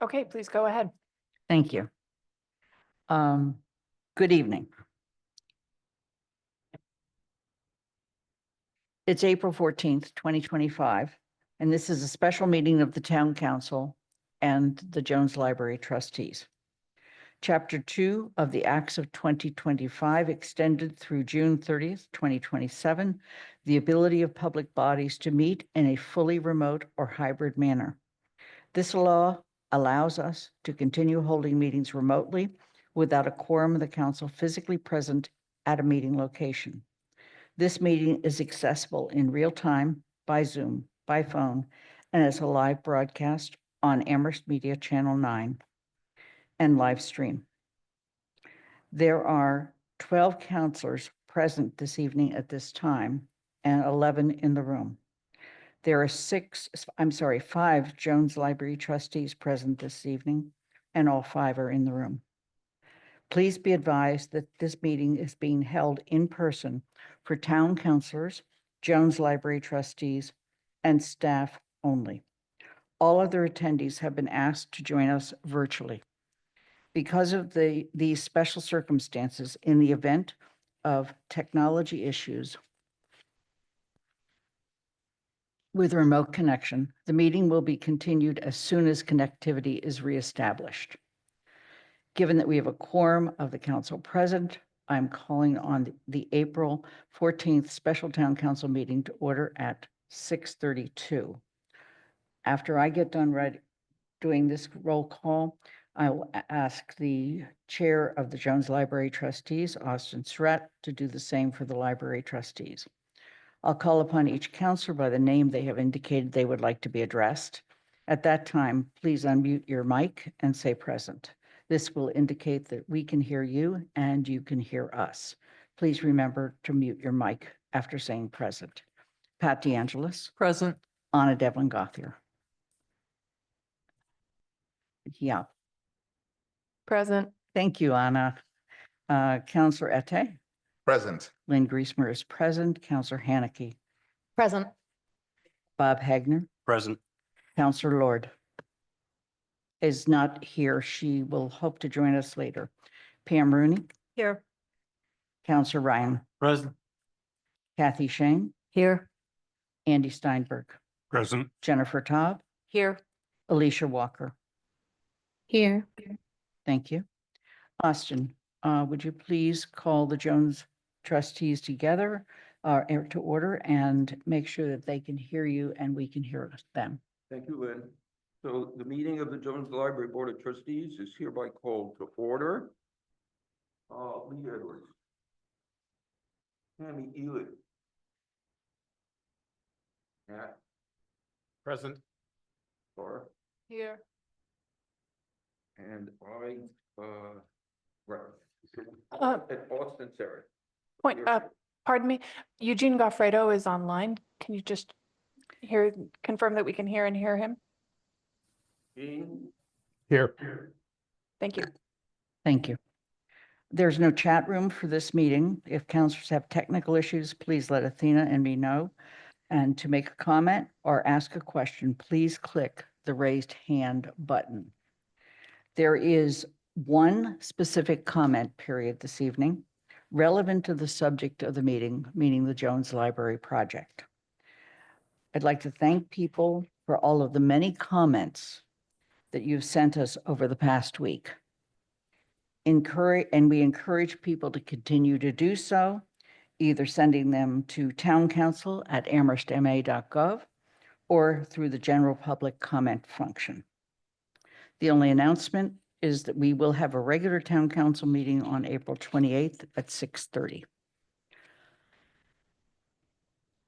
Okay, please go ahead. Thank you. Good evening. It's April 14th, 2025, and this is a special meeting of the Town Council and the Jones Library Trustees. Chapter 2 of the Acts of 2025 extended through June 30th, 2027, the ability of public bodies to meet in a fully remote or hybrid manner. This law allows us to continue holding meetings remotely without a quorum of the council physically present at a meeting location. This meeting is accessible in real time by Zoom, by phone, and as a live broadcast on Amherst Media Channel 9 and live stream. There are 12 counselors present this evening at this time and 11 in the room. There are 5 Jones Library trustees present this evening, and all 5 are in the room. Please be advised that this meeting is being held in person for town councilors, Jones Library trustees, and staff only. All other attendees have been asked to join us virtually. Because of these special circumstances, in the event of technology issues with remote connection, the meeting will be continued as soon as connectivity is reestablished. Given that we have a quorum of the council present, I'm calling on the April 14th special town council meeting to order at 6:32. After I get done doing this roll call, I will ask the chair of the Jones Library Trustees, Austin Surratt, to do the same for the library trustees. I'll call upon each counselor by the name they have indicated they would like to be addressed. At that time, please unmute your mic and say present. This will indicate that we can hear you and you can hear us. Please remember to mute your mic after saying present. Pat DeAngelis. Present. Anna Devlin Gothier. Yeah. Present. Thank you, Anna. Counselor Ette. Present. Lynn Griesmer is present. Counselor Haneke. Present. Bob Hagner. Present. Counselor Lord is not here. She will hope to join us later. Pam Rooney. Here. Counselor Ryan. Present. Kathy Shane. Here. Andy Steinberg. Present. Jennifer Taub. Here. Alicia Walker. Here. Thank you. Austin, would you please call the Jones trustees together to order and make sure that they can hear you and we can hear them. Thank you, Lynn. So the meeting of the Jones Library Board of Trustees is hereby called to order. Lee Edwards. Tammy Ely. Nat. Present. Laura. Here. And I, right. And Austin Sarah. Point, pardon me, Eugene Goffredo is online. Can you just confirm that we can hear and hear him? Jean. Here. Thank you. Thank you. There's no chat room for this meeting. If counselors have technical issues, please let Athena and me know. And to make a comment or ask a question, please click the raised hand button. There is one specific comment period this evening relevant to the subject of the meeting, meaning the Jones Library project. I'd like to thank people for all of the many comments that you've sent us over the past week. We encourage people to continue to do so, either sending them to towncouncil@amherstma.gov or through the general public comment function. The only announcement is that we will have a regular town council meeting on April 28th at 6:30.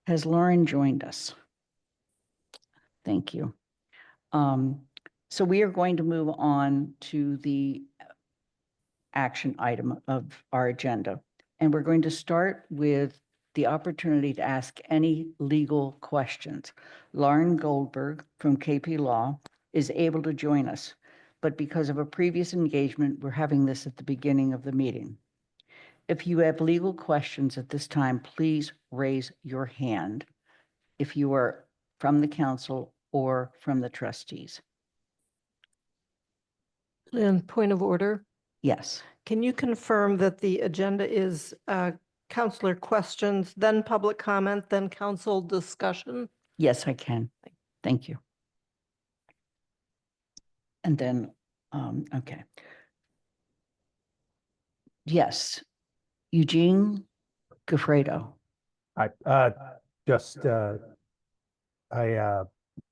Has Lauren joined us? Thank you. So we are going to move on to the action item of our agenda. And we're going to start with the opportunity to ask any legal questions. Lauren Goldberg from KP Law is able to join us, but because of a previous engagement, we're having this at the beginning of the meeting. If you have legal questions at this time, please raise your hand if you are from the council or from the trustees. And point of order, Yes, can you confirm that the agenda is counselor questions, then public comment, then council discussion? yes, I can. Thank you. And then, okay. Yes, Eugene Gafredo. I, just,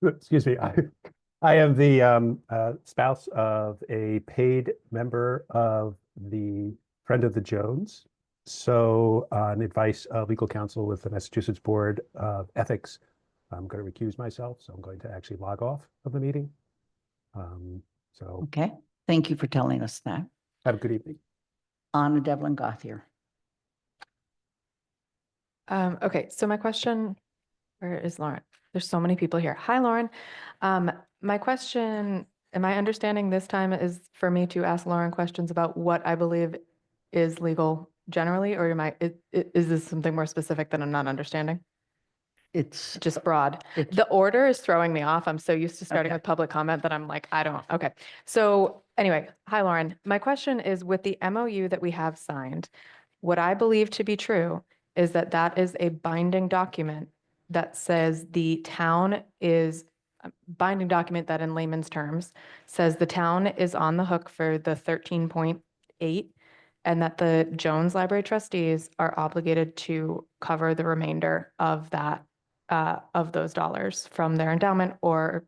excuse me, I am the spouse of a paid member of the Friend of the Jones. So on advice of legal counsel with the Massachusetts Board of Ethics, I'm going to recuse myself, so I'm going to actually log off of the meeting. So Okay, thank you for telling us that. have a good evening. Anna Devlin Gothier. Okay, so my question, where is Lauren? There's so many people here. Hi, Lauren. My question, am I understanding this time is for me to ask Lauren questions about what I believe is legal generally, or is this something more specific that I'm not understanding? It's Just broad. It's- The order is throwing me off. I'm so used to starting Okay. with public comment that I'm like, I don't, okay. So anyway, hi, Lauren. My question is with the MOU that we have signed, what I believe to be true is that that is a binding document that says the town is, binding document that in layman's terms says the town is on the hook for the 13.8 and that the Jones Library trustees are obligated to cover the remainder of that, of those dollars from their endowment or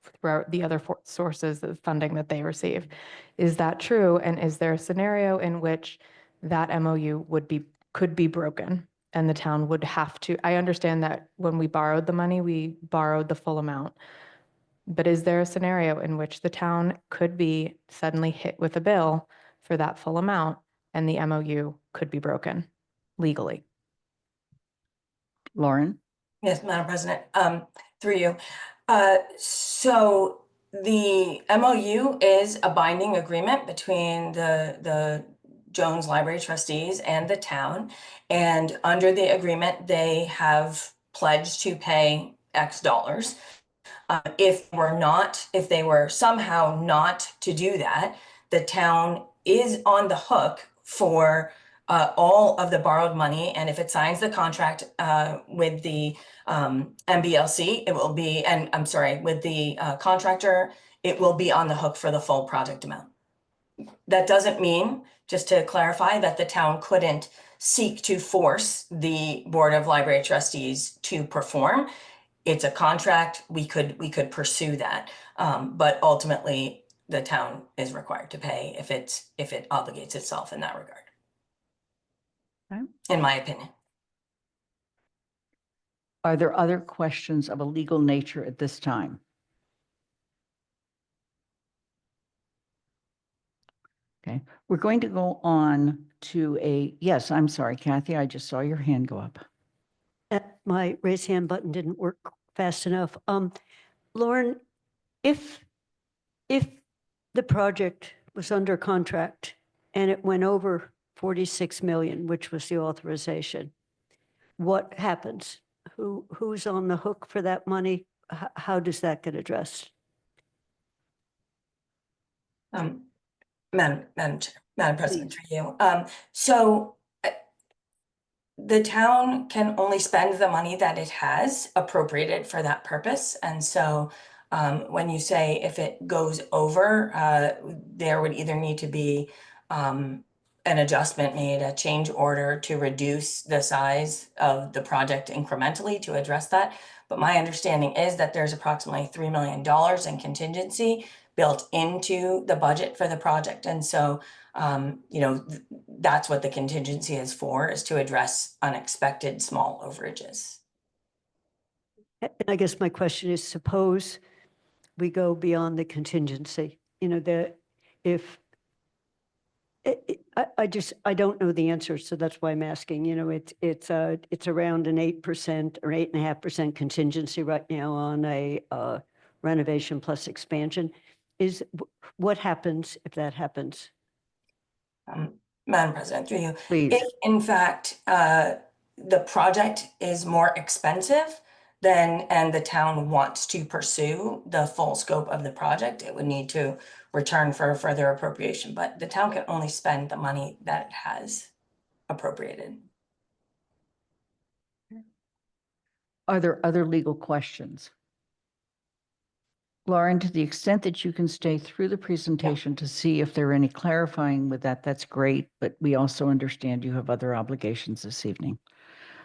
throughout the other sources of funding that they receive. Is that true? And is there a scenario in which that MOU could be broken and the town would have to, I understand that when we borrowed the money, we borrowed the full amount. But is there a scenario in which the town could be suddenly hit with a bill for that full amount and the MOU could be broken legally? Lauren. Yes, Madam President, through you. So the MOU is a binding agreement between the Jones Library trustees and the town. And under the agreement, they have pledged to pay X dollars. If they were somehow not to do that, the town is on the hook for all of the borrowed money. And if it signs the contract with the MBLC, it will be, and I'm sorry, with the contractor, it will be on the hook for the full project amount. That doesn't mean, just to clarify, that the town couldn't seek to force the Board of Library Trustees to perform. It's a contract, we could pursue that. But ultimately, the town is required to pay if it obligates itself in that regard. Okay. In my opinion. Are there other questions of a legal nature at this time? Okay, we're going to go on to yes, I'm sorry, Kathy, I just saw your hand go up. My raise hand button didn't work fast enough. Lauren, if the project was under contract and it went over 46 million, which was the authorization, what happens? Who's on the hook for that money? How does that get addressed? Madam President, through you. So the town can only spend the money that it has appropriated for that purpose. And so when you say if it goes over, there would either need to be an adjustment made, a change order to reduce the size of the project incrementally to address that. But my understanding is that there's approximately $3 million in contingency built into the budget for the project. And so, that's what the contingency is for, is to address unexpected small overages. And I guess my question is, suppose we go beyond the contingency, if I don't know the answer, so that's why I'm asking. It's around an 8% or 8.5% contingency right now on a renovation plus expansion. What happens if that happens? Madam President, through you. Please. If in fact the project is more expensive then, and the town wants to pursue the full scope of the project, it would need to return for further appropriation, but the town can only spend the money that it has appropriated. Are there other legal questions? Lauren, to the extent that you can stay through the presentation to see if there are any clarifying with that, that's great, but we also understand you have other obligations this evening.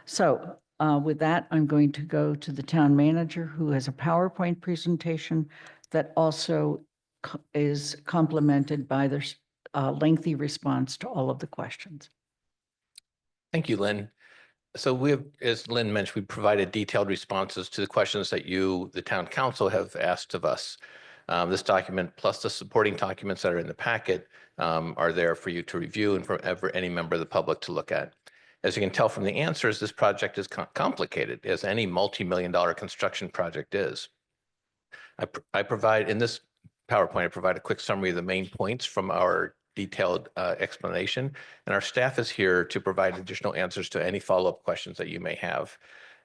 So with that, I'm going to go to the town manager, who has a PowerPoint presentation that also is complemented by their lengthy response to all of the questions. Thank you, Lynn. So we have, as Lynn mentioned, we provided detailed responses to the questions that you, the town council, have asked of us. This document plus the supporting documents that are in the packet are there for you to review and for any member of the public to look at. As you can tell from the answers, this project is complicated, as any multi-million-dollar construction project is. I provide, in this PowerPoint, I provide a quick summary of the main points from our detailed explanation, and our staff is here to provide additional answers to any follow-up questions that you may have.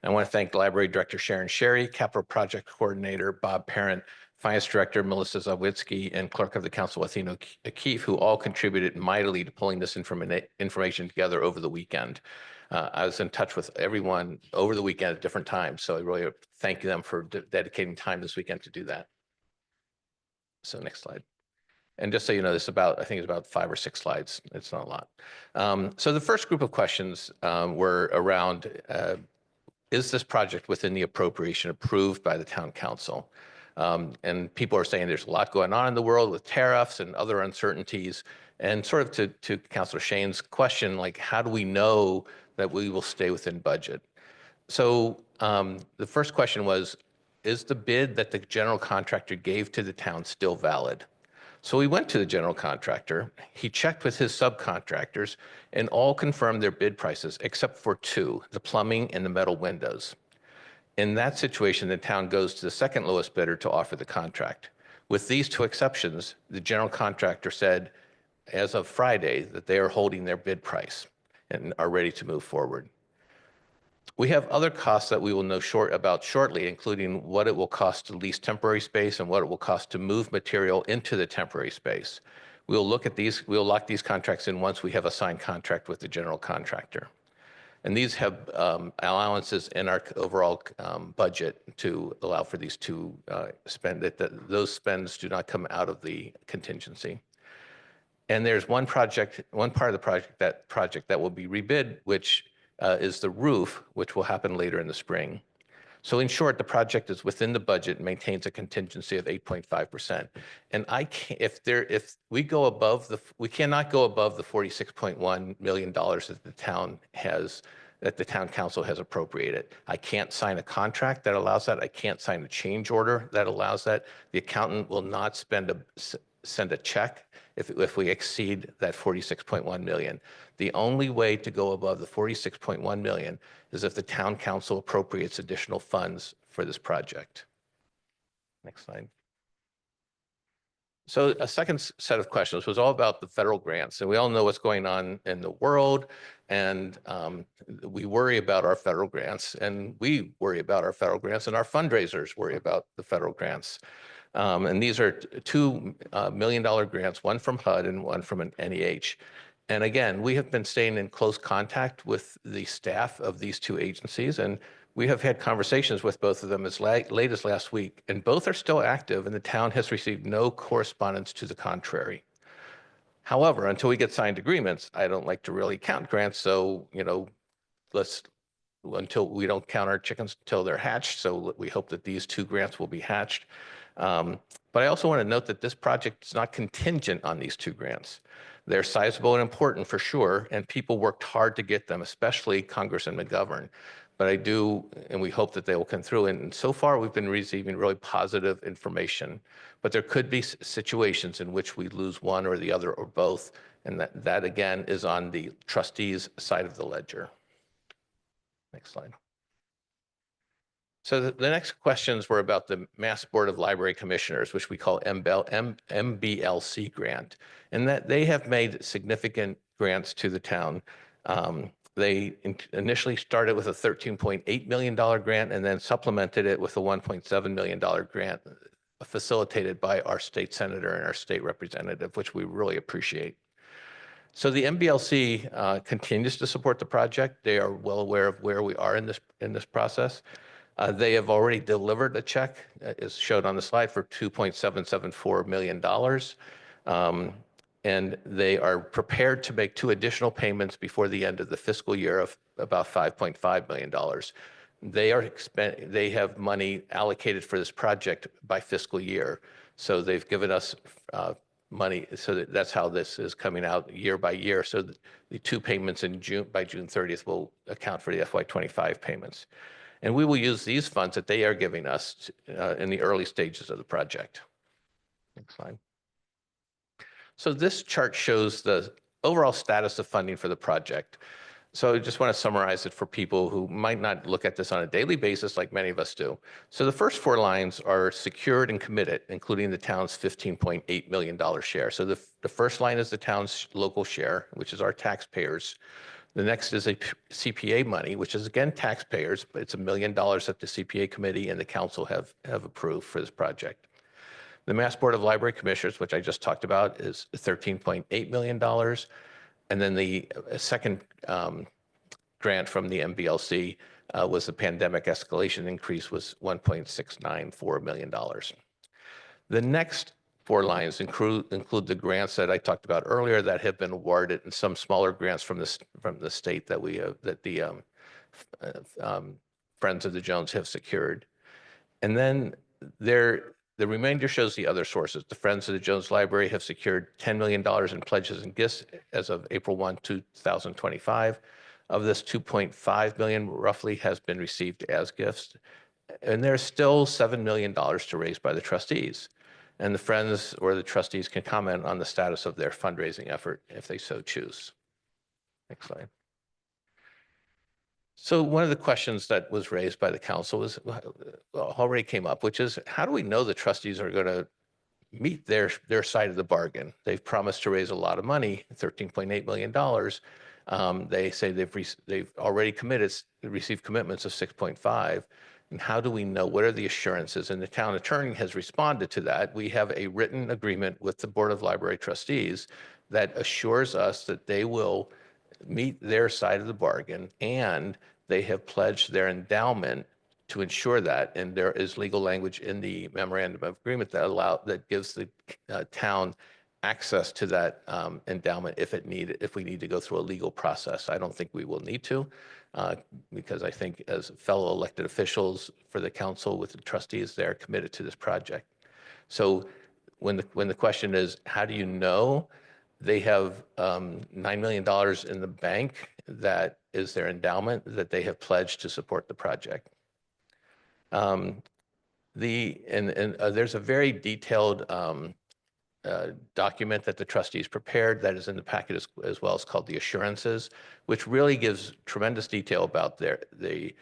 I want to thank Library Director Sharon Sherry, Capital Project Coordinator Bob Parent, Finance Director Melissa Zawitsky, and Clerk of the Council Athena O'Keefe, who all contributed mightily to pulling this information together over the weekend. I was in touch with everyone over the weekend at different times, so I really thank them for dedicating time this weekend to do that. So next slide. And just so you know, this about, I think it's about 5 or 6 slides. It's not a lot. So the first group of questions were around, is this project within the appropriation approved by the town council? And people are saying there's a lot going on in the world with tariffs and other uncertainties. And sort of to Councilor Shane's question, like, how do we know that we will stay within budget? So the first question was, is the bid that the general contractor gave to the town still valid? So we went to the general contractor, he checked with his subcontractors, and all confirmed their bid prices except for 2, the plumbing and the metal windows. In that situation, the town goes to the second lowest bidder to offer the contract. With these 2 exceptions, the general contractor said, as of Friday, that they are holding their bid price and are ready to move forward. We have other costs that we will know about shortly, including what it will cost to lease temporary space and what it will cost to move material into the temporary space. We'll look at these, we'll lock these contracts in once we have a signed contract with the general contractor. And these have allowances in our overall budget to allow for these to spend it, that those spends do not come out of the contingency. And there's one part of the project that will be rebid, which is the roof, which will happen later in the spring. So in short, the project is within the budget and maintains a contingency of 8.5%. And if we go above we cannot go above the $46.1 million that the town council has appropriated. I can't sign a contract that allows that. I can't sign a change order that allows that. The accountant will not send a check if we exceed that 46.1 million. The only way to go above the 46.1 million is if the town council appropriates additional funds for this project. Next slide. So a second set of questions was all about the federal grants. And we all know what's going on in the world. And we worry about our federal grants, and we worry about our federal grants, and our fundraisers worry about the federal grants. And these are $2 million grants, one from HUD and one from an NEH. And again, we have been staying in close contact with the staff of these 2 agencies, and we have had conversations with both of them as late as last week, and both are still active, and the town has received no correspondence to the contrary. However, until we get signed agreements, I don't like to really count grants, so, you know, until we don't count our chickens until they're hatched, so we hope that these 2 grants will be hatched. But I also want to note that this project is not contingent on these 2 grants. They're sizable and important for sure, and people worked hard to get them, especially Congressman McGovern. But I do, and we hope that they will come through. And so far, we've been receiving really positive information. But there could be situations in which we lose one or the other or both. And that again, is on the trustees' side of the ledger. Next slide. So the next questions were about the Mass Board of Library Commissioners, which we call MBLC grant, and that they have made significant grants to the town. They initially started with a $13.8 million grant and then supplemented it with a $1.7 million grant facilitated by our state senator and our state representative, which we really appreciate. So the MBLC continues to support the project. They are well aware of where we are in this process. They have already delivered a check, as showed on the slide, for $2.774 million. And they are prepared to make 2 additional payments before the end of the fiscal year of about $5.5 million. They have money allocated for this project by fiscal year. So they've given us money, so that's how this is coming out year by year. So the 2 payments in June, by June 30th, will account for the FY25 payments. And we will use these funds that they are giving us in the early stages of the project. Next slide. So this chart shows the overall status of funding for the project. So I just want to summarize it for people who might not look at this on a daily basis like many of us do. So the first 4 lines are secured and committed, including the town's $15.8 million share. So the first line is the town's local share, which is our taxpayers. The next is a CPA money, which is again taxpayers, but it's $1 million that the CPA committee and the council have approved for this project. The Mass Board of Library Commissioners, which I just talked about, is $13.8 million. And then the second grant from the MBLC was the pandemic escalation increase, was $1.694 million. The next 4 lines include the grants that I talked about earlier that have been awarded, and some smaller grants from the state that the Friends of the Jones have secured. And then the remainder shows the other sources. The Friends of the Jones Library have secured $10 million in pledges and gifts as of April 1, 2025. Of this, $2.5 million roughly has been received as gifts. And there's still $7 million to raise by the trustees. And the Friends or the trustees can comment on the status of their fundraising effort if they so choose. Next slide. So one of the questions that was raised by the council was already came up, which is, how do we know the trustees are going to meet their side of the bargain? They've promised to raise a lot of money, $13.8 million. They say they've already received commitments of 6.5. And how do we know? What are the assurances? And the town attorney has responded to that. We have a written agreement with the Board of Library Trustees that assures us that they will meet their side of the bargain, and they have pledged their endowment to ensure that. And there is legal language in the memorandum of agreement that gives the town access to that endowment if we need to go through a legal process. I don't think we will need to, because I think as fellow elected officials for the council with the trustees, they're committed to this project. So when the question is, how do you know? They have $9 million in the bank that is their endowment that they have pledged to support the project. There's a very detailed document that the trustees prepared that is in the packet as well. It's called the assurances, which really gives tremendous detail about the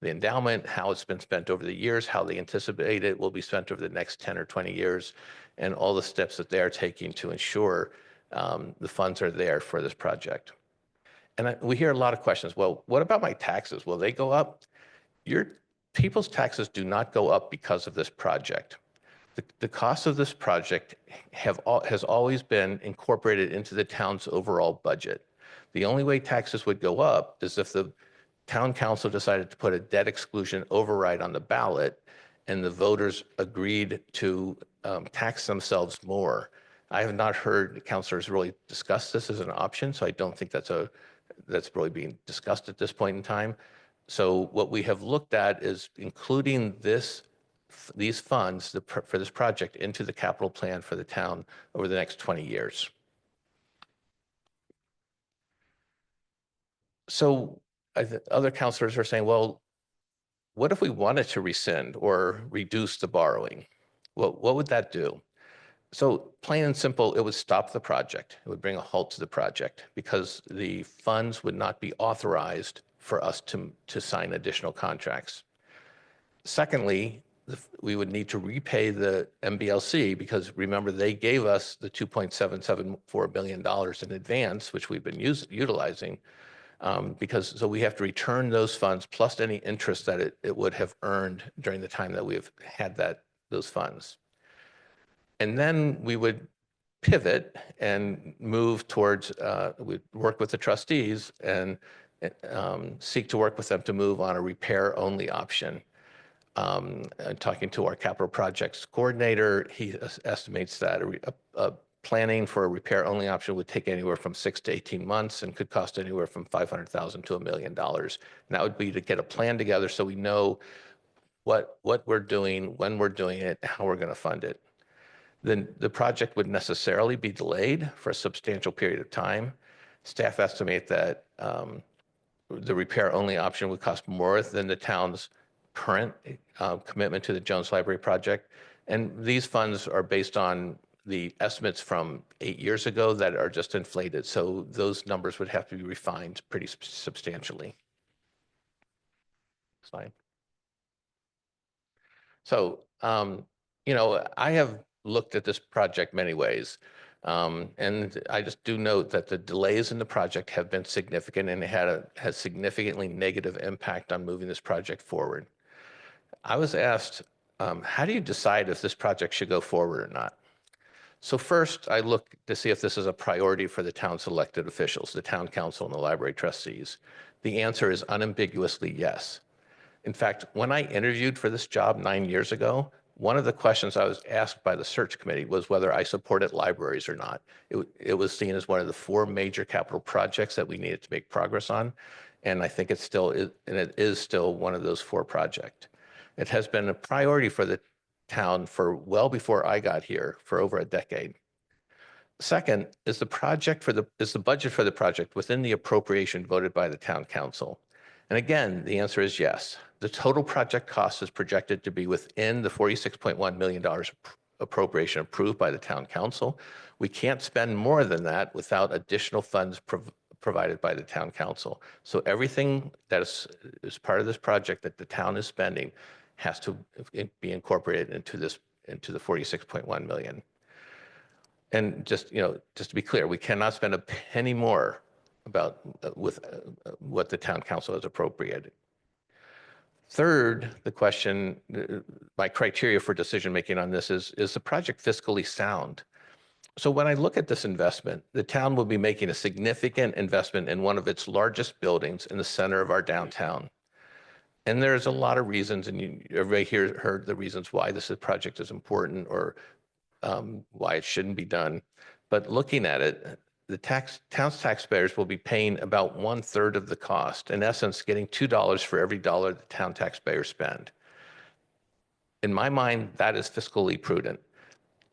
endowment, how it's been spent over the years, how they anticipate it will be spent over the next 10 or 20 years, and all the steps that they're taking to ensure the funds are there for this project. And we hear a lot of questions. Well, what about my taxes? Will they go up? Your people's taxes do not go up because of this project. The cost of this project has always been incorporated into the town's overall budget. The only way taxes would go up is if the town council decided to put a debt exclusion override on the ballot and the voters agreed to tax themselves more. I have not heard councilors really discuss this as an option, so I don't think that's really being discussed at this point in time. So what we have looked at is including these funds for this project into the capital plan for the town over the next 20 years. So other councilors are saying, well, what if we wanted to rescind or reduce the borrowing? Well, what would that do? So plain and simple, it would stop the project. It would bring a halt to the project because the funds would not be authorized for us to sign additional contracts. Secondly, we would need to repay the MBLC because remember, they gave us the $2.774 billion in advance, which we've been utilizing. So we have to return those funds plus any interest that it would have earned during the time that we've had those funds. And then we would pivot and move towards, we'd work with the trustees and seek to work with them to move on a repair-only option. Talking to our capital projects coordinator, he estimates that a planning for a repair-only option would take anywhere from 6 to 18 months and could cost anywhere from $500,000 to $1 million. And that would be to get a plan together so we know what we're doing, when we're doing it, how we're going to fund it. Then the project would necessarily be delayed for a substantial period of time. Staff estimate that the repair-only option would cost more than the town's current commitment to the Jones Library project. And these funds are based on the estimates from 8 years ago that are just inflated. So those numbers would have to be refined pretty substantially. Slide. So, I have looked at this project many ways. And I just do note that the delays in the project have been significant and it has significantly negative impact on moving this project forward. I was asked, how do you decide if this project should go forward or not? So first, I look to see if this is a priority for the town's elected officials, the town council and the library trustees. The answer is unambiguously yes. In fact, when I interviewed for this job 9 years ago, one of the questions I was asked by the search committee was whether I supported libraries or not. It was seen as one of the 4 major capital projects that we needed to make progress on. And I think it is still one of those 4 projects. It has been a priority for the town for well before I got here, for over a decade. Second, is the budget for the project within the appropriation voted by the town council? And again, the answer is yes. The total project cost is projected to be within the $46.1 million appropriation approved by the town council. We can't spend more than that without additional funds provided by the town council. So everything that is part of this project that the town is spending has to be incorporated into the 46.1 million. And just to be clear, we cannot spend a penny more with what the town council has appropriated. Third, the question, my criteria for decision making on this is the project fiscally sound? So when I look at this investment, the town will be making a significant investment in one of its largest buildings in the center of our downtown. And there's a lot of reasons, and everybody here heard the reasons why this project is important or why it shouldn't be done. But looking at it, the town's taxpayers will be paying about 1/3 of the cost, in essence, getting $2 for every dollar the town taxpayers spend. In my mind, that is fiscally prudent.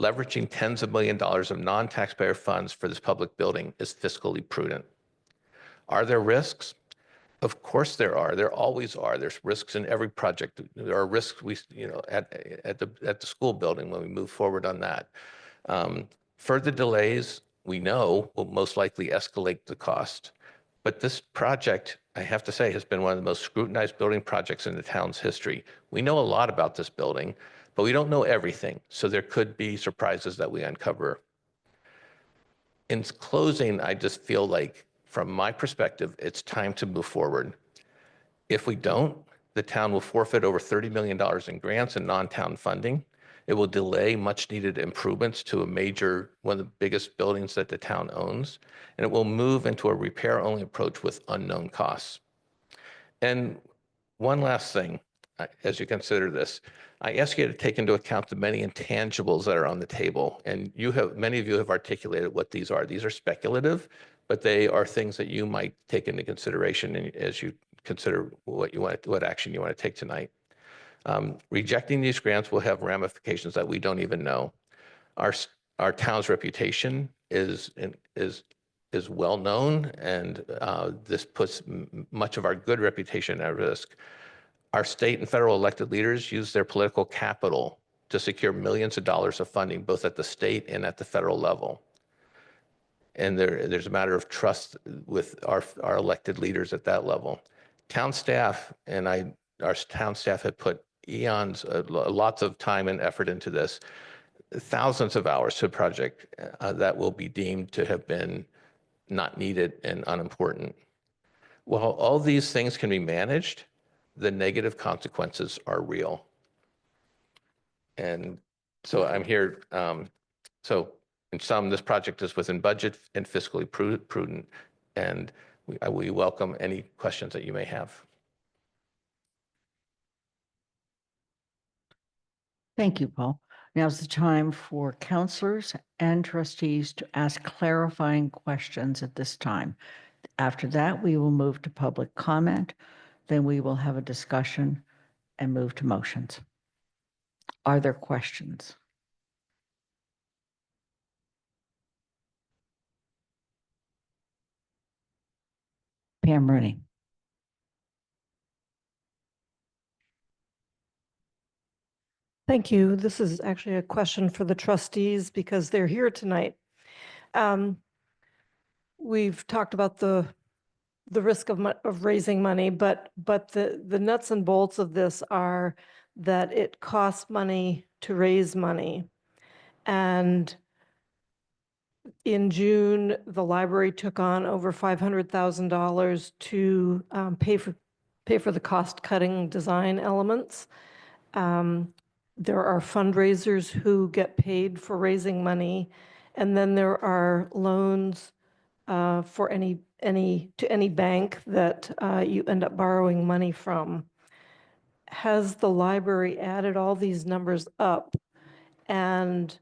Leveraging tens of millions of dollars of non-taxpayer funds for this public building is fiscally prudent. Are there risks? Of course there are. There always are. There's risks in every project. There are risks at the school building when we move forward on that. Further delays, we know, will most likely escalate the cost. But this project, I have to say, has been one of the most scrutinized building projects in the town's history. We know a lot about this building, but we don't know everything. So there could be surprises that we uncover. In closing, I just feel like, from my perspective, it's time to move forward. If we don't, the town will forfeit over $30 million in grants and non-town funding. It will delay much needed improvements to one of the biggest buildings that the town owns, and it will move into a repair-only approach with unknown costs. And one last thing, as you consider this, I ask you to take into account the many intangibles that are on the table. And many of you have articulated what these are. These are speculative, but they are things that you might take into consideration as you consider what action you want to take tonight. Rejecting these grants will have ramifications that we don't even know. Our town's reputation is well known, and this puts much of our good reputation at risk. Our state and federal elected leaders use their political capital to secure millions of dollars of funding, both at the state and at the federal level. And there's a matter of trust with our elected leaders at that level. Town staff, our town staff had put eons, lots of time and effort into this, thousands of hours to a project that will be deemed to have been not needed and unimportant. While all these things can be managed, the negative consequences are real. And so I'm here, so in sum, this project is within budget and fiscally prudent, and we welcome any questions that you may have. Thank you, Paul. Now's the time for counselors and trustees to ask clarifying questions at this time. After that, we will move to public comment. Then we will have a discussion and move to motions. Are there questions? Pam Rooney. Thank you. This is actually a question for the trustees because they're here tonight. We've talked about the risk of raising money, but the nuts and bolts of this are that it costs money to raise money. And in June, the library took on over $500,000 to pay for the cost-cutting design elements. There are fundraisers who get paid for raising money, and then there are loans for any bank that you end up borrowing money from. Has the library added all these numbers up and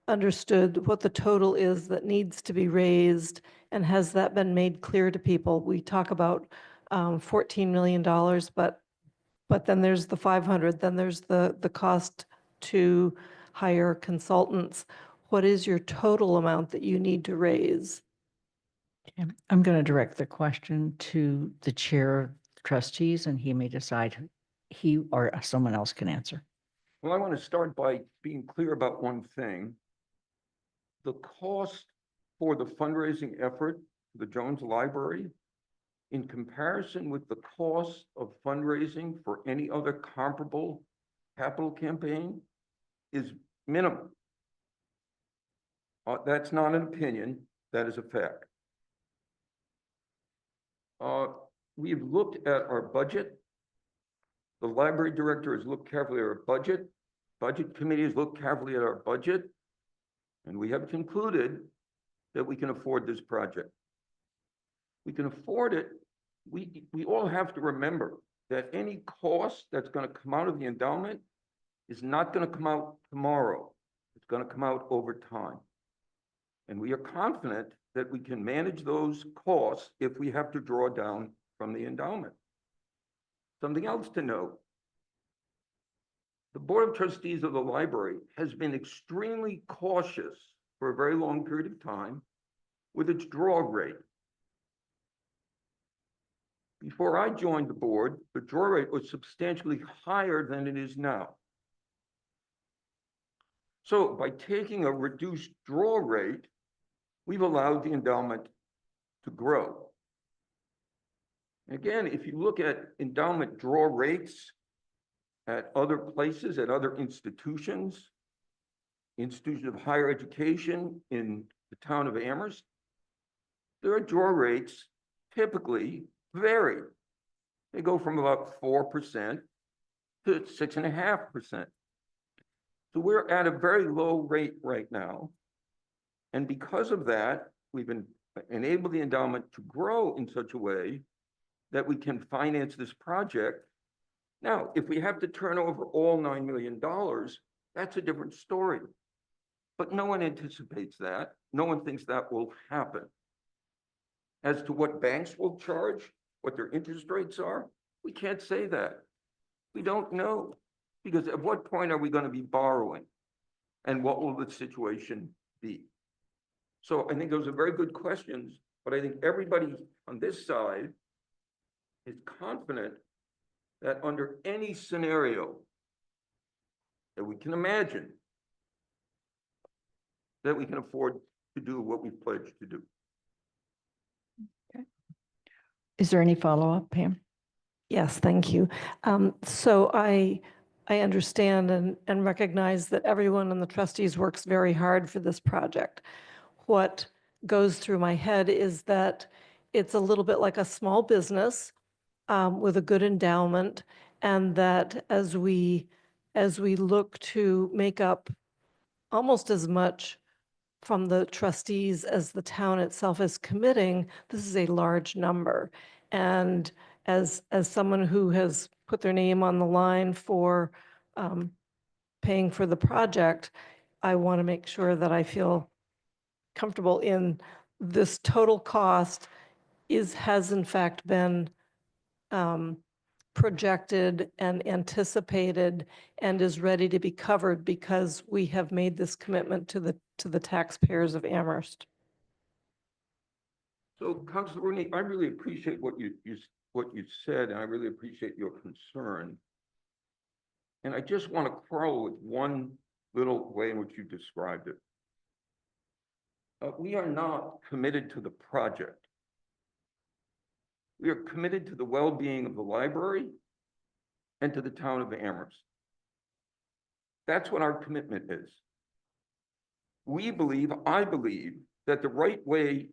understood what the total is that needs to be raised? And has that been made clear to people? We talk about $14 million, but then there's the 500, then there's the cost to hire consultants. What is your total amount that you need to raise? I'm going to direct the question to the chair of trustees, and he may decide he or someone else can answer. Well, I want to start by being clear about one thing. The cost for the fundraising effort for the Jones Library, in comparison with the cost of fundraising for any other comparable capital campaign, is minimal. That's not an opinion, that is a fact. We've looked at our budget. The library director has looked carefully at our budget. Budget committee has looked carefully at our budget. And we have concluded that we can afford this project. We can afford it. We all have to remember that any cost that's going to come out of the endowment is not going to come out tomorrow. It's going to come out over time. And we are confident that we can manage those costs if we have to draw down from the endowment. Something else to note. The Board of Trustees of the library has been extremely cautious for a very long period of time with its draw rate. Before I joined the board, the draw rate was substantially higher than it is now. So by taking a reduced draw rate, we've allowed the endowment to grow. Again, if you look at endowment draw rates at other places, at other institutions of higher education in the town of Amherst, their draw rates typically vary. They go from about 4% to 6.5%. So we're at a very low rate right now. And because of that, we've enabled the endowment to grow in such a way that we can finance this project. Now, if we have to turn over all $9 million, that's a different story. But no one anticipates that. No one thinks that will happen. As to what banks will charge, what their interest rates are, we can't say that. We don't know. Because at what point are we going to be borrowing? And what will the situation be? So I think those are very good questions, but I think everybody on this side is confident that under any scenario that we can imagine, that we can afford to do what we've pledged to do. Is there any follow-up, Pam? Yes, thank you. So I understand and recognize that everyone on the trustees works very hard for this project. What goes through my head is that it's a little bit like a small business with a good endowment, and that as we look to make up almost as much from the trustees as the town itself is committing, this is a large number. And as someone who has put their name on the line for paying for the project, I want to make sure that I feel comfortable in this total cost has in fact been projected and anticipated and is ready to be covered because we have made this commitment to the taxpayers of Amherst. So, Councilor Rooney, I really appreciate what you said, and I really appreciate your concern. And I just want to quarrel with one little way in which you described it. We are not committed to the project. We are committed to the well-being of the library and to the town of Amherst. That's what our commitment is. I believe that the right way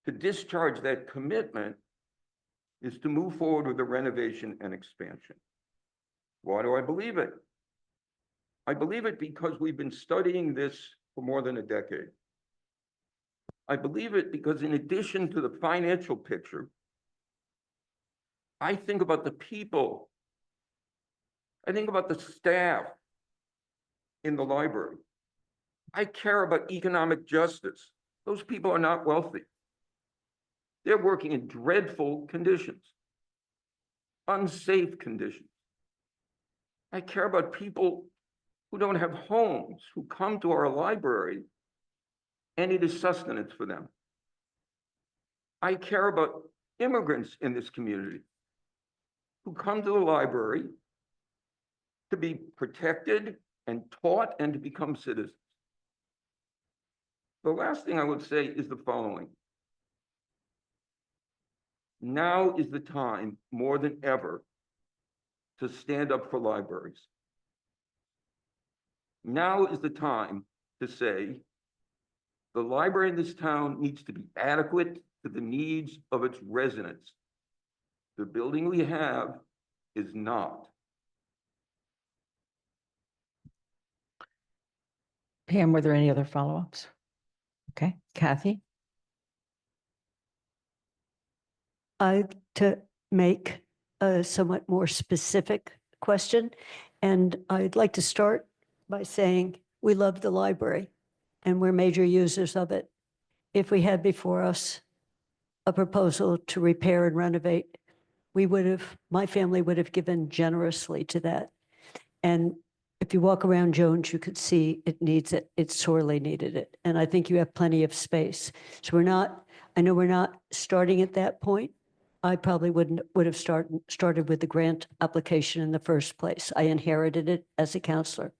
to discharge that commitment is to move forward with the renovation and expansion. Why do I believe it? I believe it because we've been studying this for more than a decade. I believe it because in addition to the financial picture, I think about the people. I think about the staff in the library. I care about economic justice. Those people are not wealthy. They're working in dreadful conditions, unsafe conditions. I care about people who don't have homes, who come to our library and it is sustenance for them. I care about immigrants in this community who come to the library to be protected and taught and to become citizens. The last thing I would say is the following. Now is the time, more than ever, to stand up for libraries. Now is the time to say the library in this town needs to be adequate to the needs of its residents. The building we have is not. Pam, were there any other follow-ups? Okay, Kathy? I'd to make a somewhat more specific question. And I'd like to start by saying we love the library and we're major users of it. If we had before us a proposal to repair and renovate, my family would have given generously to that. And if you walk around Jones, you could see it needs it. It sorely needed it. And I think you have plenty of space. So I know we're not starting at that point. I probably would have started with the grant application in the first place. I inherited it as a counselor.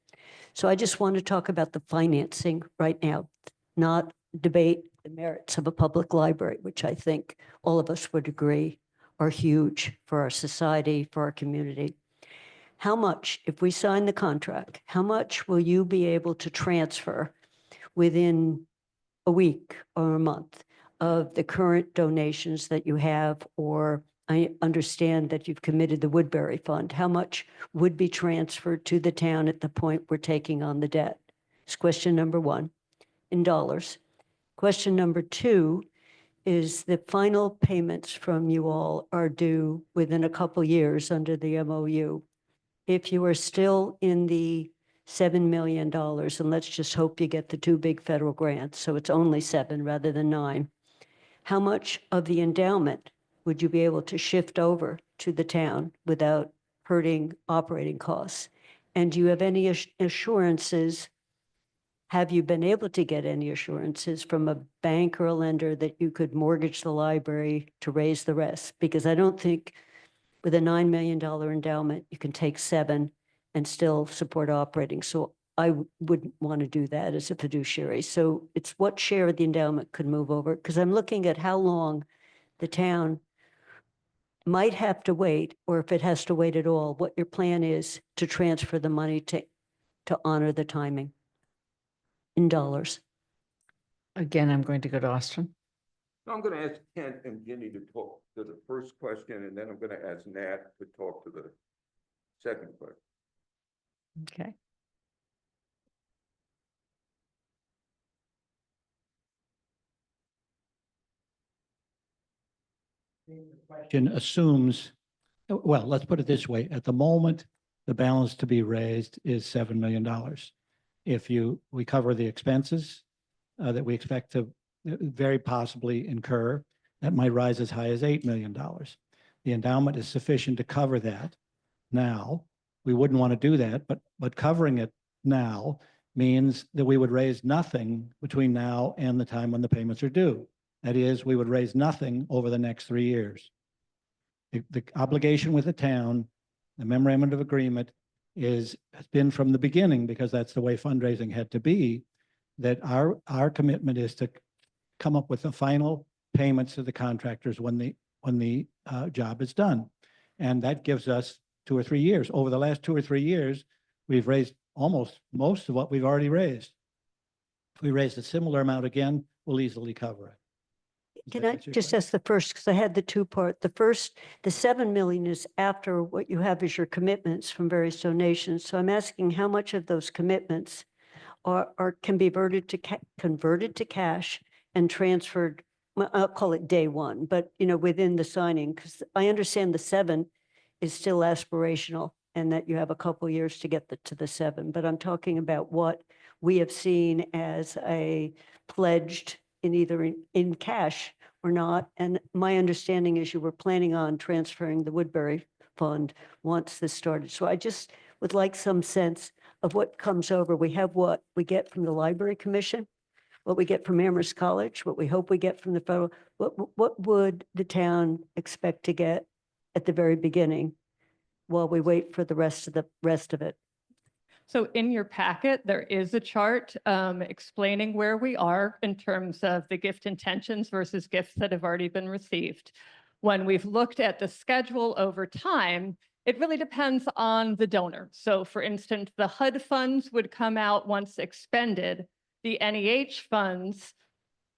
So I just want to talk about the financing right now, not debate the merits of a public library, which I think all of us would agree are huge for our society, for our community. How much, if we sign the contract, how much will you be able to transfer within a week or a month of the current donations that you have? Or I understand that you've committed the Woodbury Fund. How much would be transferred to the town at the point we're taking on the debt? It's question number one, in dollars. Question number two is the final payments from you all are due within a couple years under the MOU. If you are still in the $7 million, and let's just hope you get the two big federal grants, so it's only 7 rather than 9, how much of the endowment would you be able to shift over to the town without hurting operating costs? And do you have any assurances? Have you been able to get any assurances from a bank or a lender that you could mortgage the library to raise the rest? Because I don't think with a $9 million endowment, you can take 7 and still support operating. So I wouldn't want to do that as a fiduciary. So it's what share of the endowment could move over? Because I'm looking at how long the town might have to wait, or if it has to wait at all, what your plan is to transfer the money to honor the timing in dollars. Again, I'm going to go to Austin. I'm going to ask Kent and Ginny to talk to the first question, and then I'm going to ask Nat to talk to the second question. Okay. Question assumes, well, let's put it this way. At the moment, the balance to be raised is $7 million. If we cover the expenses that we expect to very possibly incur, that might rise as high as $8 million. The endowment is sufficient to cover that now. We wouldn't want to do that, but covering it now means that we would raise nothing between now and the time when the payments are due. That is, we would raise nothing over the next 3 years. The obligation with the town, the memorandum of agreement has been from the beginning, because that's the way fundraising had to be, that our commitment is to come up with the final payments to the contractors when the job is done. And that gives us 2 or 3 years. Over the last 2 or 3 years, we've raised almost most of what we've already raised. If we raise a similar amount again, we'll easily cover it. Can I just ask the first, because I had the two-part. The first, the 7 million is after what you have is your commitments from various donations. So I'm asking how much of those commitments can be converted to cash and transferred. Well, I'll call it day one, but within the signing, because I understand the 7 is still aspirational and that you have a couple years to get to the 7. But I'm talking about what we have seen as a pledged in either in cash or not. And my understanding is you were planning on transferring the Woodbury Fund once this started. So I just would like some sense of what comes over. We have what we get from the Library Commission, what we get from Amherst College, what we hope we get from the federal. What would the town expect to get at the very beginning while we wait for the rest of it? So in your packet, there is a chart explaining where we are in terms of the gift intentions versus gifts that have already been received. When we've looked at the schedule over time, it really depends on the donor. So for instance, the HUD funds would come out once expended. The NEH funds,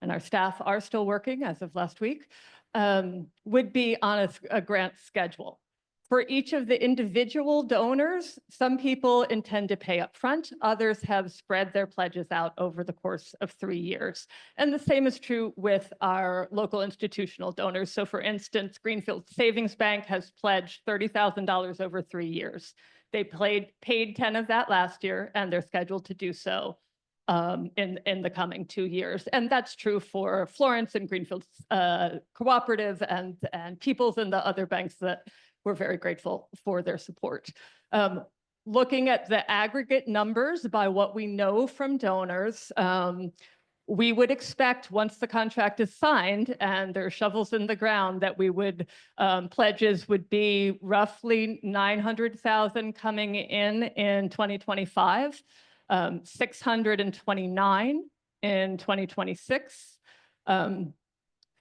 and our staff are still working as of last week, would be on a grant schedule. For each of the individual donors, some people intend to pay up front, others have spread their pledges out over the course of 3 years. And the same is true with our local institutional donors. So for instance, Greenfield Savings Bank has pledged $30,000 over 3 years. They paid 10 of that last year, and they're scheduled to do so in the coming 2 years. And that's true for Florence and Greenfield Cooperative and Peoples and the other banks that we're very grateful for their support. Looking at the aggregate numbers by what we know from donors, we would expect once the contract is signed and there are shovels in the ground that we would, pledges would be roughly 900,000 coming in 2025, 629 in 2026,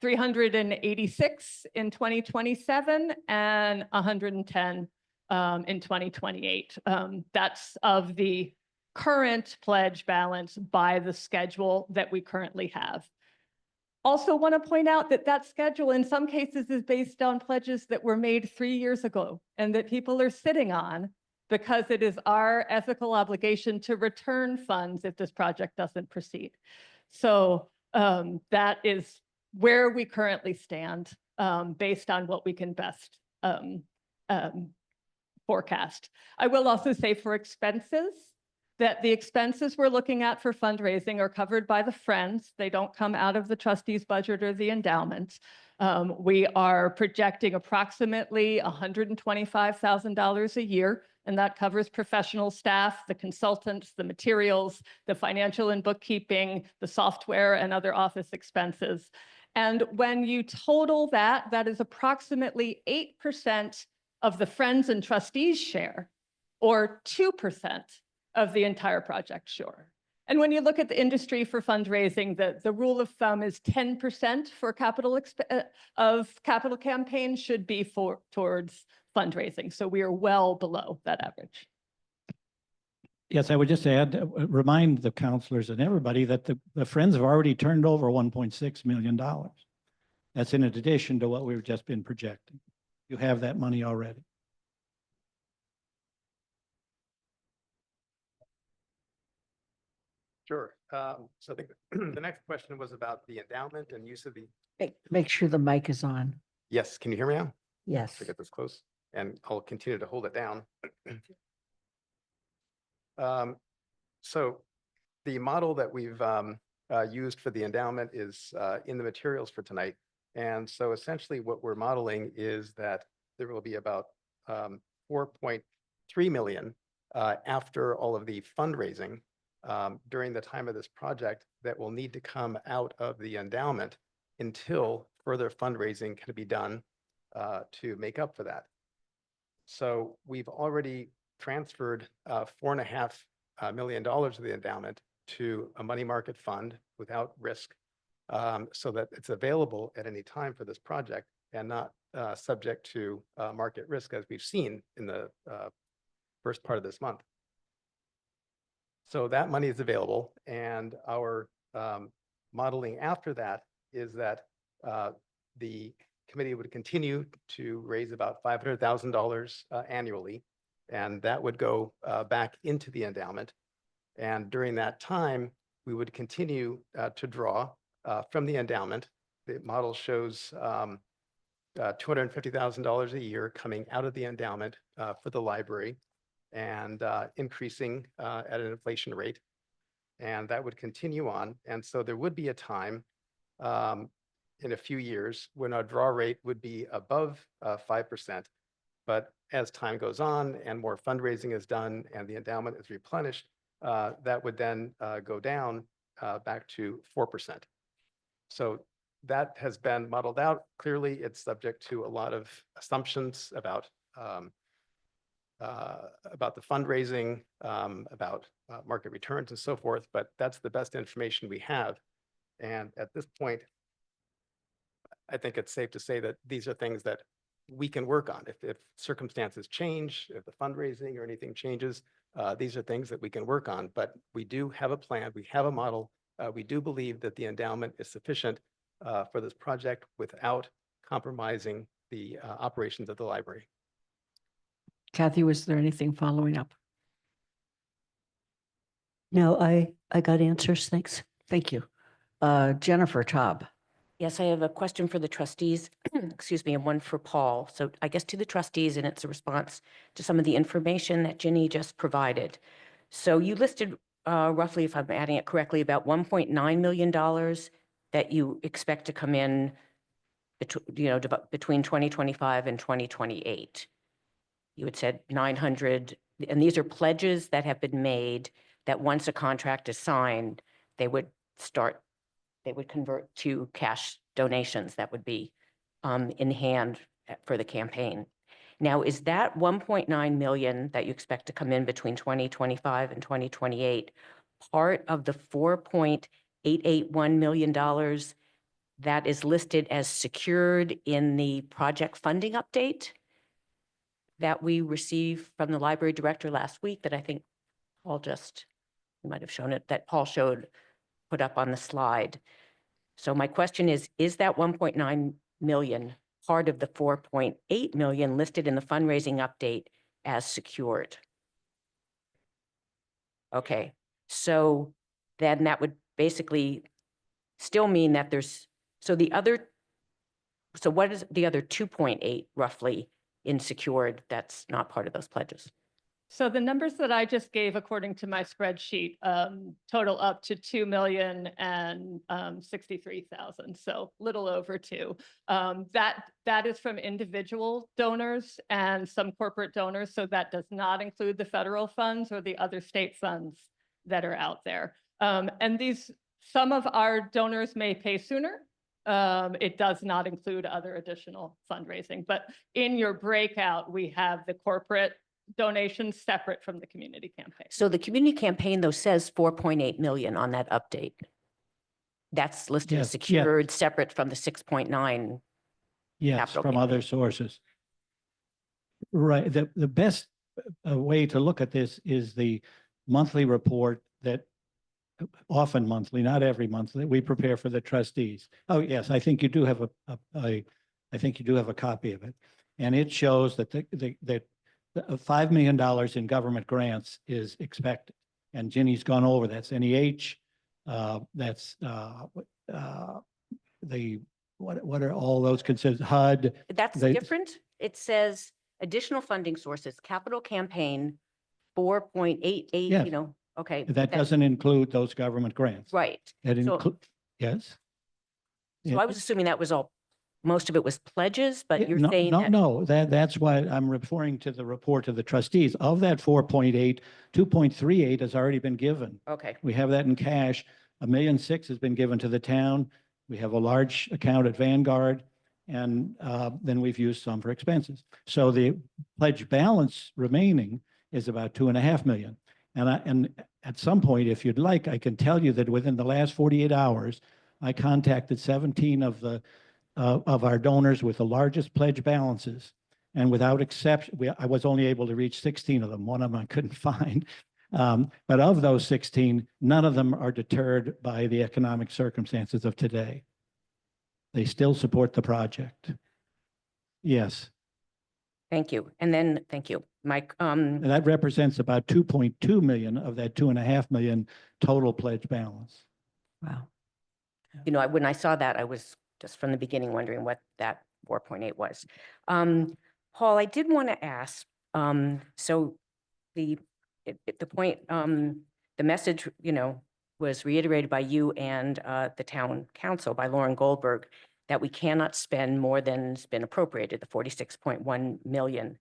386 in 2027, and 110 in 2028. That's of the current pledge balance by the schedule that we currently have. Also want to point out that that schedule in some cases is based on pledges that were made 3 years ago and that people are sitting on because it is our ethical obligation to return funds if this project doesn't proceed. So that is where we currently stand based on what we can best forecast. I will also say for expenses, that the expenses we're looking at for fundraising are covered by the Friends. They don't come out of the trustees budget or the endowment. We are projecting approximately $125,000 a year, and that covers professional staff, the consultants, the materials, the financial and bookkeeping, the software, and other office expenses. And when you total that, that is approximately 8% of the Friends and Trustees share, or 2% of the entire project share. And when you look at the industry for fundraising, the rule of thumb is 10% for capital campaigns should be towards fundraising. So we are well below that average. Yes, I would just add, remind the counselors and everybody that the Friends have already turned over $1.6 million. That's in addition to what we've just been projecting. You have that money already. Sure. So I think the next question was about the endowment and use of the, Make sure the mic is on. yes, can you hear me now? Yes. To get this close, and I'll continue to hold it down. So the model that we've used for the endowment is in the materials for tonight. And so essentially what we're modeling is that there will be about 4.3 million after all of the fundraising during the time of this project that will need to come out of the endowment until further fundraising can be done to make up for that. So we've already transferred $4.5 million of the endowment to a money market fund without risk, so that it's available at any time for this project and not subject to market risk, as we've seen in the first part of this month. So that money is available, and our modeling after that is that the committee would continue to raise about $500,000 annually, and that would go back into the endowment. And during that time, we would continue to draw from the endowment. The model shows $250,000 a year coming out of the endowment for the library and increasing at an inflation rate. And that would continue on. And so there would be a time in a few years when our draw rate would be above 5%. But as time goes on and more fundraising is done and the endowment is replenished, that would then go down back to 4%. So that has been modeled out. Clearly, it's subject to a lot of assumptions about the fundraising, about market returns and so forth, but that's the best information we have. And at this point, I think it's safe to say that these are things that we can work on. If circumstances change, if the fundraising or anything changes, these are things that we can work on. But we do have a plan, we have a model. We do believe that the endowment is sufficient for this project without compromising the operations of the library. Kathy, was there anything following up? No, I got answers. Thanks. Thank you. Jennifer Taub. Yes, I have a question for the trustees, excuse me, and one for Paul. So I guess to the trustees, and it's a response to some of the information that Ginny just provided. So you listed roughly, if I'm adding it correctly, about $1.9 million that you expect to come in between 2025 and 2028. You had said 900, and these are pledges that have been made that once a contract is signed, they would convert to cash donations that would be in hand for the campaign. Now, is that 1.9 million that you expect to come in between 2025 and 2028 part of the $4.881 million that is listed as secured in the project funding update that we received from the library director last week that I think Paul you might have shown it, that Paul put up on the slide? So my question is that 1.9 million part of the 4.8 million listed in the fundraising update as secured? Okay, so then that would basically still mean that so what is the other 2.8 roughly in secured that's not part of those pledges? So the numbers that I just gave, according to my spreadsheet, total up to 2,063,000. So little over 2. That is from individual donors and some corporate donors. So that does not include the federal funds or the other state funds that are out there. And some of our donors may pay sooner. It does not include other additional fundraising, but in your breakout, we have the corporate donations separate from the community campaign. So the community campaign though says 4.8 million on that update. That's listed as Yes, yes. secured, separate from the 6.9. Yes, Capital from other campaign. sources. Right. The best way to look at this is the monthly report that often monthly, not every month, that we prepare for the trustees. Oh, yes, I think you do have I think you do have a copy of it. And it shows that that $5 million in government grants is expected. And Ginny's gone over, that's NEH, that's what are all those considered? HUD. That's They- different. It says additional funding sources, capital campaign, 4.88, Yes. you know, okay. That doesn't include those government grants. Right. It So- include, yes? So I was assuming that was all, most of it was pledges, but Yeah, you're no, saying no, that. no, that's why I'm referring to the report of the trustees. Of that 4.8, 2.38 has already been given. Okay, We have that in cash. $1.6 million has been given to the town. We have a large account at Vanguard, and then we've used some for expenses. So the pledge balance remaining is about 2.5 million. And at some point, if you'd like, I can tell you that within the last 48 hours, I contacted 17 of our donors with the largest pledge balances. And without exception, I was only able to reach 16 of them. One of them I couldn't find. But of those 16, none of them are deterred by the economic circumstances of today. They still support the project. Yes, thank you. And then, thank you, Mike. and that represents about 2.2 million of that 2.5 million total pledge balance. Wow. You know, when I saw that, I was just from the beginning wondering what that 4.8 was. Paul, I did want to ask, so the point, the message, you know, was reiterated by you and the town council, by Lauren Goldberg, that we cannot spend more than's been appropriated, the 46.1 million.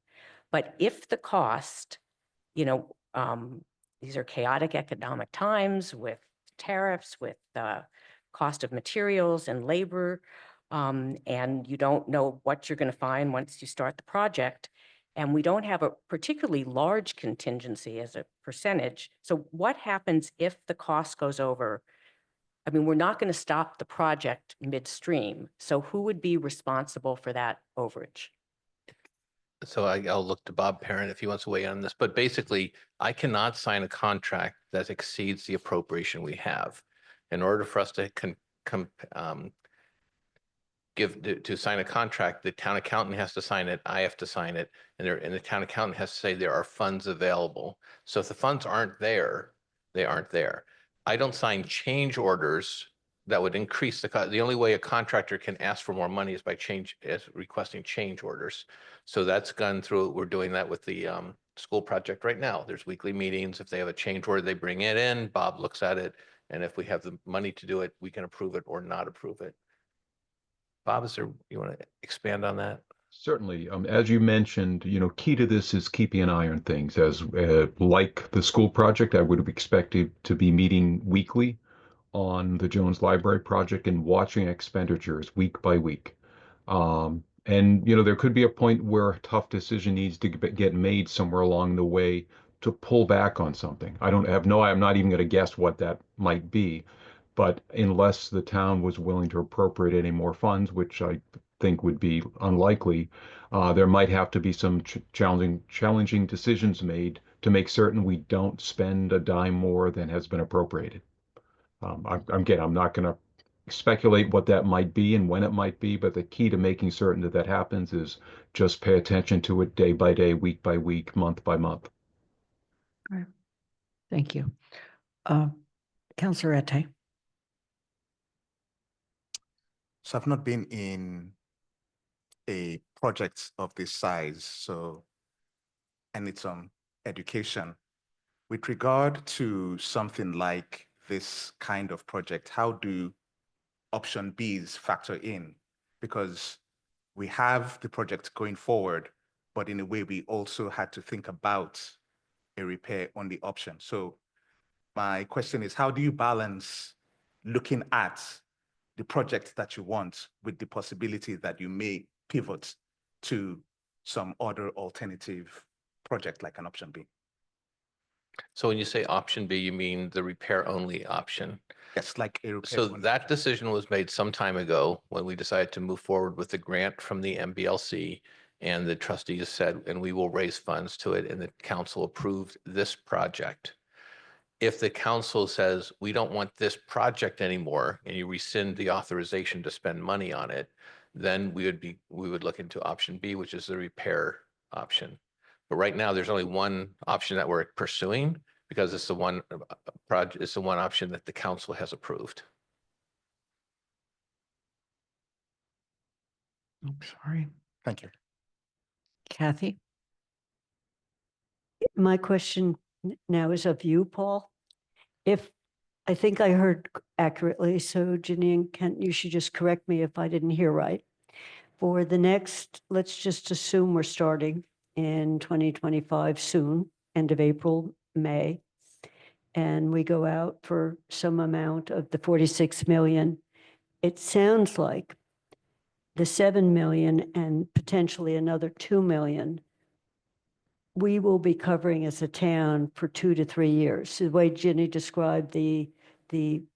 But if the cost, you know, these are chaotic economic times with tariffs, with cost of materials and labor, and you don't know what you're going to find once you start the project. And we don't have a particularly large contingency as a percentage. So what happens if the cost goes over? I mean, we're not going to stop the project midstream. So who would be responsible for that overage? So I'll look to Bob Parent if he wants to weigh in on this, but basically I cannot sign a contract that exceeds the appropriation we have. In order for us to to sign a contract, the town accountant has to sign it, I have to sign it, and the town accountant has to say there are funds available. So if the funds aren't there, they aren't there. I don't sign change orders that would increase the cost. The only way a contractor can ask for more money is by requesting change orders. So that's gone through. We're doing that with the school project right now. There's weekly meetings. If they have a change order, they bring it in. Bob looks at it, and if we have the money to do it, we can approve it or not approve it. Bob, you want to expand on that? Certainly. As you mentioned, key to this is keeping an eye on things. As like the school project, I would have expected to be meeting weekly on the Jones Library project and watching expenditures week by week. And there could be a point where a tough decision needs to get made somewhere along the way to pull back on something. I'm not even going to guess what that might be. But unless the town was willing to appropriate any more funds, which I think would be unlikely, there might have to be some challenging decisions made to make certain we don't spend a dime more than has been appropriated. I'm not going to speculate what that might be and when it might be, but the key to making certain that that happens is just pay attention to it day by day, week by week, month by month. Thank you. Councillor Ette. So I've not been in a project of this size, so I need some education. With regard to something like this kind of project, how do option Bs factor in? Because we have the project going forward, but in a way we also had to think about a repair on the option. So my question is, how do you balance looking at the project that you want with the possibility that you may pivot to some other alternative project like an option B. So when you say option B, you mean the repair only option? Yes, like a repair. So only that option. decision was made some time ago when we decided to move forward with the grant from the MBLC. And the trustees said, and we will raise funds to it, and the council approved this project. If the council says, we don't want this project anymore, and you rescind the authorization to spend money on it, then we would look into option B, which is the repair option. But right now, there's only one option that we're pursuing because it's the one project, it's the one option that the council has approved. I'm sorry. Thank you. Kathy? My question now is of you, Paul. If, I think I heard accurately, so Ginny and Kent, you should just correct me if I didn't hear right. For the next, let's just assume we're starting in 2025 soon, end of April, May, and we go out for some amount of the 46 million. It sounds like the 7 million and potentially another 2 million we will be covering as a town for 2 to 3 years. The way Ginny described the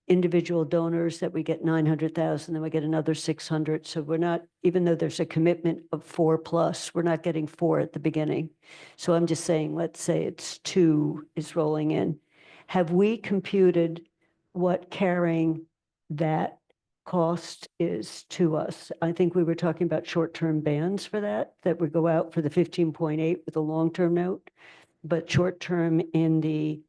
individual donors that we get 900,000, then we get another 600. So we're not, even though there's a commitment of 4+, we're not getting 4 at the beginning. So I'm just saying, let's say it's 2 is rolling in. Have we computed what carrying that cost is to us? I think we were talking about short-term bans for that would go out for the 15.8 with a long-term note, but short-term in the,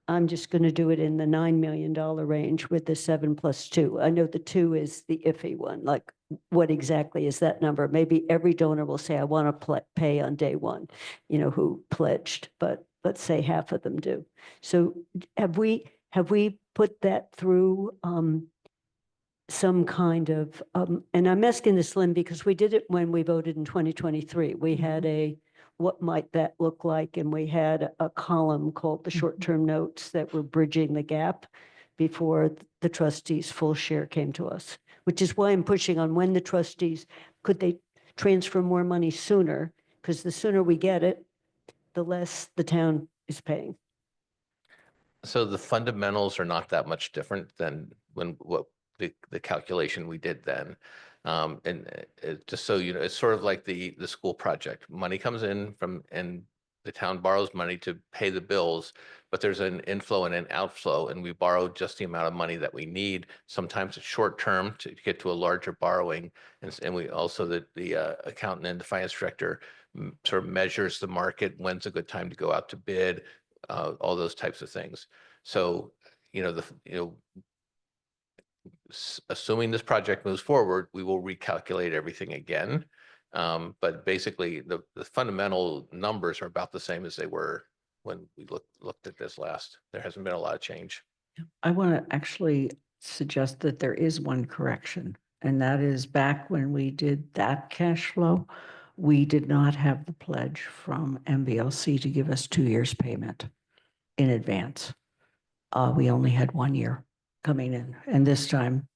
I'm just going to do it in the $9 million range with the 7+2. I know the 2 is the iffy one. Like, what exactly is that number? Maybe every donor will say, I want to pay on day one, who pledged, but let's say half of them do. So have we put that through some kind of, and I'm asking this, Lynn, because we did it when we voted in 2023. We had a, what might that look like? And we had a column called the short-term notes that were bridging the gap before the trustees' full share came to us, which is why I'm pushing on when the trustees, could they transfer more money sooner? Because the sooner we get it, the less the town is paying. So the fundamentals are not that much different than what the calculation we did then. Just so you know, it's sort of like the school project. Money comes in and the town borrows money to pay the bills, but there's an inflow and an outflow, and we borrow just the amount of money that we need. Sometimes it's short term to get to a larger borrowing, and we also the accountant and the finance director sort of measures the market, when's a good time to go out to bid, all those types of things. So assuming this project moves forward, we will recalculate everything again. But basically, the fundamental numbers are about the same as they were when we looked at this last. There hasn't been a lot of change. I want to actually suggest that there is one correction, and that is back when we did that cash flow, we did not have the pledge from MBLC to give us 2 years payment in advance. We only had 1 year coming in, and this time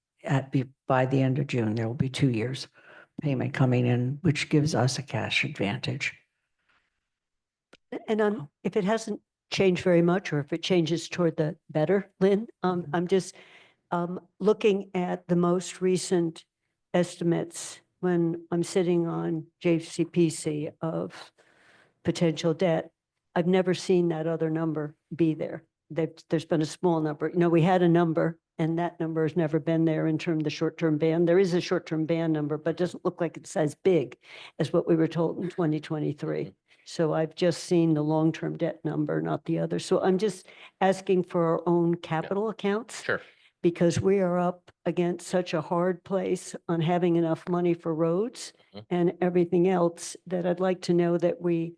by the end of June, there will be 2 years payment coming in, which gives us a cash advantage. And if it hasn't changed very much, or if it changes toward the better, Lynn, I'm just looking at the most recent estimates when I'm sitting on JCPC of potential debt. I've never seen that other number be there. There's been a small number. We had a number, and that number has never been there in terms of the short-term ban. There is a short-term ban number, but it doesn't look like it's as big as what we were told in 2023. So I've just seen the long-term debt number, not the other. So I'm just asking for our own capital accounts. Sure. Because we are up against such a hard place on having enough money for roads and everything else, that I'd like to know that we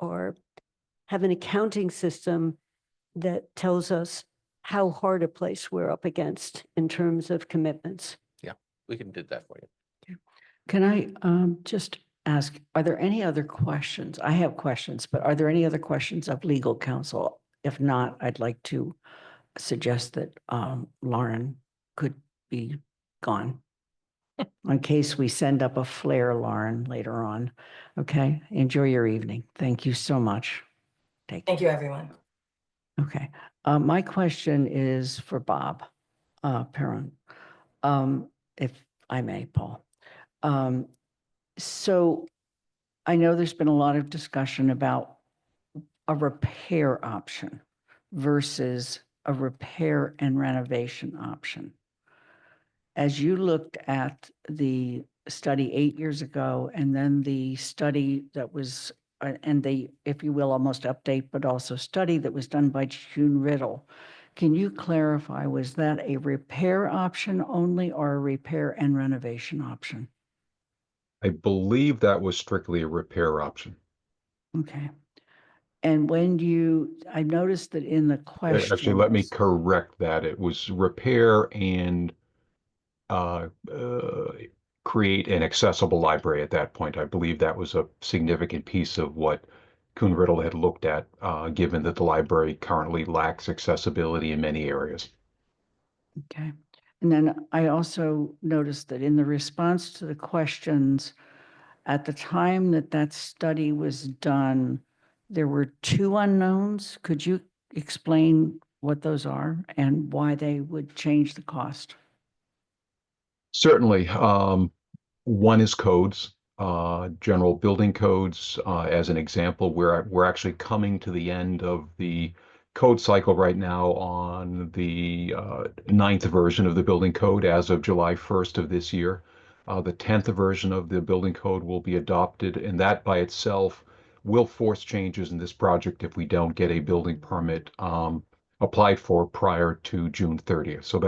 have an accounting system that tells us how hard a place we're up against in terms of commitments. Yeah, we can do that for you. Can I just ask, are there any other questions? I have questions, but are there any other questions of legal counsel? If not, I'd like to suggest that Lauren could be gone. in case we send up a flare, Lauren, later on. Okay, enjoy your evening. Thank you so much. Take care. Thank you, everyone. Okay, my question is for Bob Perrin, if I may, Paul. So I know there's been a lot of discussion about a repair option versus a repair and renovation option. As you looked at the study 8 years ago, and then the study that was, and the, if you will, almost update, but also study that was done by June Riddle, can you clarify, was that a repair option only or a repair and renovation option? I believe that was strictly a repair option. Okay. And when you, I noticed that in the Actually, let me questions, correct that. It was repair and uh, uh, create an accessible library at that point. I believe that was a significant piece of what Kuhn Riddle had looked at, given that the library currently lacks accessibility in many areas. okay. And then I also noticed that in the response to the questions, at the time that that study was done, there were 2 unknowns. Could you explain what those are and why they would change the cost? Certainly. One is codes, general building codes. As an example, we're actually coming to the end of the code cycle right now on the 9th version of the building code as of July 1st of this year. The 10th version of the building code will be adopted, and that by itself will force changes in this project if we don't get a building permit applied for prior to June 30th. So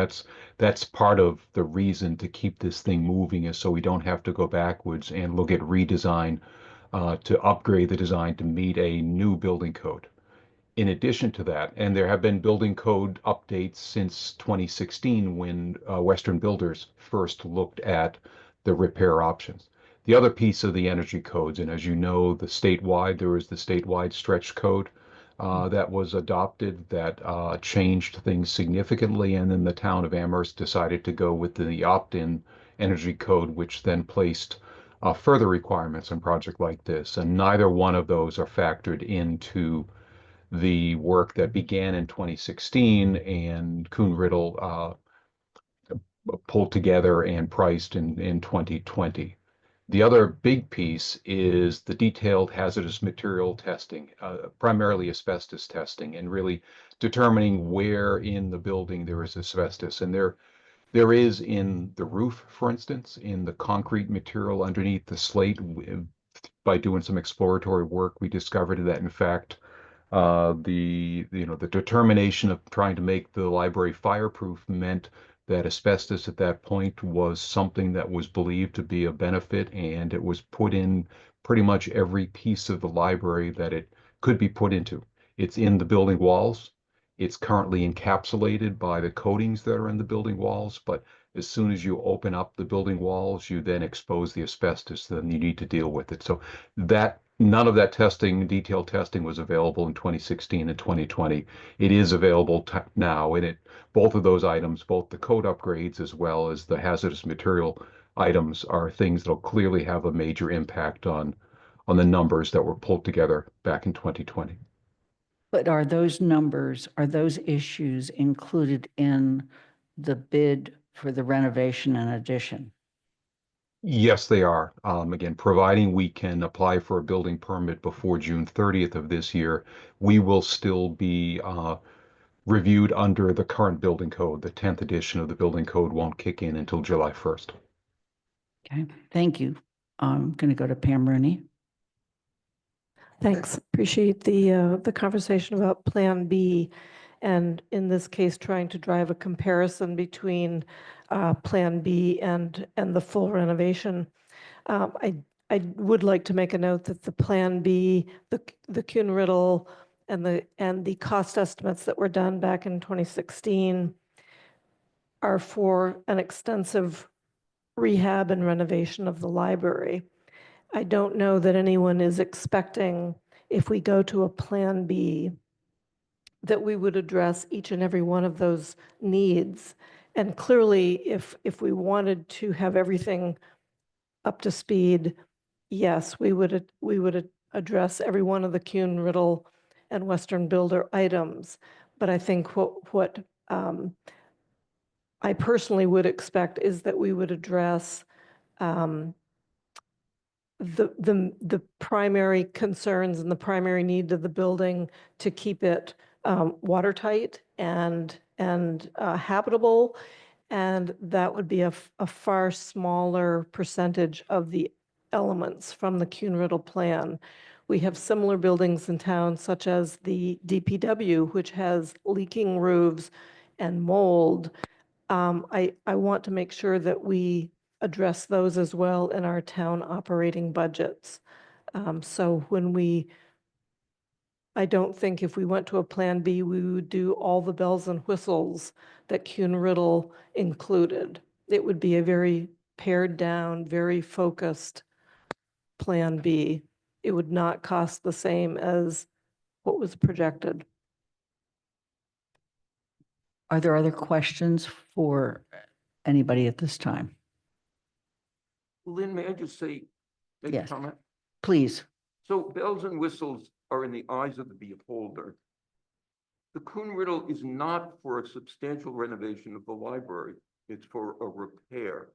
that's part of the reason to keep this thing moving, is so we don't have to go backwards and look at redesign to upgrade the design to meet a new building code. In addition to that, and there have been building code updates since 2016 when Western Builders first looked at the repair options. The other piece of the energy codes, and as you know, there was the statewide stretch code that was adopted that changed things significantly, and then the town of Amherst decided to go with the opt-in energy code, which then placed further requirements on a project like this. And neither one of those are factored into the work that began in 2016 and Kuhn Riddle pulled together and priced in 2020. The other big piece is the detailed hazardous material testing, primarily asbestos testing, and really determining where in the building there is asbestos. And there is in the roof, for instance, in the concrete material underneath the slate. By doing some exploratory work, we discovered that, in fact, the determination of trying to make the library fireproof meant that asbestos at that point was something that was believed to be a benefit, and it was put in pretty much every piece of the library that it could be put into. It's in the building walls. It's currently encapsulated by the coatings that are in the building walls, but as soon as you open up the building walls, you then expose the asbestos, then you need to deal with it. So that none of that testing, detailed testing, was available in 2016 and 2020. It is available now, and both of those items, both the code upgrades as well as the hazardous material items, are things that'll clearly have a major impact on the numbers that were pulled together back in 2020. But are those numbers, are those issues included in the bid for the renovation and addition? Yes, they are. Again, providing we can apply for a building permit before June 30th of this year, we will still be reviewed under the current building code. The 10th edition of the building code won't kick in until July 1st. Okay, thank you. I'm going to go to Pam Rooney. Thanks. Appreciate the conversation about Plan B, and in this case, trying to drive a comparison between Plan B and the full renovation. I would like to make a note that the Plan B, the Kuhn Riddle, and the cost estimates that were done back in 2016 are for an extensive rehab and renovation of the library. I don't know that anyone is expecting, if we go to a Plan B, that we would address each and every one of those needs And clearly, if we wanted to have everything up to speed, yes, we would address every one of the Kuhn, Riddle, and Western Builder items. But I think what I personally would expect is that we would address the primary concerns and the primary need of the building to keep it watertight and habitable. And that would be a far smaller percentage of the elements from the Kuhn-Riddle plan. We have similar buildings in town, such as the DPW, which has leaking roofs and mold. I want to make sure that we address those as well in our town operating budgets. So I don't think if we went to a Plan B, we would do all the bells and whistles that Kuhn-Riddle included. It would be a very pared down, very focused Plan B. It would not cost the same as what was projected. Are there other questions for anybody at this time? Lynn, may I just say, make a Yes. comment? Please. So bells and whistles are in the eyes of the beholder. The Kuhn-Riddle is not for a substantial renovation of the library. It's for a repair.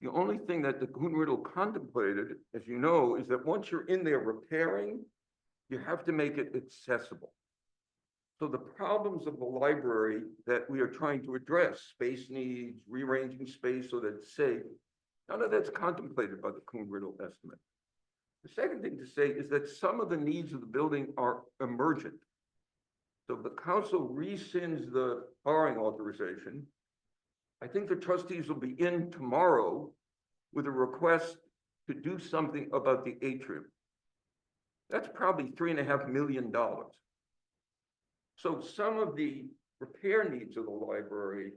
The only thing that the Kuhn-Riddle contemplated, as you know, is that once you're in there repairing, you have to make it accessible. So the problems of the library that we are trying to address, space needs, rearranging space so that it's safe, none of that's contemplated by the Kuhn-Riddle estimate. The second thing to say is that some of the needs of the building are emergent. So if the council rescinds the borrowing authorization, I think the trustees will be in tomorrow with a request to do something about the atrium. That's probably $3.5 million. So some of the repair needs of the library,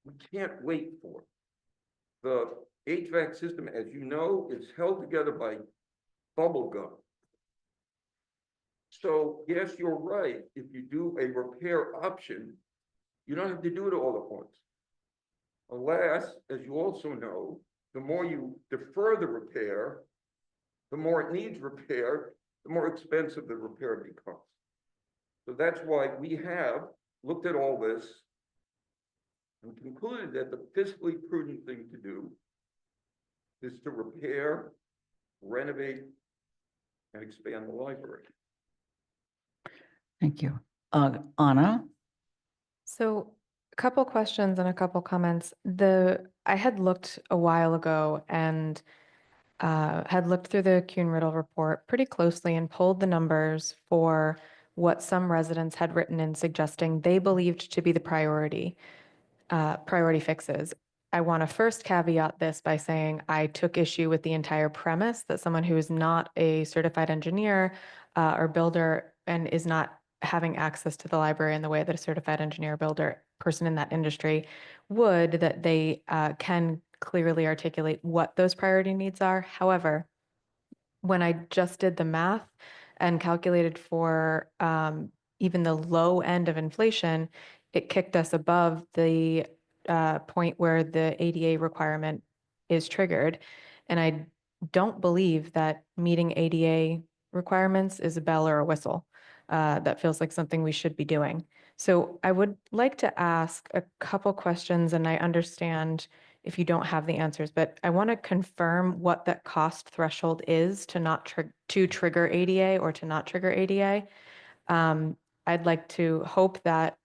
we can't wait for. The HVAC system, as you know, is held together by bubble gum. So yes, you're right. If you do a repair option, you don't have to do it all at once. Alas, as you also know, the more you defer the repair, the more it needs repair, the more expensive the repair becomes. So that's why we have looked at all this and concluded that the fiscally prudent thing to do is to repair, renovate, and expand the library. Thank you. Anna? So a couple questions and a couple comments. I had looked a while ago and had looked through the Kuhn-Riddle report pretty closely and pulled the numbers for what some residents had written in suggesting they believed to be the priority fixes. I want to first caveat this by saying I took issue with the entire premise that someone who is not a certified engineer or builder and is not having access to the library in the way that a certified engineer or builder person in that industry would, that they can clearly articulate what those priority needs are. However, when I just did the math and calculated for even the low end of inflation, it kicked us above the point where the ADA requirement is triggered. And I don't believe that meeting ADA requirements is a bell or a whistle. That feels like something we should be doing. So I would like to ask a couple questions, and I understand if you don't have the answers, but I want to confirm what that cost threshold is to not to trigger ADA or to not trigger ADA. I'd like to hope that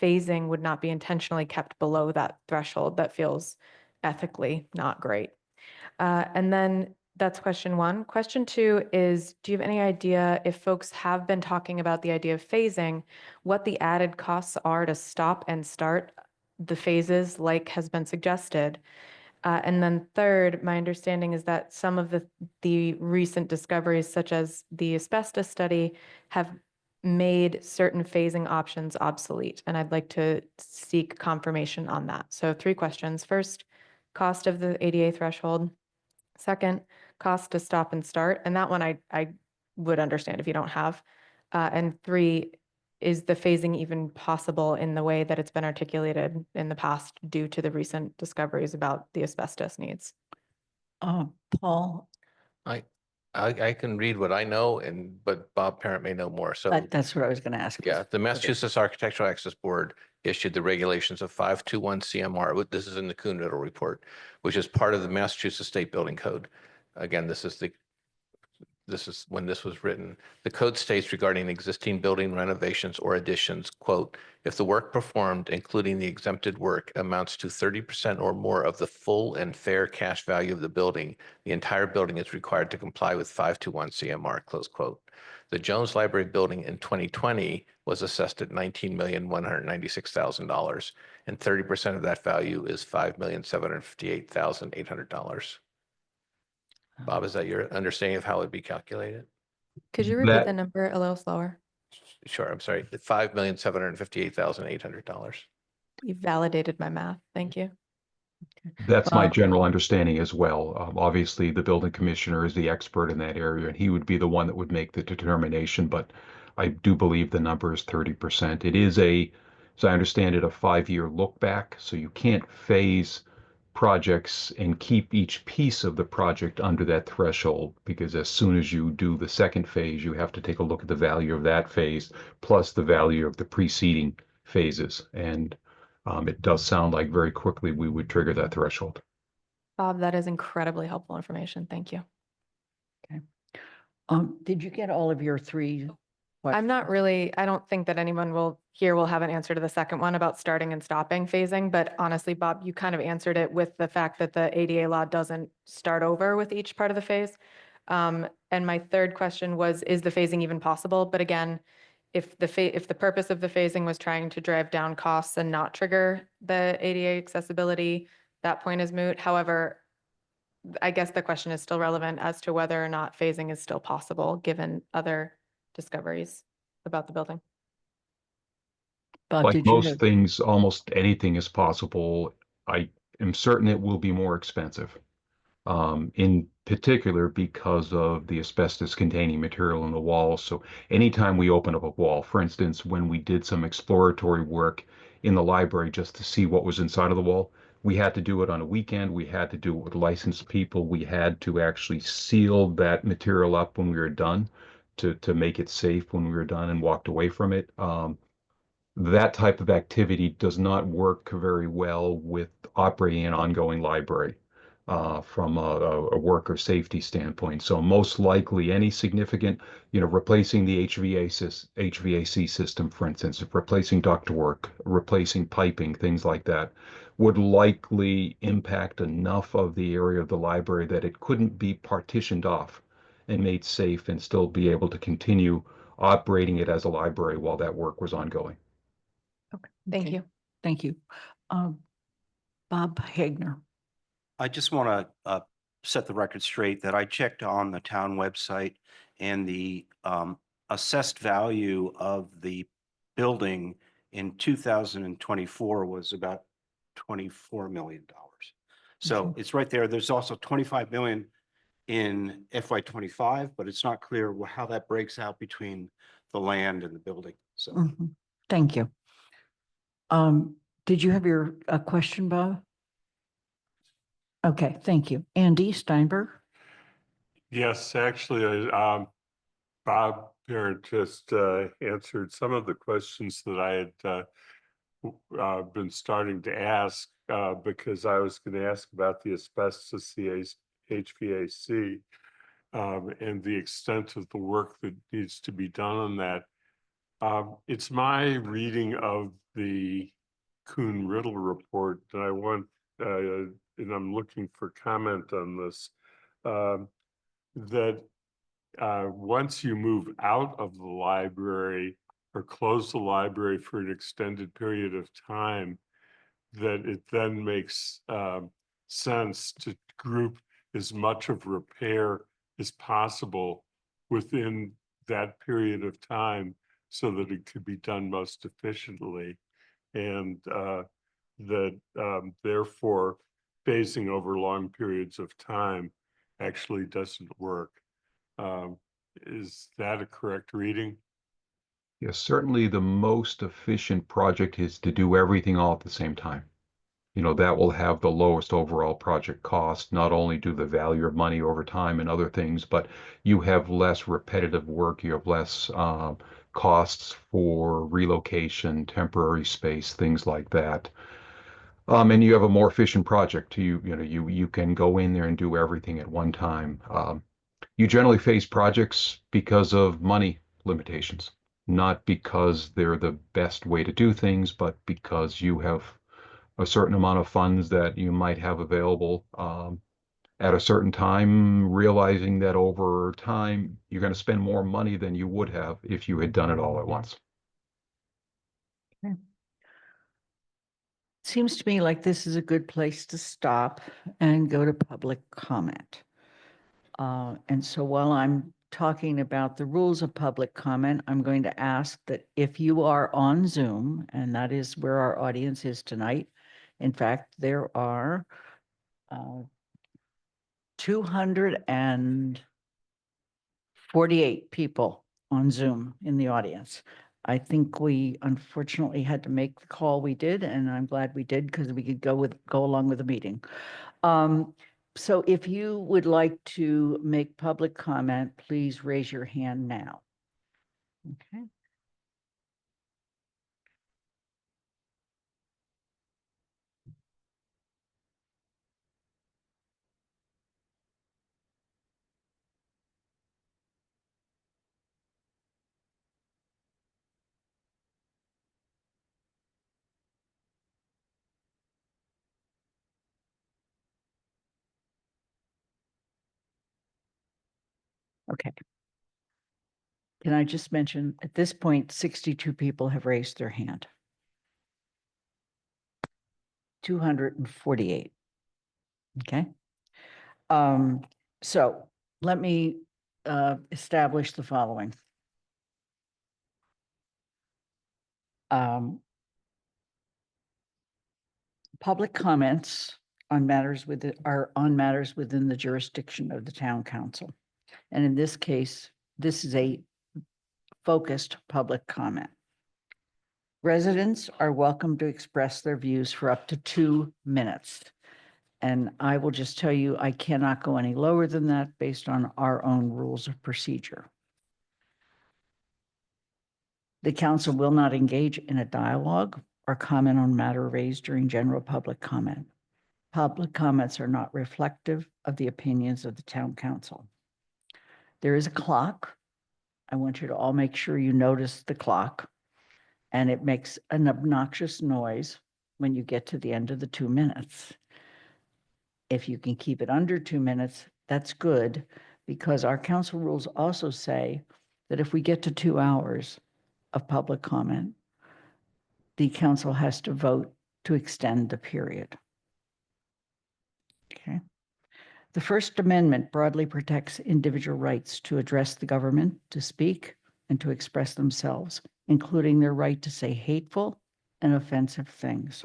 phasing would not be intentionally kept below that threshold. That feels ethically not great. And then that's question one. Question two is, do you have any idea if folks have been talking about the idea of phasing, what the added costs are to stop and start the phases like has been suggested? And then third, my understanding is that some of the recent discoveries, such as the asbestos study, have made certain phasing options obsolete. And I'd like to seek confirmation on that. So 3 questions. First, cost of the ADA threshold. Second, cost to stop and start. And that one I would understand if you don't have. And 3, is the phasing even possible in the way that it's been articulated in the past due to the recent discoveries about the asbestos needs? Paul, I can read what I know but Bob Parent may know more. So that's what I was going to ask. yeah, the Massachusetts Architectural Access Board issued the regulations of 521 CMR. This is in the Kuhn Riddle report, which is part of the Massachusetts State Building Code. Again, this is when this was written. The code states regarding existing building renovations or additions, quote, if the work performed, including the exempted work, amounts to 30% or more of the full and fair cash value of the building, the entire building is required to comply with 521 CMR, close quote. The Jones Library building in 2020 was assessed at $19,196,000, and 30% of that value is $5,758,800. Bob, is that your understanding of how it'd be calculated? Could you repeat the number a little slower? Sure, I'm sorry, $5,758,800. You validated my math. Thank you. That's my general understanding as well. Obviously, the building commissioner is the expert in that area, and he would be the one that would make the determination, but I do believe the number is 30%. It is as I understand it, a 5-year look back, so you can't phase projects and keep each piece of the project under that threshold, because as soon as you do the second phase, you have to take a look at the value of that phase plus the value of the preceding phases. And it does sound like very quickly we would trigger that threshold. Bob, that is incredibly helpful information. Thank you. Did you get all of your 3? I'm not really, I don't think that anyone will have an answer to the second one about starting and stopping phasing, but honestly, Bob, you kind of answered it with the fact that the ADA law doesn't start over with each part of the phase. And my third question was, is the phasing even possible? But again, if the purpose of the phasing was trying to drive down costs and not trigger the ADA accessibility, that point is moot. However, I guess the question is still relevant as to whether or not phasing is still possible, given other discoveries about the building. Bob, Like most things, almost anything is possible. I am certain it will be more expensive, in particular because of the asbestos containing material in the walls. So anytime we open up a wall, for instance, when we did some exploratory work in the library just to see what was inside of the wall, we had to do it on a weekend. We had to do it with licensed people. We had to actually seal that material up when we were done to make it safe when we were done and walked away from it. That type of activity does not work very well with operating an ongoing library from a worker safety standpoint. So most likely any significant, replacing the HVAC system, for instance, replacing ductwork, replacing piping, things like that, would likely impact enough of the area of the library that it couldn't be partitioned off and made safe and still be able to continue operating it as a library while that work was ongoing. Okay, thank you. Thank you. Bob Hagner. I just want to set the record straight that I checked on the town website, and the assessed value of the building in 2024 was about $24 million. So it's right there. There's also 25 million in FY25, but it's not clear how that breaks out between the land and the building. So Thank you. Did you have your question, Bob? Okay, thank you. Andy Steinberg? Yes, actually, Bob Parent just answered some of the questions that I had been starting to ask, because I was going to ask about the asbestos, the HVAC, and the extent of the work that needs to be done on that. It's my reading of the Kuhn Riddle report that I want, and I'm looking for comment on this, that once you move out of the library or close the library for an extended period of time, that it then makes sense to group as much of repair as possible within that period of time so that it could be done most efficiently. And that therefore phasing over long periods of time actually doesn't work. Is that a correct reading? Yes, certainly the most efficient project is to do everything all at the same time. That will have the lowest overall project cost. Not only do the value of money over time and other things, but you have less repetitive work, you have less costs for relocation, temporary space, things like that. And you have a more efficient project. You can go in there and do everything at one time. You generally face projects because of money limitations, not because they're the best way to do things, but because you have a certain amount of funds that you might have available at a certain time, realizing that over time you're going to spend more money than you would have if you had done it all at once. Okay. Seems to me like this is a good place to stop and go to public comment. And so while I'm talking about the rules of public comment, I'm going to ask that if you are on Zoom, and that is where our audience is tonight. In fact, there are 248 people on Zoom in the audience. I think we unfortunately had to make the call we did, and I'm glad we did because we could go along with the meeting. So if you would like to make public comment, please raise your hand now. Okay. Okay. Can I just mention, at this point, 62 people have raised their hand. 248. Okay. So let me establish the following. Public comments on matters are on matters within the jurisdiction of the town council. And in this case, this is a focused public comment. Residents are welcome to express their views for up to 2 minutes. And I will just tell you, I cannot go any lower than that based on our own rules of procedure. The council will not engage in a dialogue or comment on matter raised during general public comment. Public comments are not reflective of the opinions of the town council. There is a clock. I want you to all make sure you notice the clock, and it makes an obnoxious noise when you get to the end of the 2 minutes. If you can keep it under 2 minutes, that's good, because our council rules also say that if we get to 2 hours of public comment, the council has to vote to extend the period. Okay. The First Amendment broadly protects individual rights to address the government, to speak, and to express themselves, including their right to say hateful and offensive things.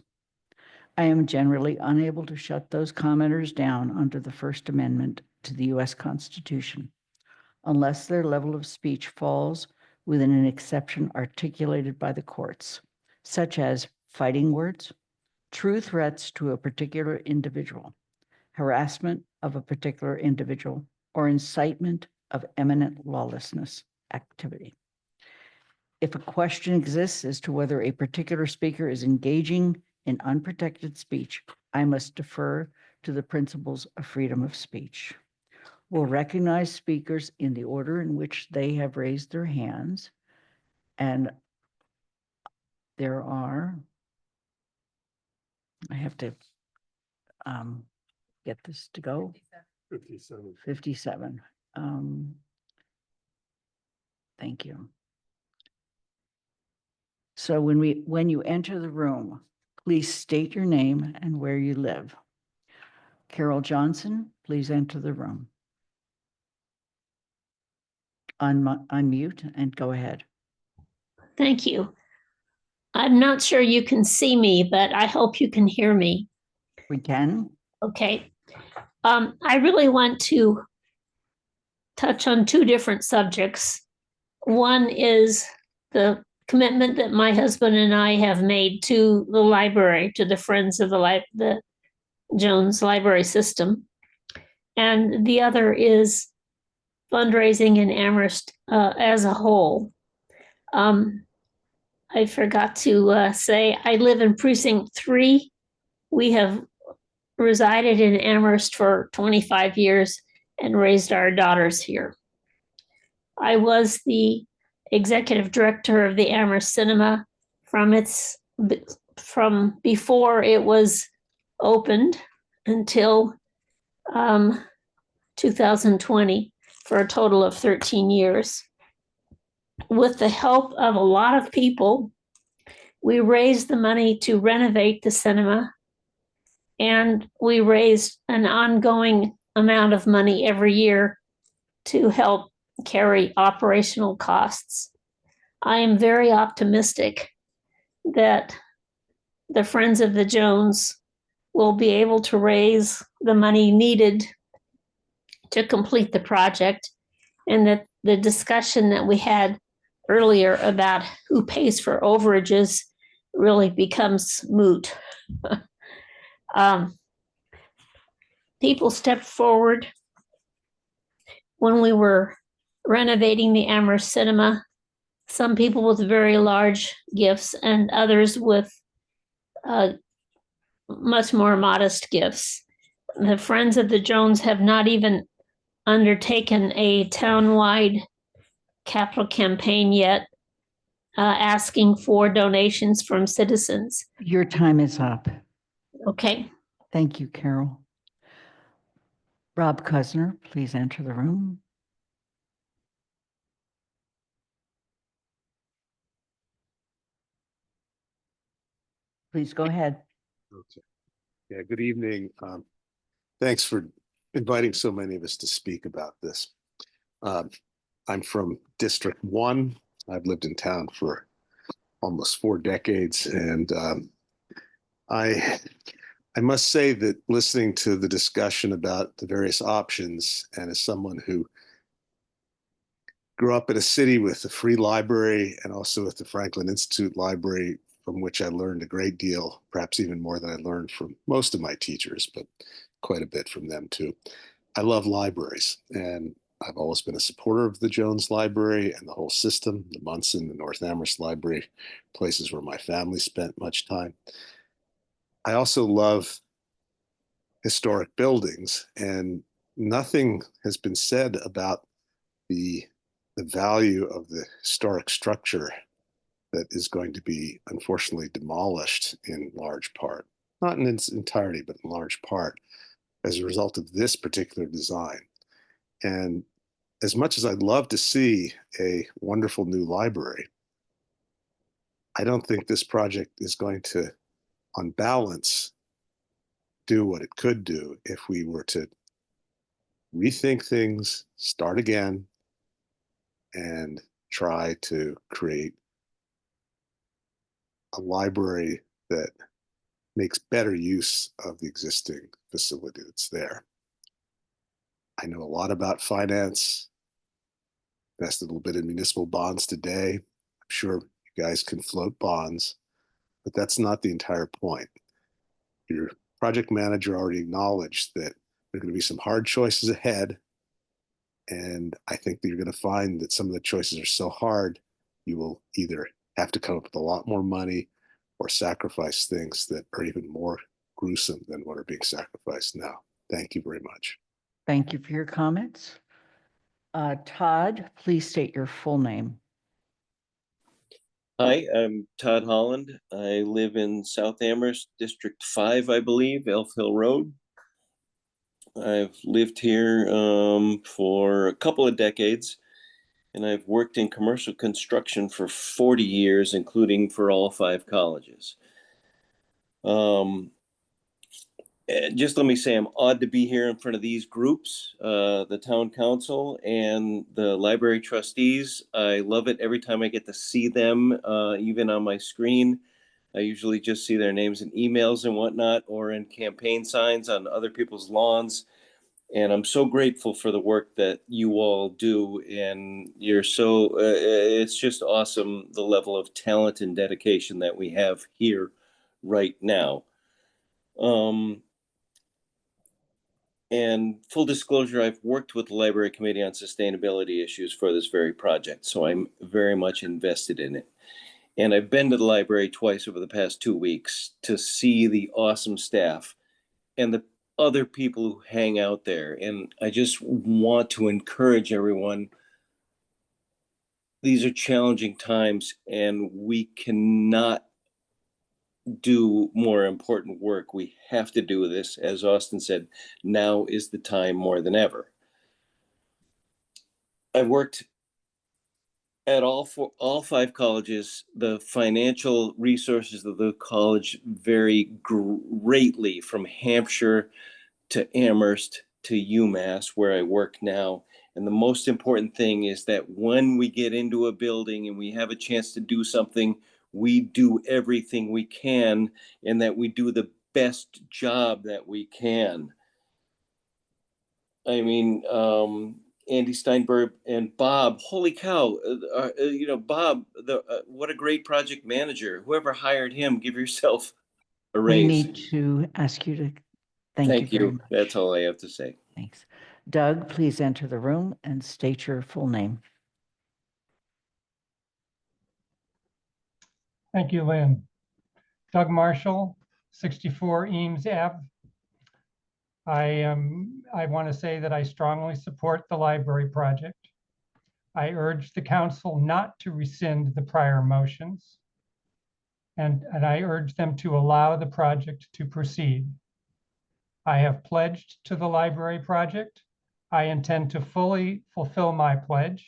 I am generally unable to shut those commenters down under the First Amendment to the U.S. Constitution, unless their level of speech falls within an exception articulated by the courts, such as fighting words, true threats to a particular individual, harassment of a particular individual, or incitement of eminent lawlessness activity. If a question exists as to whether a particular speaker is engaging in unprotected speech, I must defer to the principles of freedom of speech. We'll recognize speakers in the order in which they have raised their hands. And there are, I have to get this to go. 57. 57. Thank you. So when you enter the room, please state your name and where you live. Carol Johnson, please enter the room. Unmute and go ahead. Thank you. I'm not sure you can see me, but I hope you can hear me. We can. Okay. I really want to touch on 2 different subjects. One is the commitment that my husband and I have made to the library, to the Friends of the Jones Library System. And the other is fundraising in Amherst as a whole. I forgot to say, I live in precinct 3. We have resided in Amherst for 25 years and raised our daughters here. I was the executive director of the Amherst Cinema from before it was opened until 2020, for a total of 13 years. With the help of a lot of people, we raised the money to renovate the cinema, and we raised an ongoing amount of money every year to help carry operational costs. I am very optimistic that the Friends of the Jones will be able to raise the money needed to complete the project, and that the discussion that we had earlier about who pays for overages really becomes moot. People stepped forward when we were renovating the Amherst Cinema, some people with very large gifts and others with much more modest gifts. The Friends of the Jones have not even undertaken a townwide capital campaign yet, asking for donations from citizens. Your time is up. Okay. Thank you, Carol. Rob Kusner, please enter the room. Please go ahead. Okay. Yeah, good evening. Thanks for inviting so many of us to speak about this. I'm from District 1. I've lived in town for almost 4 decades, and I must say that listening to the discussion about the various options, and as someone who grew up in a city with a free library and also with the Franklin Institute Library, from which I learned a great deal, perhaps even more than I learned from most of my teachers, but quite a bit from them too. I love libraries, and I've always been a supporter of the Jones Library and the whole system, the Munson, the North Amherst Library, places where my family spent much time. I also love historic buildings, and nothing has been said about the value of the historic structure that is going to be unfortunately demolished in large part, not in its entirety, but in large part as a result of this particular design. And as much as I'd love to see a wonderful new library, I don't think this project is going to, on balance, do what it could do if we were to rethink things, start again, and try to create a library that makes better use of the existing facility that's there. I know a lot about finance, invested a little bit in municipal bonds today. I'm sure you guys can float bonds, but that's not the entire point. Your project manager already acknowledged that there are going to be some hard choices ahead. And I think that you're going to find that some of the choices are so hard, you will either have to come up with a lot more money or sacrifice things that are even more gruesome than what are being sacrificed now. Thank you very much. Thank you for your comments. Todd, please state your full name. Hi, I'm Todd Holland. I live in South Amherst, District 5, I believe, Elf Hill Road. I've lived here for a couple of decades, and I've worked in commercial construction for 40 years, including for all 5 colleges. Just let me say, I'm awed to be here in front of these groups, the town council and the library trustees. I love it every time I get to see them, even on my screen. I usually just see their names in emails and whatnot, or in campaign signs on other people's lawns. And I'm so grateful for the work that you all do. And you're so, it's just awesome the level of talent and dedication that we have here right now. And full disclosure, I've worked with the Library Committee on sustainability issues for this very project, so I'm very much invested in it. And I've been to the library twice over the past 2 weeks to see the awesome staff and the other people who hang out there. And I just want to encourage everyone. These are challenging times, and we cannot do more important work. We have to do this. As Austin said, now is the time more than ever. I've worked at all 5 colleges. The financial resources of the college vary greatly from Hampshire to Amherst to UMass, where I work now. And the most important thing is that when we get into a building and we have a chance to do something, we do everything we can, and that we do the best job that we can. I mean, Andy Steinberg and Bob, holy cow, Bob, what a great project manager. Whoever hired him, give yourself a We raise. need to ask you to, thank you very much. That's all I have to say. Thanks. Doug, please enter the room and state your full name. Thank you, Lynn. Doug Marshall, 64 Eames Ave. I want to say that I strongly support the library project. I urge the council not to rescind the prior motions, and I urge them to allow the project to proceed. I have pledged to the library project. I intend to fully fulfill my pledge,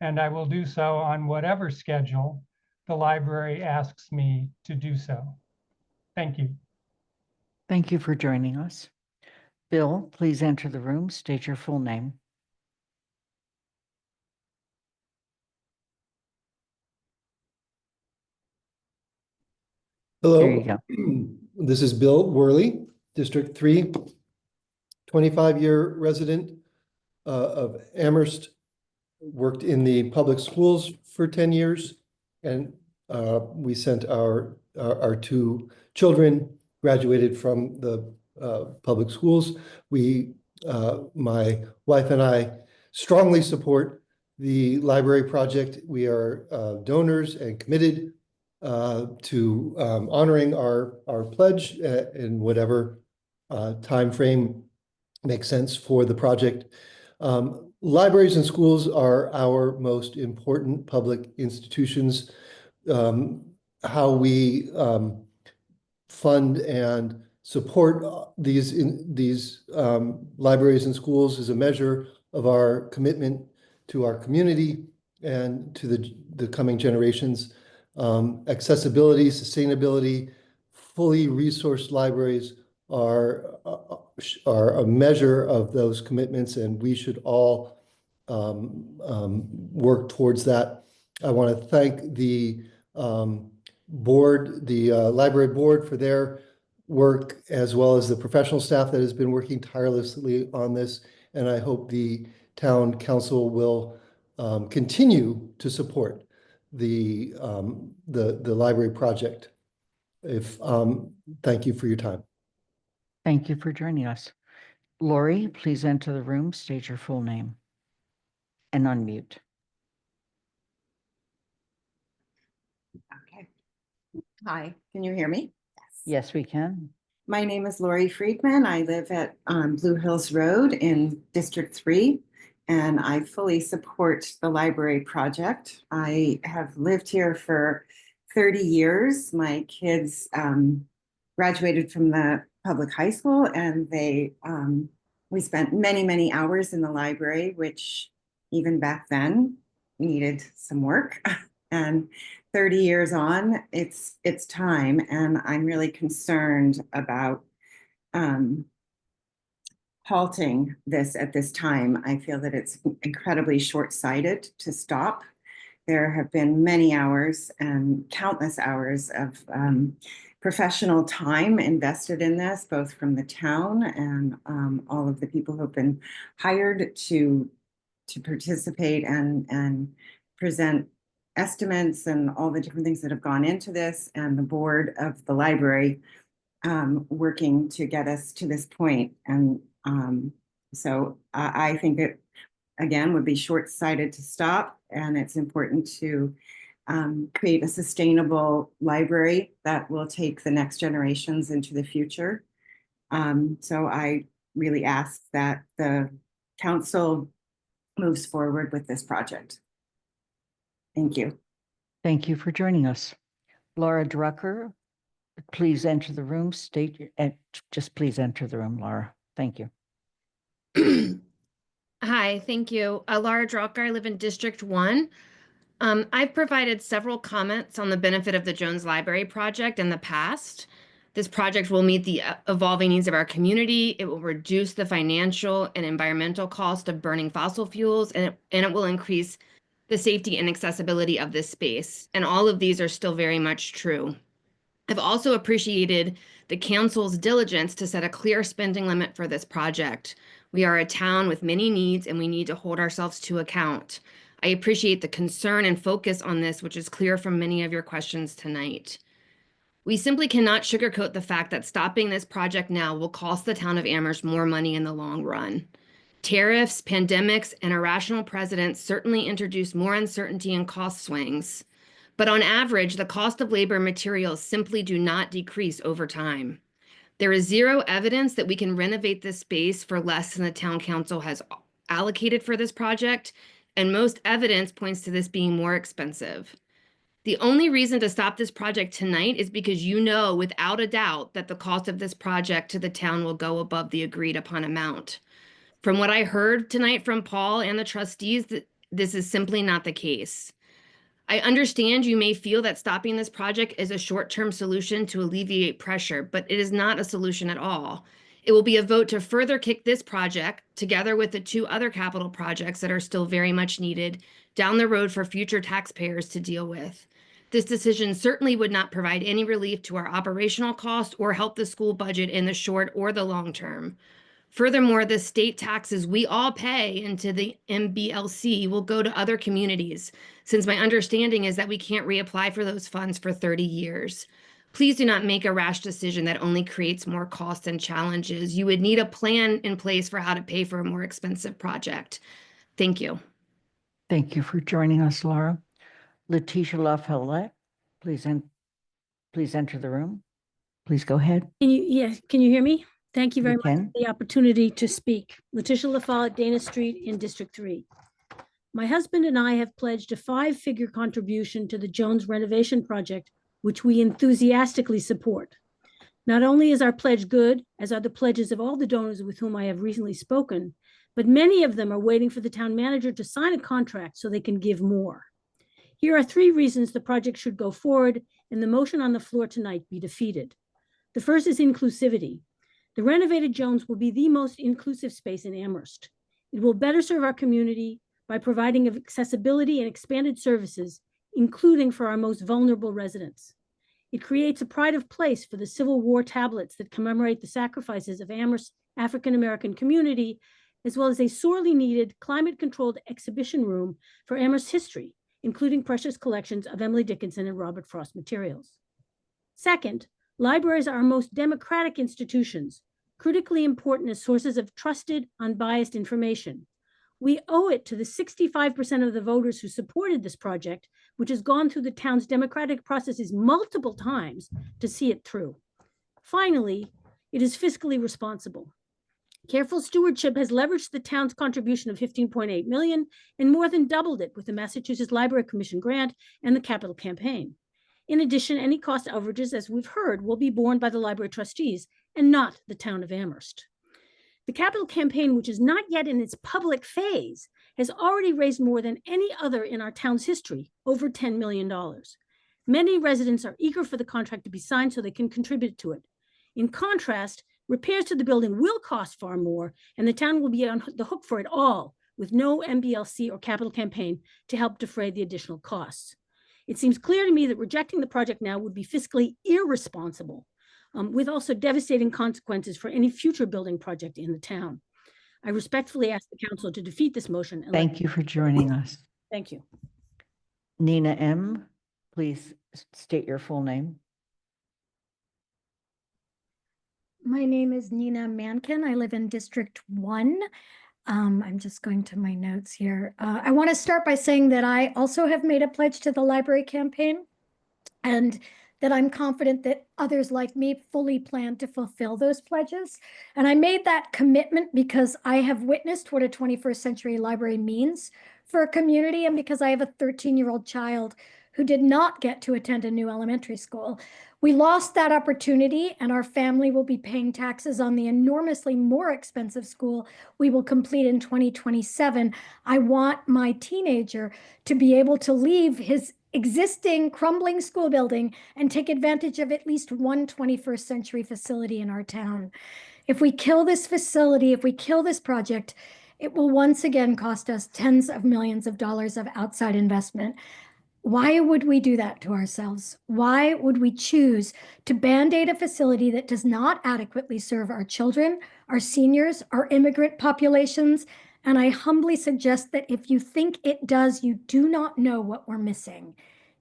and I will do so on whatever schedule the library asks me to do so. Thank you. Thank you for joining us. Bill, please enter the room, state your full name. Hello. There you go. This is Bill Worley, District 3, 25-year resident of Amherst, worked in the public schools for 10 years, and we sent our 2 children, graduated from the public schools. My wife and I strongly support the library project. We are donors and committed to honoring our pledge in whatever time frame makes sense for the project. Libraries and schools are our most important public institutions. How we fund and support these libraries and schools is a measure of our commitment to our community and to the coming generations. Accessibility, sustainability, fully resourced libraries are a measure of those commitments, and we should all work towards that. I want to thank the board, the library board, for their work, as well as the professional staff that has been working tirelessly on this. And I hope the town council will continue to support the library project. Thank you for your time. Thank you for joining us. Lori, please enter the room, state your full name and unmute. Okay. Hi, can you hear me? Yes, we can. My name is Lori Friedman. I live at Blue Hills Road in District 3, and I fully support the library project. I have lived here for 30 years. My kids graduated from the public high school, and we spent many, many hours in the library, which even back then needed some work. And 30 years on, it's time, and I'm really concerned about halting this at this time. I feel that it's incredibly short-sighted to stop. There have been many hours and countless hours of professional time invested in this, both from the town and all of the people who have been hired to participate and present estimates and all the different things that have gone into this, and the board of the library working to get us to this point. And so I think it, again, would be short-sighted to stop, and it's important to create a sustainable library that will take the next generations into the future. So I really ask that the council moves forward with this project. Thank you. Thank you for joining us. Laura Drucker, please enter the room. Just please enter the room, Laura. Thank you. Hi, thank you. Laura Drucker, I live in District 1. I've provided several comments on the benefit of the Jones Library project in the past. This project will meet the evolving needs of our community. It will reduce the financial and environmental cost of burning fossil fuels, and it will increase the safety and accessibility of this space. And all of these are still very much true. I've also appreciated the council's diligence to set a clear spending limit for this project. We are a town with many needs, and we need to hold ourselves to account. I appreciate the concern and focus on this, which is clear from many of your questions tonight. We simply cannot sugarcoat the fact that stopping this project now will cost the town of Amherst more money in the long run. Tariffs, pandemics, and irrational presidents certainly introduce more uncertainty and cost swings. But on average, the cost of labor and materials simply do not decrease over time. There is zero evidence that we can renovate this space for less than the town council has allocated for this project, and most evidence points to this being more expensive. The only reason to stop this project tonight is because you know without a doubt that the cost of this project to the town will go above the agreed upon amount. From what I heard tonight from Paul and the trustees, this is simply not the case. I understand you may feel that stopping this project is a short-term solution to alleviate pressure, but it is not a solution at all. It will be a vote to further kick this project, together with the 2 other capital projects that are still very much needed, down the road for future taxpayers to deal with. This decision certainly would not provide any relief to our operational costs or help the school budget in the short or the long term. Furthermore, the state taxes we all pay into the MBLC will go to other communities, since my understanding is that we can't reapply for those funds for 30 years. Please do not make a rash decision that only creates more costs and challenges. You would need a plan in place for how to pay for a more expensive project. Thank you. Thank you for joining us, Laura. Letitia LaFollette, please enter the room. Please go ahead. Can you hear me? Thank you very much can. for the opportunity to speak. Letitia LaFollette, Dana Street in District 3. My husband and I have pledged a 5-figure contribution to the Jones renovation project, which we enthusiastically support. Not only is our pledge good, as are the pledges of all the donors with whom I have recently spoken, but many of them are waiting for the town manager to sign a contract so they can give more. Here are 3 reasons the project should go forward and the motion on the floor tonight be defeated. The first is inclusivity. The renovated Jones will be the most inclusive space in Amherst. It will better serve our community by providing accessibility and expanded services, including for our most vulnerable residents. It creates a pride of place for the Civil War tablets that commemorate the sacrifices of Amherst's African-American community, as well as a sorely needed climate-controlled exhibition room for Amherst history, including precious collections of Emily Dickinson and Robert Frost materials. Second, libraries are our most democratic institutions, critically important as sources of trusted, unbiased information. We owe it to the 65% of the voters who supported this project, which has gone through the town's democratic processes multiple times, to see it through. Finally, it is fiscally responsible. Careful stewardship has leveraged the town's contribution of $15.8 million and more than doubled it with the Massachusetts Library Commission grant and the capital campaign. In addition, any cost overages, as we've heard, will be borne by the library trustees and not the town of Amherst. The capital campaign, which is not yet in its public phase, has already raised more than any other in our town's history, over $10 million. Many residents are eager for the contract to be signed so they can contribute to it. In contrast, repairs to the building will cost far more, and the town will be on the hook for it all, with no MBLC or capital campaign to help defray the additional costs. It seems clear to me that rejecting the project now would be fiscally irresponsible, with also devastating consequences for any future building project in the town. I respectfully ask the council to defeat this motion. And Thank you for joining us. Thank you. Nina M., please state your full name. My name is Nina Mankin. I live in District 1. I'm just going to my notes here. I want to start by saying that I also have made a pledge to the library campaign, and that I'm confident that others like me fully plan to fulfill those pledges. And I made that commitment because I have witnessed what a 21st century library means for a community, and because I have a 13-year-old child who did not get to attend a new elementary school. We lost that opportunity, and our family will be paying taxes on the enormously more expensive school we will complete in 2027. I want my teenager to be able to leave his existing crumbling school building and take advantage of at least one 21st century facility in our town. If we kill this facility, if we kill this project, it will once again cost us tens of millions of dollars of outside investment. Why would we do that to ourselves? Why would we choose to band-aid a facility that does not adequately serve our children, our seniors, our immigrant populations? And I humbly suggest that if you think it does, you do not know what we're missing.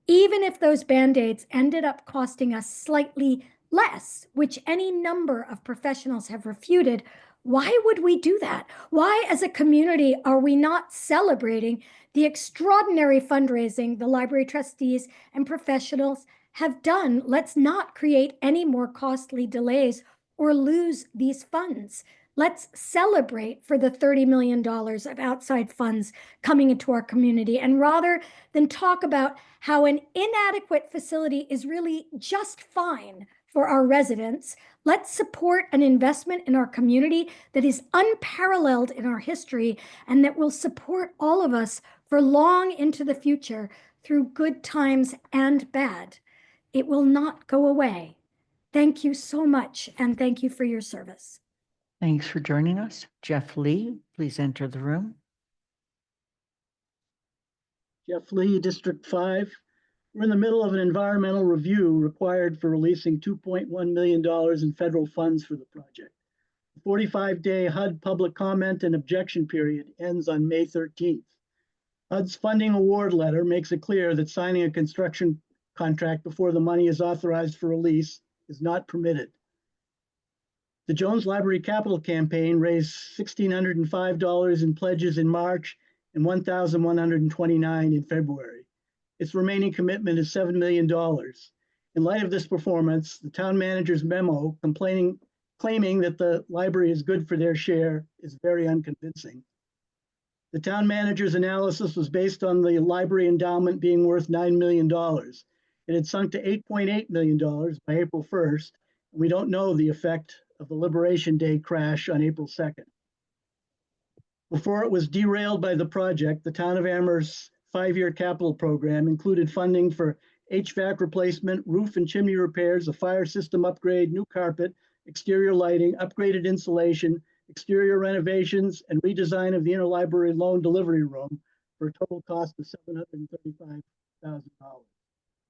Even if those band-aids ended up costing us slightly less, which any number of professionals have refuted, why would we do that? Why, as a community, are we not celebrating the extraordinary fundraising the library trustees and professionals have done? Let's not create any more costly delays or lose these funds. Let's celebrate for the $30 million of outside funds coming into our community. And rather than talk about how an inadequate facility is really just fine for our residents, let's support an investment in our community that is unparalleled in our history and that will support all of us for long into the future through good times and bad. It will not go away. Thank you so much, and thank you for your service. Thanks for joining us. Jeff Lee, please enter the room. Jeff Lee, District 5. We're in the middle of an environmental review required for releasing $2.1 million in federal funds for the project. The 45-day HUD public comment and objection period ends on May 13th. HUD's funding award letter makes it clear that signing a construction contract before the money is authorized for release is not permitted. The Jones Library Capital Campaign raised $1,605 in pledges in March and $1,129 in February. Its remaining commitment is $7 million. In light of this performance, the town manager's memo claiming that the library is good for their share is very unconvincing. The town manager's analysis was based on the library endowment being worth $9 million. It had sunk to $8.8 million by April 1st, and we don't know the effect of the Liberation Day crash on April 2nd. Before it was derailed by the project, the town of Amherst's 5-year capital program included funding for HVAC replacement, roof and chimney repairs, a fire system upgrade, new carpet, exterior lighting, upgraded insulation, exterior renovations, and redesign of the interlibrary loan delivery room for a total cost of $735,000.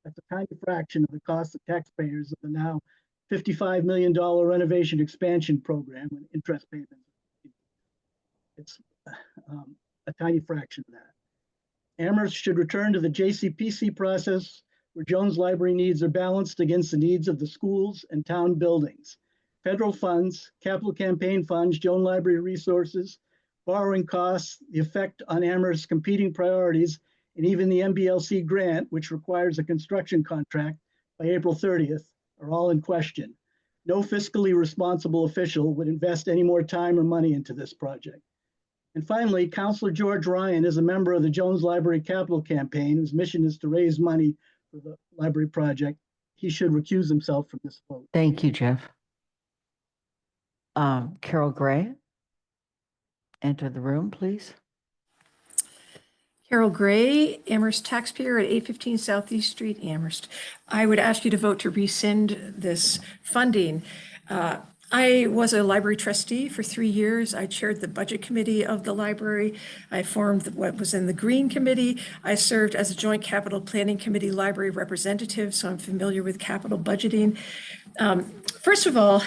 That's a tiny fraction of the cost of taxpayers of the now $55 million renovation expansion program and interest payments. It's a tiny fraction of that. Amherst should return to the JCPC process where Jones Library needs are balanced against the needs of the schools and town buildings. Federal funds, capital campaign funds, Jones Library resources, borrowing costs, the effect on Amherst's competing priorities, and even the MBLC grant, which requires a construction contract by April 30th, are all in question. No fiscally responsible official would invest any more time or money into this project. And finally, Councillor George Ryan is a member of the Jones Library Capital Campaign, whose mission is to raise money for the library project. He should recuse himself from this vote. Thank you, Jeff. Carol Gray, enter the room, please. Carol Gray, Amherst taxpayer at 815 Southeast Street, Amherst. I would ask you to vote to rescind this funding. I was a library trustee for 3 years. I chaired the budget committee of the library. I formed what was in the Green Committee. I served as a joint capital planning committee library representative, so I'm familiar with capital budgeting. First of all,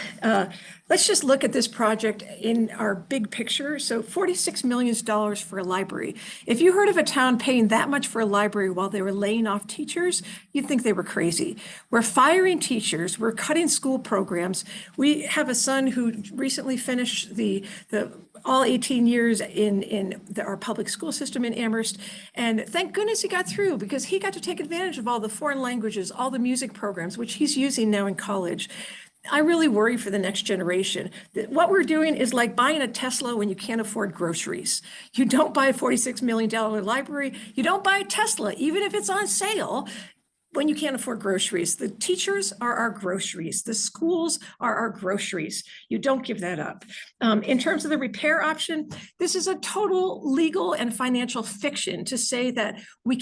let's just look at this project in our big picture. So $46 million for a library. If you heard of a town paying that much for a library while they were laying off teachers, you'd think they were crazy. We're firing teachers, we're cutting school programs. We have a son who recently finished the all 18 years in our public school system in Amherst. And thank goodness he got through, because he got to take advantage of all the foreign languages, all the music programs, which he's using now in college. I really worry for the next generation. What we're doing is like buying a Tesla when you can't afford groceries. You don't buy a $46 million library. You don't buy a Tesla, even if it's on sale, when you can't afford groceries. The teachers are our groceries. The schools are our groceries. You don't give that up. In terms of the repair option, this is a total legal and financial fiction to say that we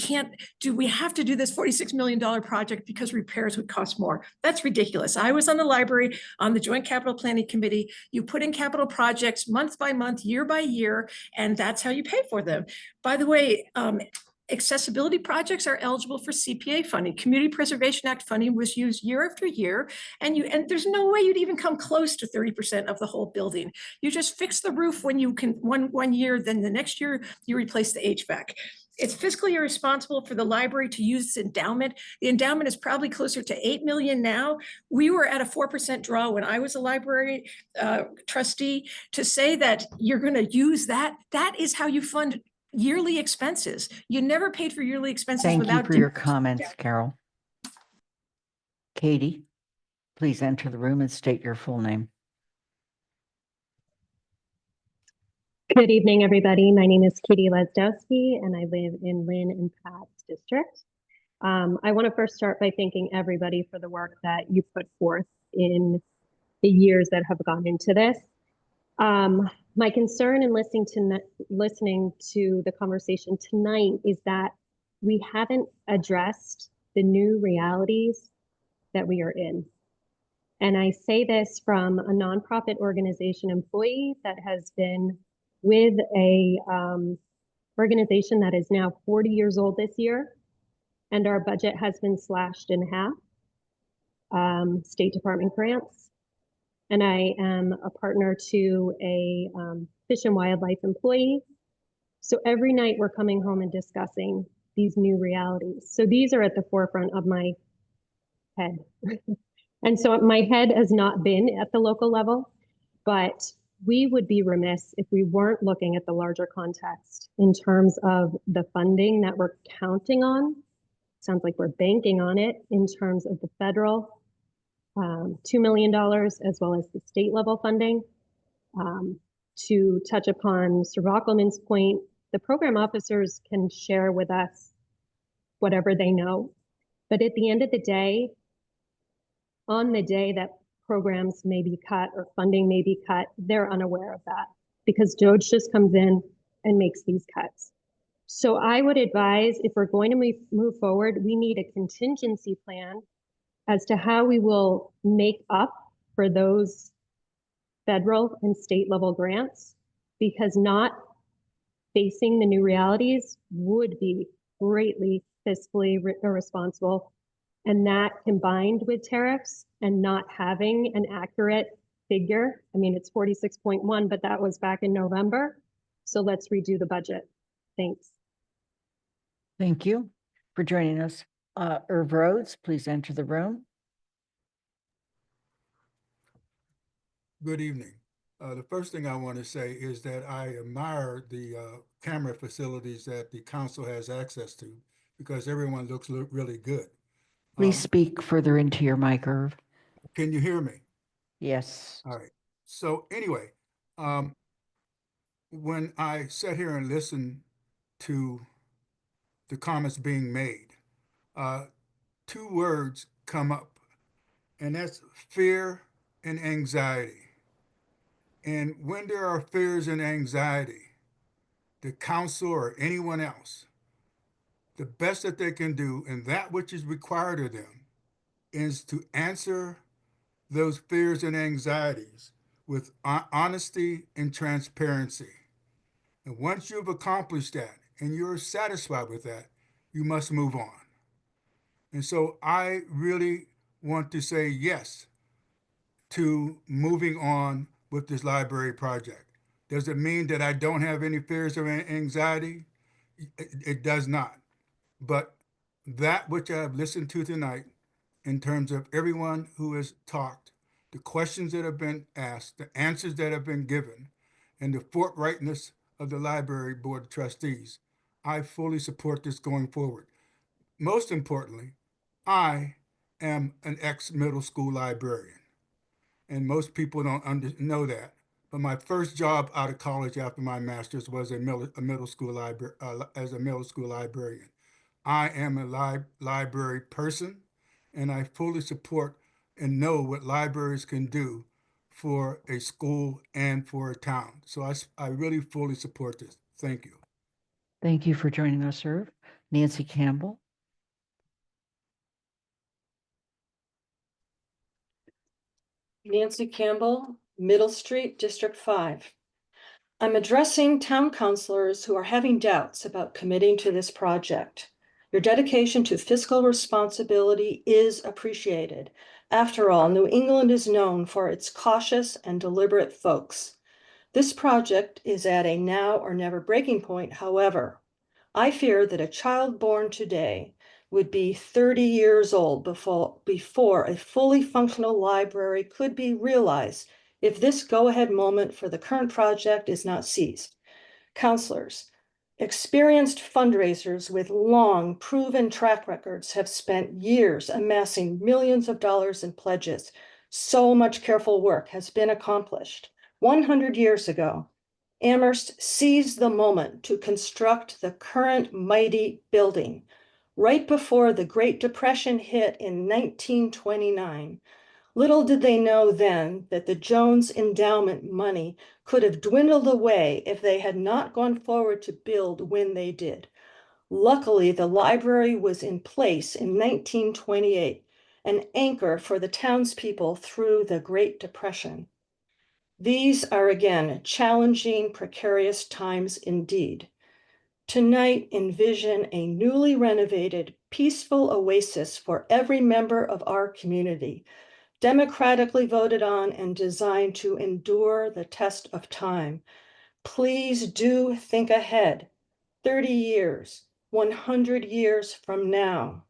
have to do this $46 million project because repairs would cost more. That's ridiculous. I was on the library, on the Joint Capital Planning Committee. You put in capital projects month by month, year by year, and that's how you pay for them. By the way, accessibility projects are eligible for CPA funding. Community Preservation Act funding was used year after year, and there's no way you'd even come close to 30% of the whole building. You just fix the roof when you can one year, then the next year you replace the HVAC. It's fiscally irresponsible for the library to use this endowment. The endowment is probably closer to 8 million now. We were at a 4% draw when I was a library trustee. To say that you're going to use that is how you fund yearly expenses. You never paid for yearly expenses Thank without. you for your comments, Carol. Katie, please enter the room and state your full name. Good evening, everybody. My name is Katie Lesdowski, and I live in Lynn and Pratt's district. I want to first start by thanking everybody for the work that you put forth in the years that have gone into this. My concern in listening to the conversation tonight is that we haven't addressed the new realities that we are in. And I say this from a nonprofit organization employee that has been with a organization that is now 40 years old this year, and our budget has been slashed in half, State Department grants. And I am a partner to a Fish and Wildlife employee. So every night we're coming home and discussing these new realities. So these are at the forefront of my head. And so my head has not been at the local level, but we would be remiss if we weren't looking at the larger context in terms of the funding that we're counting on. Sounds like we're banking on it in terms of the federal $2 million, as well as the state level funding. To touch upon Sir Rockelman's point, the program officers can share with us whatever they know. But at the end of the day, on the day that programs may be cut or funding may be cut, they're unaware of that because DOGE just comes in and makes these cuts. So I would advise, if we're going to move forward, we need a contingency plan as to how we will make up for those federal and state level grants, because not facing the new realities would be greatly fiscally irresponsible. And that combined with tariffs and not having an accurate figure, I mean, it's 46.1, but that was back in November. So let's redo the budget. Thanks. Thank you for joining us. Irv Rhodes, please enter the room. Good evening. The first thing I want to say is that I admire the camera facilities that the council has access to, because everyone looks really good. Please speak further into your mic, Irv. Can you hear me? Yes. All right. So anyway, when I sat here and listened to the comments being made, two words come up, and that's fear and anxiety. And when there are fears and anxiety, the council or anyone else, the best that they can do and that which is required of them is to answer those fears and anxieties with honesty and transparency. And once you've accomplished that and you're satisfied with that, you must move on. And so I really want to say yes to moving on with this library project. Does it mean that I don't have any fears or anxiety? It does not. But that which I have listened to tonight, in terms of everyone who has talked, the questions that have been asked, the answers that have been given, and the forthrightness of the Library Board of Trustees, I fully support this going forward. Most importantly, I am an ex-middle school librarian, and most people don't know that. But my first job out of college after my master's was a middle school library as a middle school librarian. I am a library person, and I fully support and know what libraries can do for a school and for a town. So I really fully support this. Thank you. Thank you for joining us, sir. Nancy Campbell. Nancy Campbell, Middle Street, District 5. I'm addressing town councilors who are having doubts about committing to this project. Your dedication to fiscal responsibility is appreciated. After all, New England is known for its cautious and deliberate folks. This project is at a now or never breaking point, however. I fear that a child born today would be 30 years old before a fully functional library could be realized if this go-ahead moment for the current project is not seized. Counselors, experienced fundraisers with long, proven track records have spent years amassing millions of dollars in pledges. So much careful work has been accomplished. 100 years ago, Amherst seized the moment to construct the current mighty building. Right before the Great Depression hit in 1929, little did they know then that the Jones endowment money could have dwindled away if they had not gone forward to build when they did. Luckily, the library was in place in 1928, an anchor for the townspeople through the Great Depression. These are again challenging, precarious times indeed. Tonight, envision a newly renovated, peaceful oasis for every member of our community, democratically voted on and designed to endure the test of time. Please do think ahead, 30 years, 100 years from now.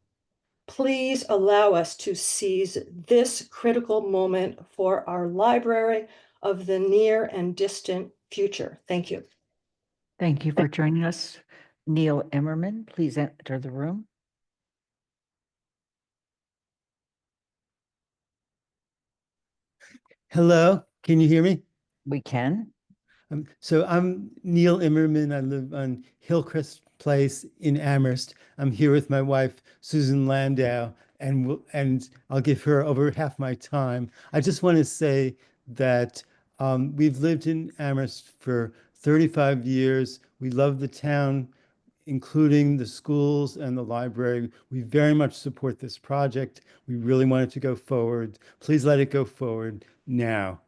Please allow us to seize this critical moment for our library of the near and distant future. Thank you. Thank you for joining us. Neil Emmerman, please enter the room. Hello, can you hear me? We can. So I'm Neil Immerman. I live on Hillcrest Place in Amherst. I'm here with my wife, Susan Landau, and I'll give her over half my time. I just want to say that we've lived in Amherst for 35 years. We love the town, including the schools and the library. We very much support this project. We really want it to go forward. Please let it go forward now.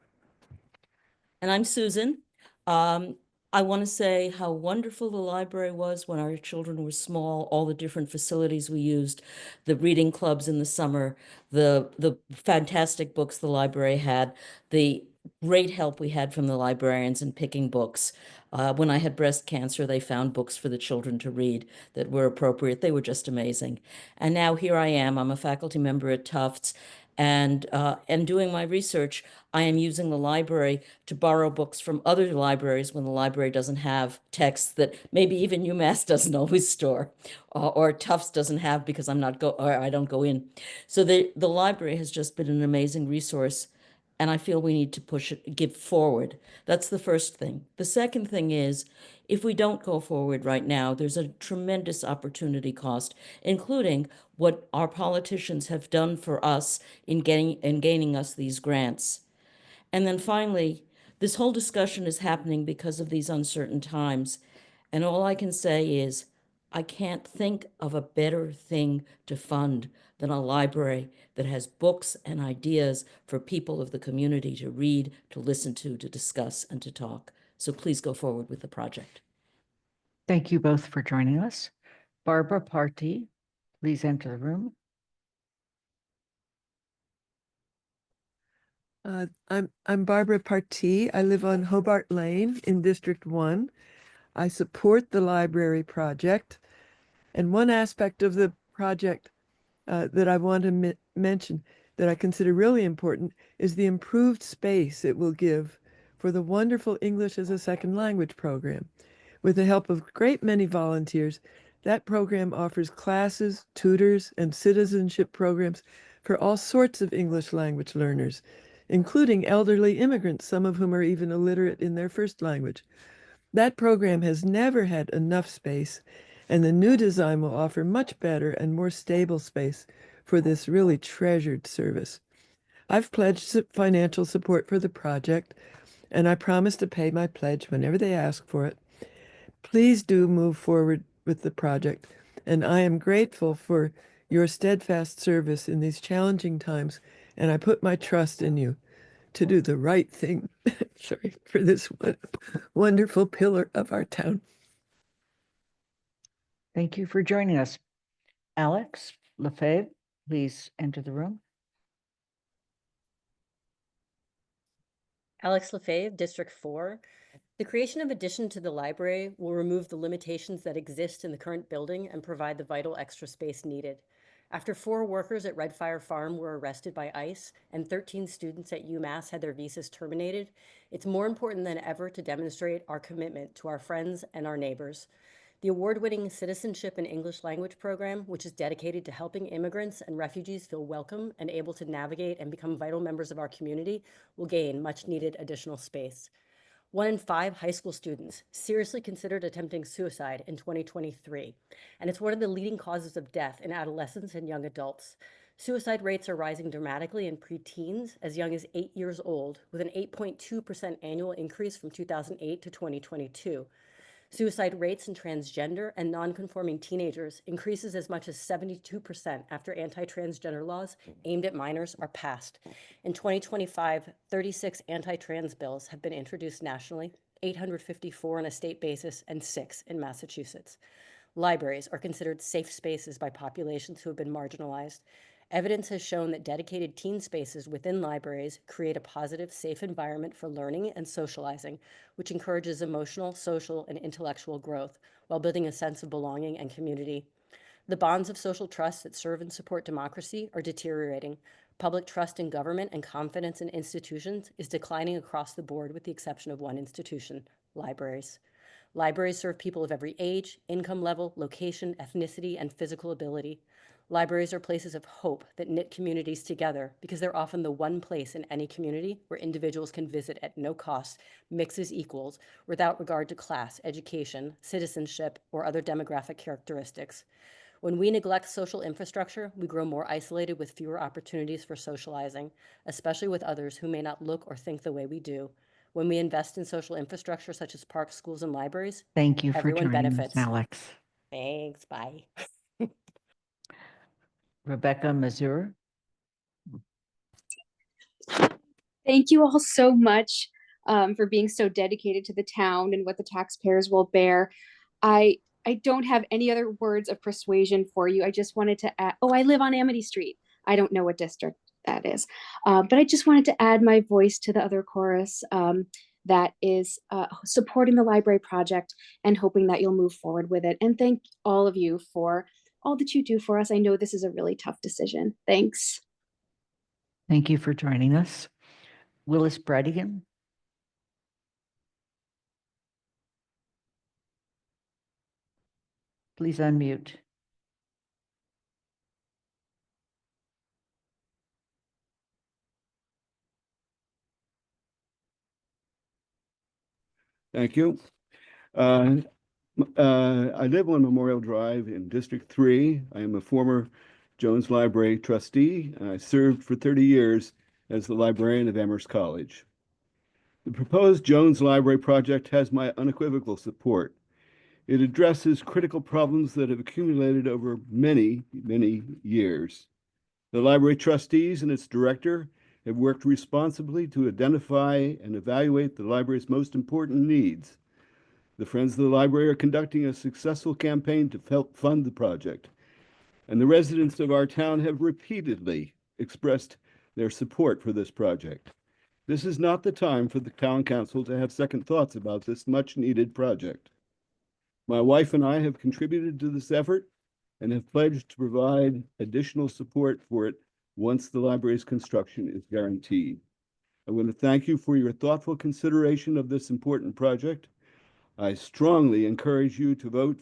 And I'm Susan. I want to say how wonderful the library was when our children were small, all the different facilities we used, the reading clubs in the summer, the fantastic books the library had, the great help we had from the librarians in picking books. When I had breast cancer, they found books for the children to read that were appropriate. They were just amazing. And now here I am. I'm a faculty member at Tufts, and doing my research, I am using the library to borrow books from other libraries when the library doesn't have texts that maybe even UMass doesn't always store, or Tufts doesn't have because I don't go in. So the library has just been an amazing resource, and I feel we need to give forward. That's the first thing. The second thing is, if we don't go forward right now, there's a tremendous opportunity cost, including what our politicians have done for us in gaining us these grants. And then finally, this whole discussion is happening because of these uncertain times. And all I can say is, I can't think of a better thing to fund than a library that has books and ideas for people of the community to read, to listen to discuss, and to talk. So please go forward with the project. Thank you both for joining us. Barbara Party, please enter the room. I'm Barbara Partee. I live on Hobart Lane in District 1. I support the library project. And one aspect of the project that I want to mention that I consider really important is the improved space it will give for the wonderful English as a Second Language program. With the help of a great many volunteers, that program offers classes, tutors, and citizenship programs for all sorts of English language learners, including elderly immigrants, some of whom are even illiterate in their first language. That program has never had enough space, and the new design will offer much better and more stable space for this really treasured service. I've pledged financial support for the project, and I promise to pay my pledge whenever they ask for it. Please do move forward with the project, and I am grateful for your steadfast service in these challenging times, and I put my trust in you to do the right thing. Sorry, for this wonderful pillar of our town. Thank you for joining us. Alex Lefebvre, please enter the room. Alex Lefebvre, District 4. The creation of addition to the library will remove the limitations that exist in the current building and provide the vital extra space needed. After 4 workers at Redfire Farm were arrested by ICE and 13 students at UMass had their visas terminated, it's more important than ever to demonstrate our commitment to our friends and our neighbors. The award-winning Citizenship and English Language program, which is dedicated to helping immigrants and refugees feel welcome and able to navigate and become vital members of our community, will gain much-needed additional space. 1 in 5 high school students seriously considered attempting suicide in 2023, and it's one of the leading causes of death in adolescents and young adults. Suicide rates are rising dramatically in preteens as young as 8 years old, with an 8.2% annual increase from 2008 to 2022. Suicide rates in transgender and nonconforming teenagers increases as much as 72% after anti-transgender laws aimed at minors are passed. In 2025, 36 anti-trans bills have been introduced nationally, 854 on a state basis, and 6 in Massachusetts. Libraries are considered safe spaces by populations who have been marginalized. Evidence has shown that dedicated teen spaces within libraries create a positive, safe environment for learning and socializing, which encourages emotional, social, and intellectual growth while building a sense of belonging and community. The bonds of social trust that serve and support democracy are deteriorating. Public trust in government and confidence in institutions is declining across the board with the exception of one institution, libraries. Libraries serve people of every age, income level, location, ethnicity, and physical ability. Libraries are places of hope that knit communities together because they're often the one place in any community where individuals can visit at no cost, mix as equals, without regard to class, education, citizenship, or other demographic characteristics. When we neglect social infrastructure, we grow more isolated with fewer opportunities for socializing, especially with others who may not look or think the way we do. When we invest in social infrastructure such as parks, schools, and libraries, Thank you for everyone joining us, benefits. Alex. Thanks, bye. Rebecca Mazur. Thank you all so much for being so dedicated to the town and what the taxpayers will bear. I don't have any other words of persuasion for you. I just wanted to add, oh, I live on Amity Street. I don't know what district that is, but I just wanted to add my voice to the other chorus that is supporting the library project and hoping that you'll move forward with it. And thank all of you for all that you do for us. I know this is a really tough decision. Thanks. Thank you for joining us. Willis Bredigan. Please unmute. Thank you. I live on Memorial Drive in District 3. I am a former Jones Library trustee, and I served for 30 years as the librarian of Amherst College. The proposed Jones Library project has my unequivocal support. It addresses critical problems that have accumulated over many, many years. The library trustees and its director have worked responsibly to identify and evaluate the library's most important needs. The Friends of the Library are conducting a successful campaign to help fund the project, and the residents of our town have repeatedly expressed their support for this project. This is not the time for the town council to have second thoughts about this much-needed project. My wife and I have contributed to this effort and have pledged to provide additional support for it once the library's construction is guaranteed. I want to thank you for your thoughtful consideration of this important project. I strongly encourage you to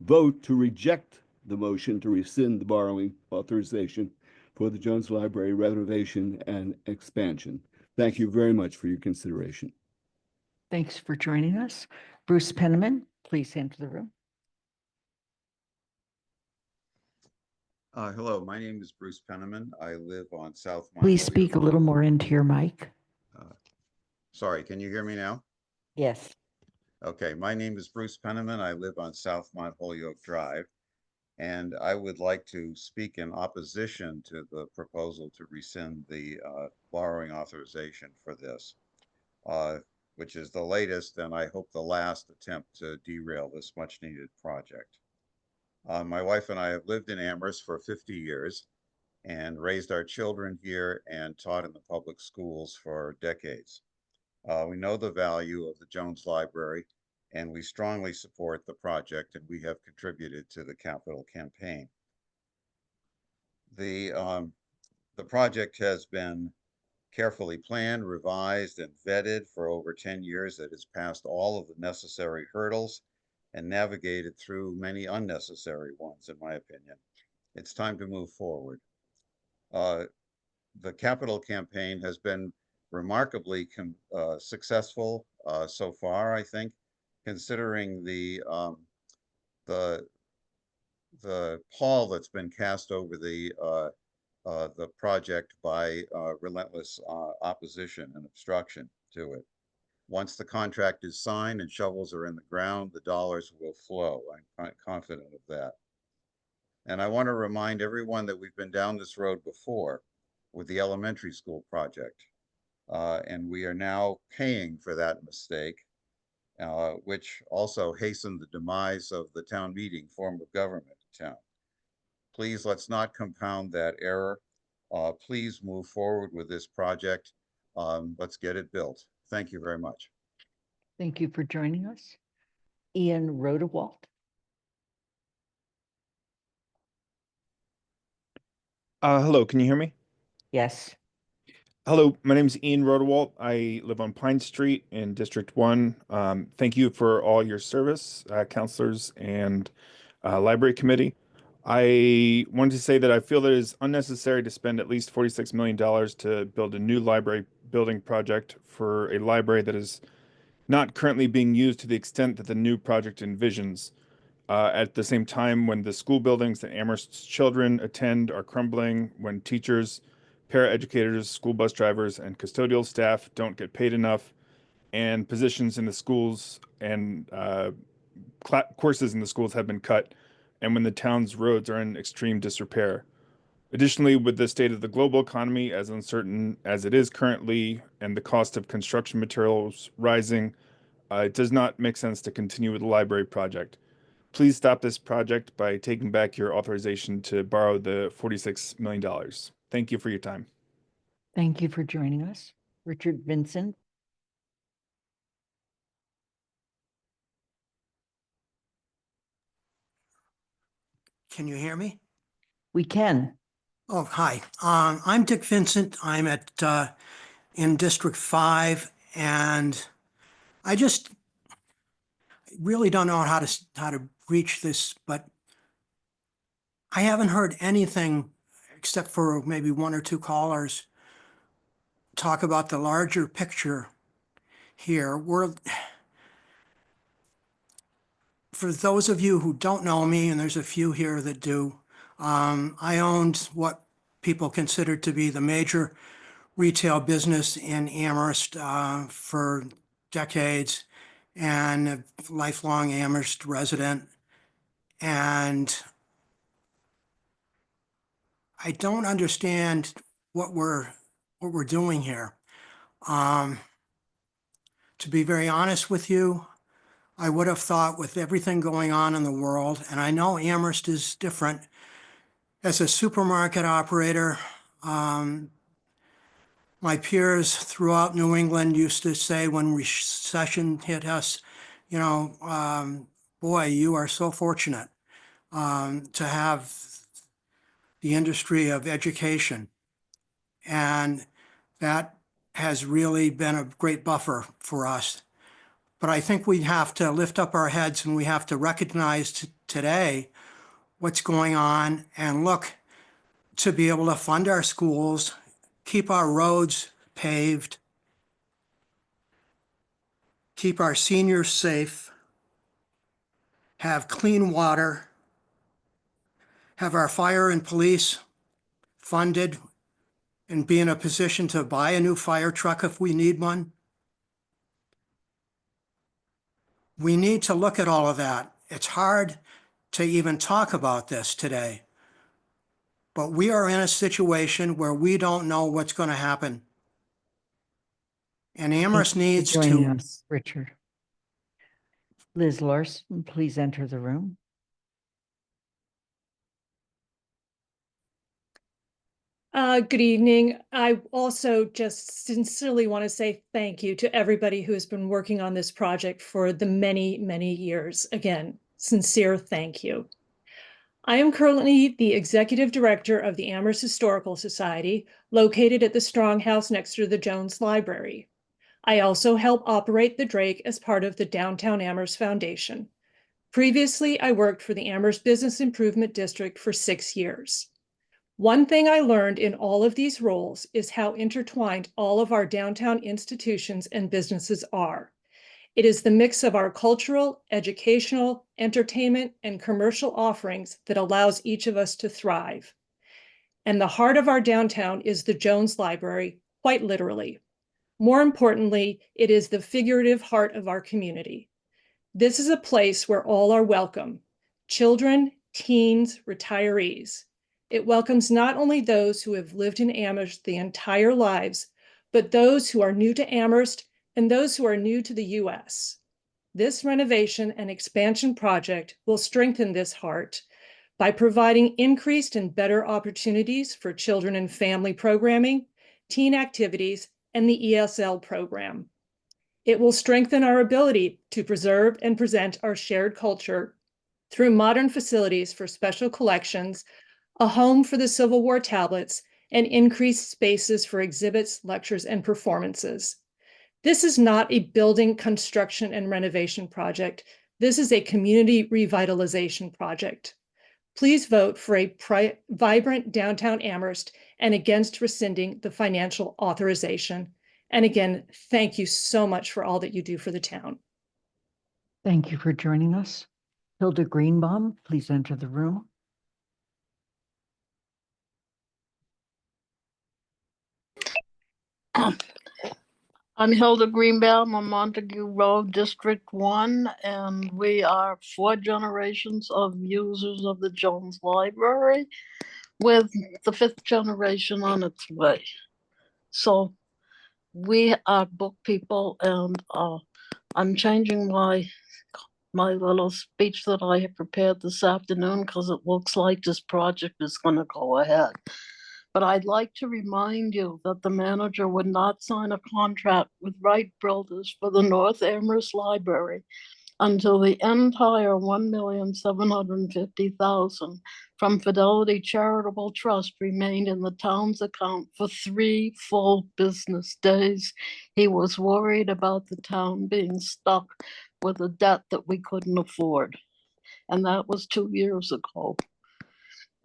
vote to reject the motion to rescind the borrowing authorization for the Jones Library renovation and expansion. Thank you very much for your consideration. Thanks for joining us. Bruce Penniman, please enter the room. Hello, my name is Bruce Penniman. I live on South. Please speak a little more into your mic. Sorry, can you hear me now? Yes. Okay, my name is Bruce Penniman. I live on South Mont Holyoke Drive, and I would like to speak in opposition to the proposal to rescind the borrowing authorization for this, which is the latest and I hope the last attempt to derail this much needed project. My wife and I have lived in Amherst for 50 years and raised our children here and taught in the public schools for decades. We know the value of the Jones Library, and we strongly support the project, and we have contributed to the capital campaign. The project has been carefully planned, revised, and vetted for over 10 years. It has passed all of the necessary hurdles and navigated through many unnecessary ones, in my opinion. It's time to move forward. The capital campaign has been remarkably successful so far, I think, considering the pall that's been cast over the project by relentless opposition and obstruction to it. Once the contract is signed and shovels are in the ground, the dollars will flow. I'm confident of that. And I want to remind everyone that we've been down this road before with the elementary school project. And we are now paying for that mistake, which also hastened the demise of the town meeting form of government in town. Please, let's not compound that error. Please move forward with this project. Let's get it built. Thank you very much. Thank you for joining us. Ian Rodewald. Hello, can you hear me? Yes. Hello, my name is Ian Rodewald. I live on Pine Street in District 1. Thank you for all your service, counselors and library committee. I wanted to say that I feel that it is unnecessary to spend at least $46 million to build a new library building project for a library that is not currently being used to the extent that the new project envisions. At the same time, when the school buildings that Amherst's children attend are crumbling, when teachers, paraeducators, school bus drivers, and custodial staff don't get paid enough, and positions in the schools and courses in the schools have been cut, and when the town's roads are in extreme disrepair. Additionally, with the state of the global economy as uncertain as it is currently and the cost of construction materials rising, it does not make sense to continue with the library project. Please stop this project by taking back your authorization to borrow the $46 million. Thank you for your time. Thank you for joining us. Richard Vincent. Can you hear me? We can. Oh, hi. I'm Dick Vincent. I'm at in District 5, and I just really don't know how to reach this, but I haven't heard anything except for maybe one or two callers talk about the larger picture here. For those of you who don't know me, and there's a few here that do, I owned what people consider to be the major retail business in Amherst for decades. and a lifelong Amherst resident. And I don't understand what we're doing here. To be very honest with you, I would have thought with everything going on in the world, and I know Amherst is different, as a supermarket operator, my peers throughout New England used to say when recession hit us, you know, boy, you are so fortunate to have the industry of education. And that has really been a great buffer for us. But I think we have to lift up our heads and we have to recognize today what's going on and look to be able to fund our schools, keep our roads paved, keep our seniors safe, have clean water, have our fire and police funded, and be in a position to buy a new fire truck if we need one. We need to look at all of that. It's hard to even talk about this today, but we are in a situation where we don't know what's going to happen. And Amherst needs joining to. us, Richard. Liz Larson, please enter the room. Good evening. I also just sincerely want to say thank you to everybody who has been working on this project for the many, many years. Again, sincere thank you. I am currently the executive director of the Amherst Historical Society, located at the Strong House next to the Jones Library. I also help operate the Drake as part of the Downtown Amherst Foundation. Previously, I worked for the Amherst Business Improvement District for 6 years. One thing I learned in all of these roles is how intertwined all of our downtown institutions and businesses are. It is the mix of our cultural, educational, entertainment, and commercial offerings that allows each of us to thrive. And the heart of our downtown is the Jones Library, quite literally. More importantly, it is the figurative heart of our community. This is a place where all are welcome: children, teens, retirees. It welcomes not only those who have lived in Amherst the entire lives, but those who are new to Amherst and those who are new to the U.S. This renovation and expansion project will strengthen this heart by providing increased and better opportunities for children and family programming, teen activities, and the ESL program. It will strengthen our ability to preserve and present our shared culture through modern facilities for special collections, a home for the Civil War tablets, and increased spaces for exhibits, lectures, and performances. This is not a building construction and renovation project. This is a community revitalization project. Please vote for a vibrant downtown Amherst and against rescinding the financial authorization. And again, thank you so much for all that you do for the town. Thank you for joining us. Hilda Greenbaum, please enter the room. I'm Hilda Greenbaum on Montague Road, District 1, and we are 4 generations of users of the Jones Library, with the 5th generation on its way. So we are book people, and I'm changing my little speech that I have prepared this afternoon because it looks like this project is going to go ahead. But I'd like to remind you that the manager would not sign a contract with Wright Builders for the North Amherst Library until the entire $1,750,000 from Fidelity Charitable Trust remained in the town's account for 3 full business days. He was worried about the town being stuck with a debt that we couldn't afford. And that was 2 years ago.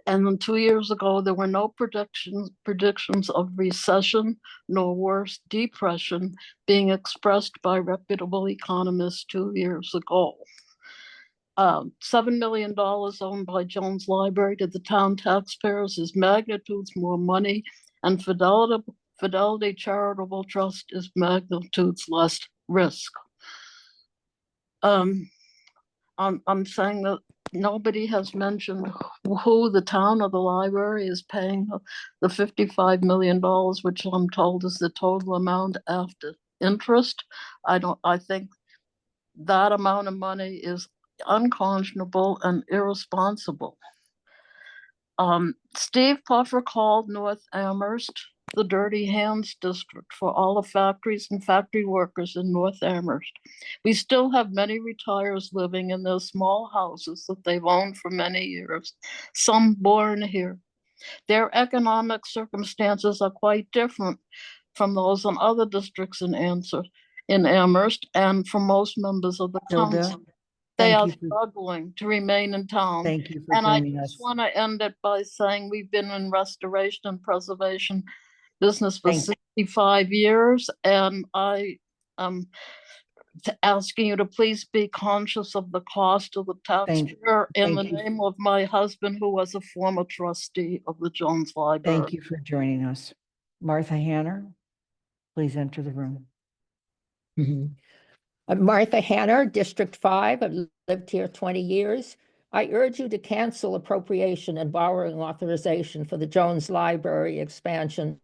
And then 2 years ago, there were no predictions of recession, nor worse, depression being expressed by reputable economists 2 years ago. $7 million owned by Jones Library to the town taxpayers is magnitudes more money, and Fidelity Charitable Trust is magnitudes less risk. I'm saying that nobody has mentioned who the town or the library is paying the $55 million, which I'm told is the total amount after interest. I think that amount of money is unconscionable and irresponsible. Steve Puffer called North Amherst the Dirty Hands District for all the factories and factory workers in North Amherst. We still have many retirees living in those small houses that they've owned for many years, some born here. Their economic circumstances are quite different from those in other districts in Amherst and from most members of the Hilda, council. They are thank you. struggling to remain in town. Thank you for And I joining just us. want to end it by saying we've been in restoration and preservation business for 65 years. And I am asking you to please be conscious of the cost of the taxpayer in the name of my husband, who was a former trustee of the Jones Library. Thank you for joining us. Martha Hanner, please enter the room. I'm Martha Hanner, District 5. I've lived here 20 years. I urge you to cancel appropriation and borrowing authorization for the Jones Library expansion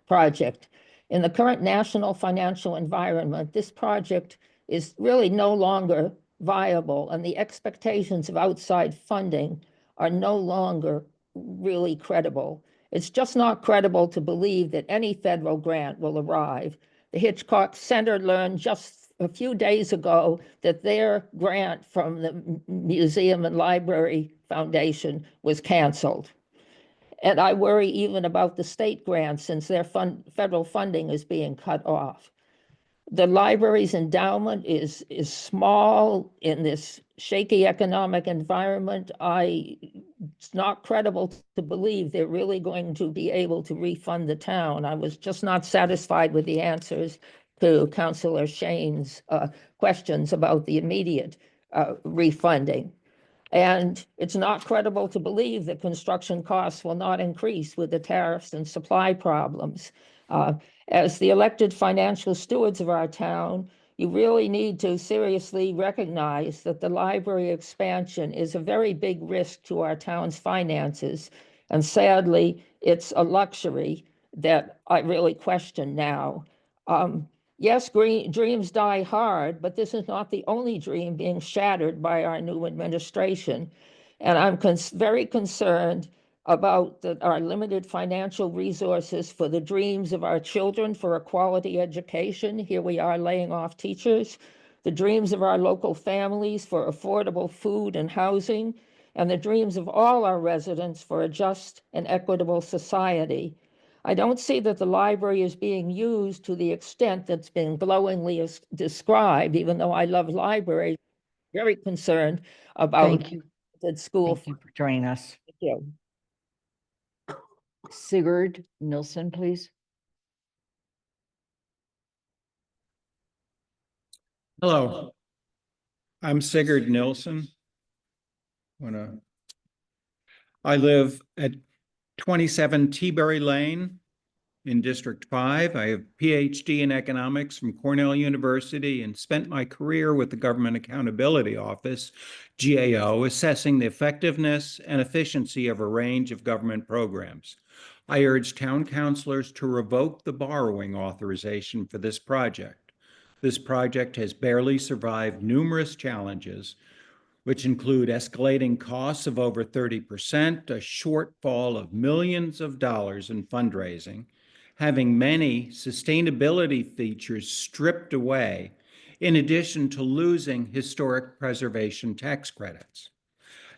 project. In the current national financial environment, this project is really no longer viable, and the expectations of outside funding are no longer really credible. It's just not credible to believe that any federal grant will arrive. The Hitchcock Center learned just a few days ago that their grant from the Museum and Library Foundation was canceled. And I worry even about the state grants, since their federal funding is being cut off. The library's endowment is small in this shaky economic environment. It's not credible to believe they're really going to be able to refund the town. I was just not satisfied with the answers to Councillor Shane's questions about the immediate refunding. And it's not credible to believe that construction costs will not increase with the tariffs and supply problems. As the elected financial stewards of our town, you really need to seriously recognize that the library expansion is a very big risk to our town's finances. And sadly, it's a luxury that I really question now. Yes, dreams die hard, but this is not the only dream being shattered by our new administration. And I'm very concerned about our limited financial resources for the dreams of our children for a quality education. Here we are laying off teachers. The dreams of our local families for affordable food and housing, and the dreams of all our residents for a just and equitable society. I don't see that the library is being used to the extent that's been glowingly described, even though I love libraries. Very concerned about Thank you. the school. Thank you for joining us. Thank you. Sigurd Nilsson, please. Hello, I'm Sigurd Nilsson. I live at 27 Teaberry Lane in District 5. I have a PhD in economics from Cornell University and spent my career with the Government Accountability Office, GAO, assessing the effectiveness and efficiency of a range of government programs. I urge town councilors to revoke the borrowing authorization for this project. This project has barely survived numerous challenges, which include escalating costs of over 30%, a shortfall of millions of dollars in fundraising, having many sustainability features stripped away, in addition to losing historic preservation tax credits.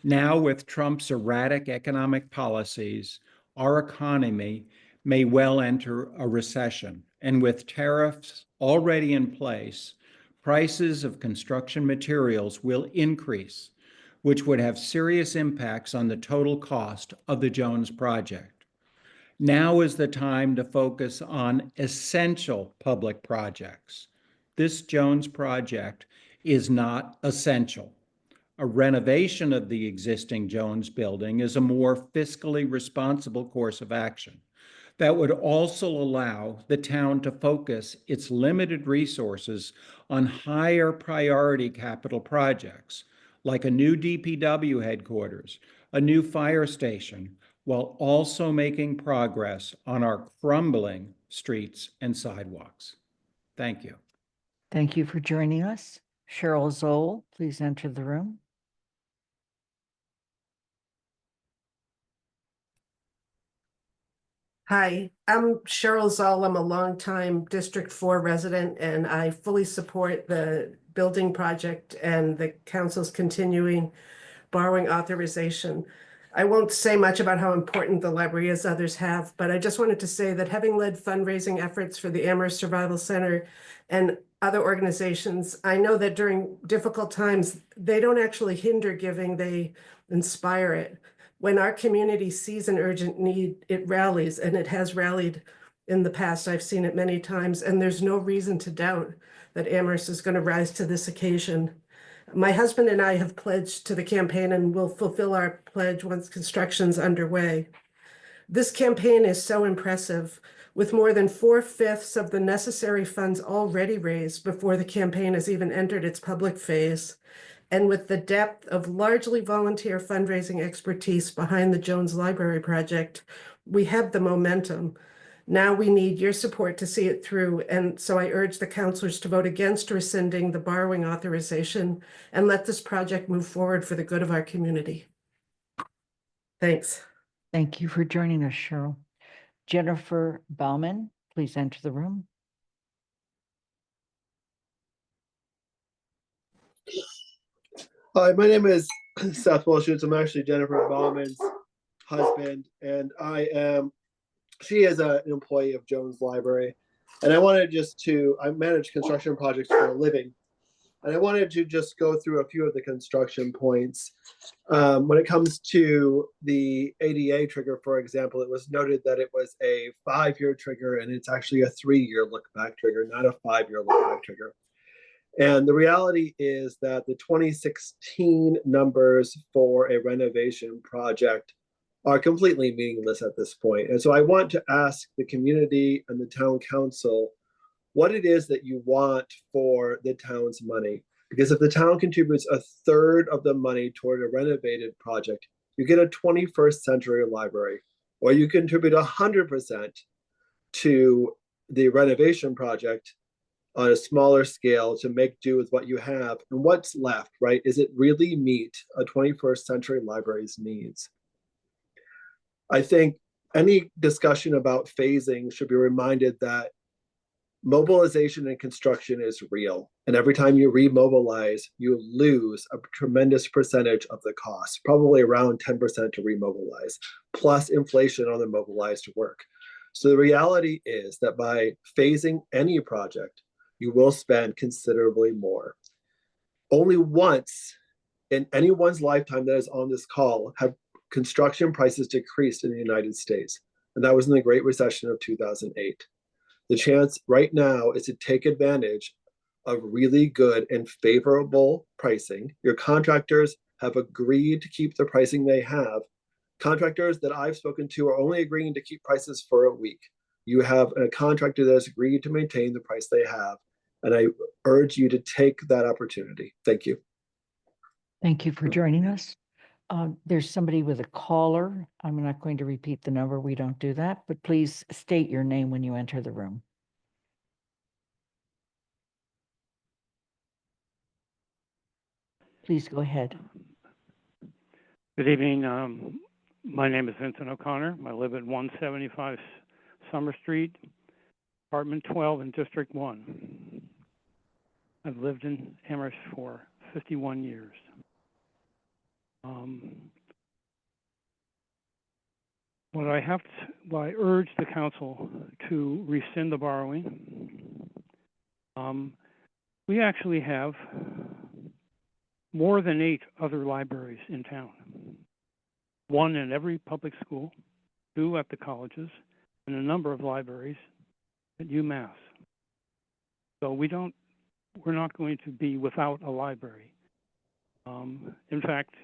Now, with Trump's erratic economic policies, our economy may well enter a recession. And with tariffs already in place, prices of construction materials will increase, which would have serious impacts on the total cost of the Jones project. Now is the time to focus on essential public projects. This Jones project is not essential. A renovation of the existing Jones building is a more fiscally responsible course of action. that would also allow the town to focus its limited resources on higher priority capital projects, like a new DPW headquarters, a new fire station, while also making progress on our crumbling streets and sidewalks. Thank you. Thank you for joining us. Cheryl Zoll, please enter the room. Hi, I'm Cheryl Zoll. I'm a longtime District 4 resident, and I fully support the building project and the council's continuing borrowing authorization. I won't say much about how important the library is, others have, but I just wanted to say that having led fundraising efforts for the Amherst Survival Center and other organizations, I know that during difficult times, they don't actually hinder giving, they inspire it. When our community sees an urgent need, it rallies, and it has rallied in the past. I've seen it many times, and there's no reason to doubt that Amherst is going to rise to this occasion. My husband and I have pledged to the campaign and will fulfill our pledge once construction's underway. This campaign is so impressive, with more than 4/5 of the necessary funds already raised before the campaign has even entered its public phase, and with the depth of largely volunteer fundraising expertise behind the Jones Library project, we have the momentum. Now we need your support to see it through, and so I urge the councilors to vote against rescinding the borrowing authorization and let this project move forward for the good of our community. Thanks. Thank you for joining us, Cheryl. Jennifer Bauman, please enter the room. Hi, my name is Seth Wilshutz. I'm actually Jennifer Bauman's husband, and she is an employee of Jones Library. And I manage construction projects for a living. And I wanted to just go through a few of the construction points. When it comes to the ADA trigger, for example, it was noted that it was a 5-year trigger, and it's actually a 3-year look-back trigger, not a 5-year look-back trigger. And the reality is that the 2016 numbers for a renovation project are completely meaningless at this point. And so I want to ask the community and the town council what it is that you want for the town's money. Because if the town contributes 1/3 of the money toward a renovated project, you get a 21st century library, or you contribute 100% to the renovation project on a smaller scale to make do with what you have. And what's left, right? Is it really meet a 21st century library's needs? I think any discussion about phasing should be reminded that mobilization and construction is real. And every time you remobilize, you lose a tremendous percentage of the cost, probably around 10% to remobilize, plus inflation on the mobilized work. So the reality is that by phasing any project, you will spend considerably more. Only once in anyone's lifetime that is on this call have construction prices decreased in the United States, and that was in the Great Recession of 2008. The chance right now is to take advantage of really good and favorable pricing. Your contractors have agreed to keep the pricing they have. Contractors that I've spoken to are only agreeing to keep prices for a week. You have a contractor that has agreed to maintain the price they have, and I urge you to take that opportunity. Thank you. Thank you for joining us. There's somebody with a caller. I'm not going to repeat the number. We don't do that, but please state your name when you enter the room. Please go ahead. Good evening. My name is Vincent O'Connor. I live at 175 Summer Street, apartment 12 in District 1. I've lived in Amherst for 51 years. I urge the council to rescind the borrowing. We actually have more than 8 other libraries in town. 1 in every public school, 2 at the colleges, and a number of libraries at UMass. So we're not going to be without a library. In fact,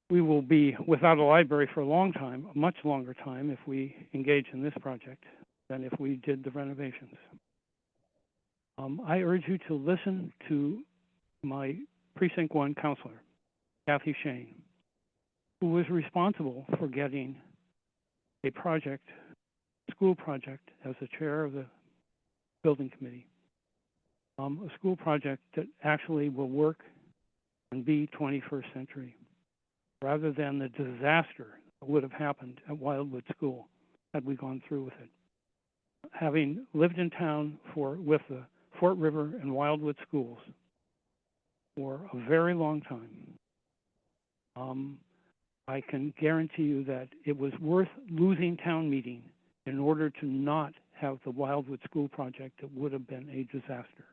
we will be without a library for a long time, a much longer time, if we engage in this project than if we did the renovations. I urge you to listen to my Precinct 1 counselor, Kathy Shane, who was responsible for getting a project, school project, as the chair of the building committee, a school project that actually will work and be 21st century, rather than the disaster that would have happened at Wildwood School had we gone through with it. Having lived in town with the Fort River and Wildwood schools for a very long time, I can guarantee you that it was worth losing town meeting in order to not have the Wildwood School project that would have been a disaster.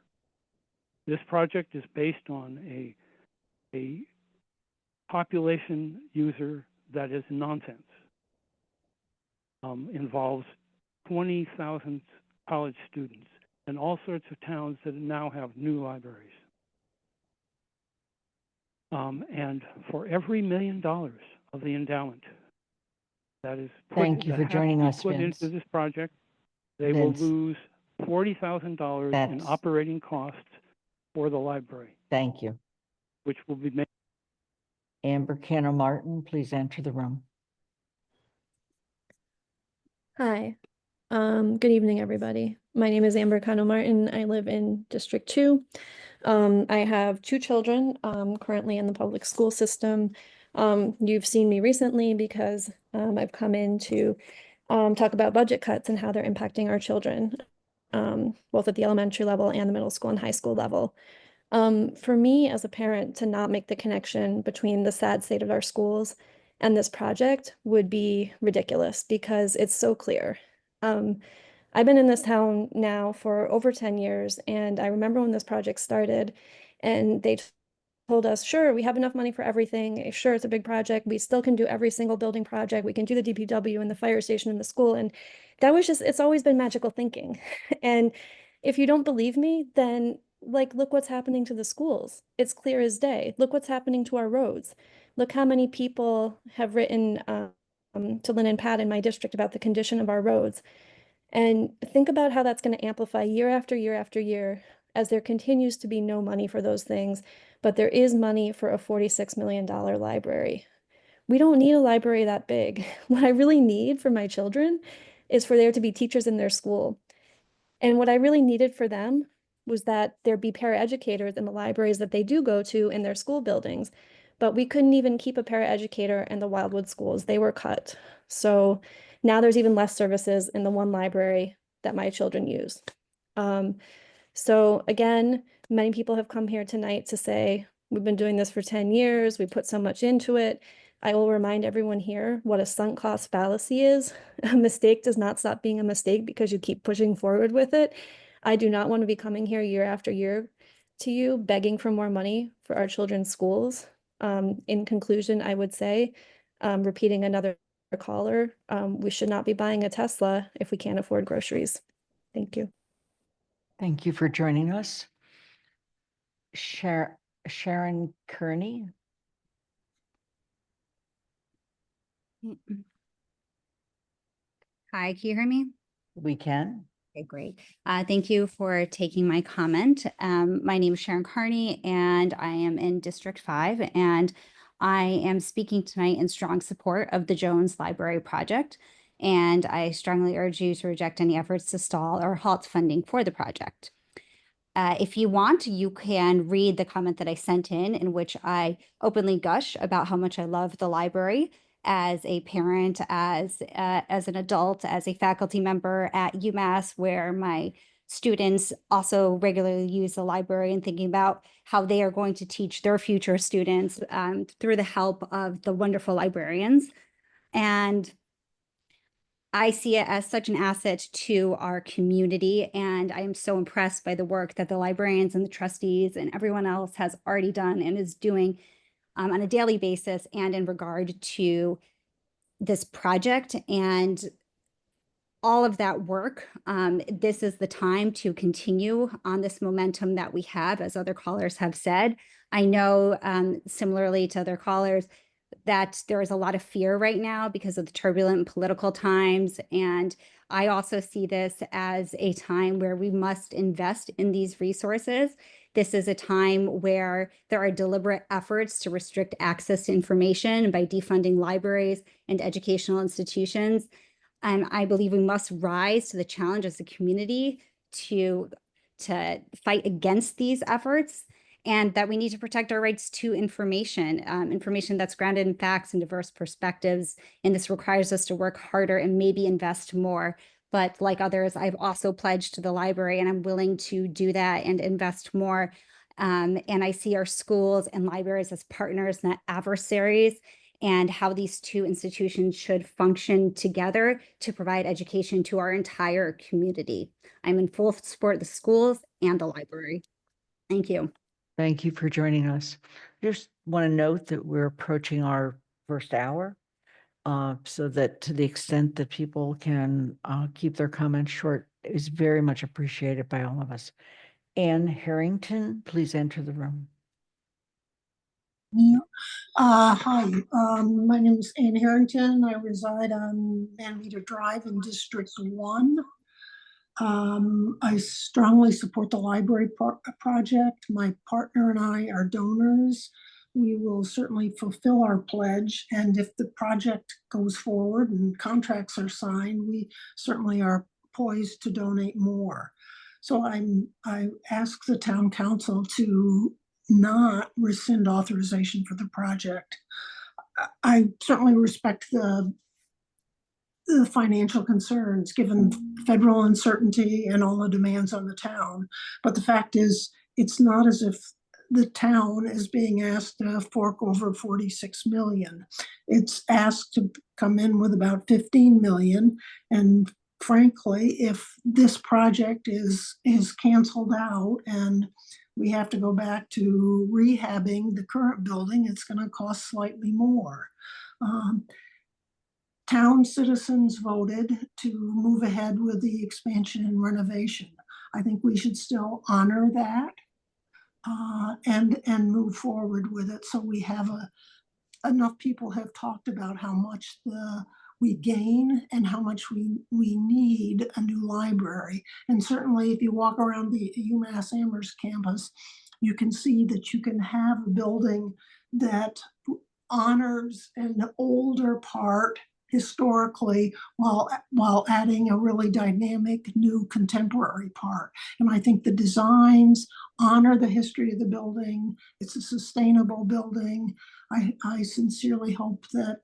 This project is based on a population user that is nonsense. Involves 20,000 college students and all sorts of towns that now have new libraries. And for every $1 million of the endowment that is put, Thank you that for has joining to be us, put Vince. into this project, they Vince. will lose $40,000 in That's- operating costs for the library, Thank you. which will be made. Amber Cano Martin, please enter the room. Hi. Good evening, everybody. My name is Amber Cano Martin. I live in District 2. I have 2 children currently in the public school system. You've seen me recently because I've come in to talk about budget cuts and how they're impacting our children, both at the elementary level and the middle school and high school level. For me as a parent to not make the connection between the sad state of our schools and this project would be ridiculous because it's so clear. I've been in this town now for over 10 years, and I remember when this project started and they told us, sure, we have enough money for everything. Sure, it's a big project. We still can do every single building project. We can do the DPW and the fire station and the school. And that was just, it's always been magical thinking. And if you don't believe me, then like, look what's happening to the schools. It's clear as day. Look what's happening to our roads. Look how many people have written to Lynn and Pat in my district about the condition of our roads. And think about how that's going to amplify year after year after year as there continues to be no money for those things, but there is money for a $46 million library. We don't need a library that big. What I really need for my children is for there to be teachers in their school. And what I really needed for them was that there be paraeducators in the libraries that they do go to in their school buildings. But we couldn't even keep a paraeducator in the Wildwood schools. They were cut. So now there's even less services in the one library that my children use. So again, many people have come here tonight to say, we've been doing this for 10 years. We put so much into it. I will remind everyone here what a sunk cost fallacy is. A mistake does not stop being a mistake because you keep pushing forward with it. I do not want to be coming here year after year to you begging for more money for our children's schools. In conclusion, I would say, repeating another caller, we should not be buying a Tesla if we can't afford groceries. Thank you. Thank you for joining us. Sharon Kearney. Hi, can you hear me? We can. Okay, great. Thank you for taking my comment. My name is Sharon Carney, and I am in District 5, and I am speaking tonight in strong support of the Jones Library project, and I strongly urge you to reject any efforts to stall or halt funding for the project. If you want, you can read the comment that I sent in which I openly gush about how much I love the library as a parent, as an adult, as a faculty member at UMass, where my students also regularly use the library, and thinking about how they are going to teach their future students through the help of the wonderful librarians. And I see it as such an asset to our community, and I am so impressed by the work that the librarians and the trustees and everyone else has already done and is doing on a daily basis and in regard to this project and all of that work. This is the time to continue on this momentum that we have, as other callers have said. I know, similarly to other callers, that there is a lot of fear right now because of the turbulent political times. And I also see this as a time where we must invest in these resources. This is a time where there are deliberate efforts to restrict access to information by defunding libraries and educational institutions. And I believe we must rise to the challenge as a community to fight against these efforts, and that we need to protect our rights to information, information that's grounded in facts and diverse perspectives. And this requires us to work harder and maybe invest more. But like others, I've also pledged to the library, and I'm willing to do that and invest more. And I see our schools and libraries as partners, not adversaries, and how these two institutions should function together to provide education to our entire community. I'm in full support of the schools and the library. Thank you. Thank you for joining us. Just want to note that we're approaching our first hour, so that to the extent that people can keep their comments short is very much appreciated by all of us. Anne Harrington, please enter the room. Hi, my name is Anne Harrington. I reside on Van Meter Drive in District 1. I strongly support the library project. My partner and I are donors. We will certainly fulfill our pledge, and if the project goes forward and contracts are signed, we certainly are poised to donate more. So I ask the town council to not rescind authorization for the project. I certainly respect the financial concerns given federal uncertainty and all the demands on the town. But the fact is, it's not as if the town is being asked to fork over 46 million. It's asked to come in with about 15 million. And frankly, if this project is canceled out and we have to go back to rehabbing the current building, it's going to cost slightly more. Town citizens voted to move ahead with the expansion and renovation. I think we should still honor that and move forward with it. So we have enough people have talked about how much we gain and how much we need a new library. And certainly if you walk around the UMass Amherst campus, you can see that you can have a building that honors an older part historically while adding a really dynamic new contemporary part. And I think the designs honor the history of the building. It's a sustainable building. I sincerely hope that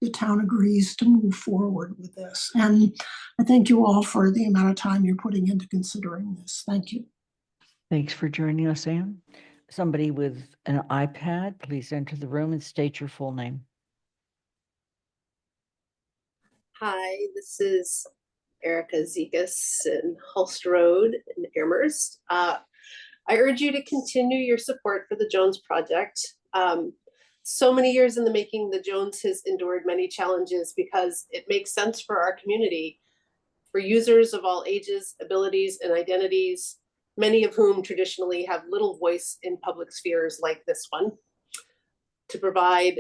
the town agrees to move forward with this. And I thank you all for the amount of time you're putting into considering this. Thank you. Thanks for joining us, Anne. Somebody with an iPad, please enter the room and state your full name. Hi, this is Erica Zekas in Hulst Road in Amherst. I urge you to continue your support for the Jones Project. So many years in the making, the Jones has endured many challenges because it makes sense for our community, for users of all ages, abilities, and identities, many of whom traditionally have little voice in public spheres like this one, to provide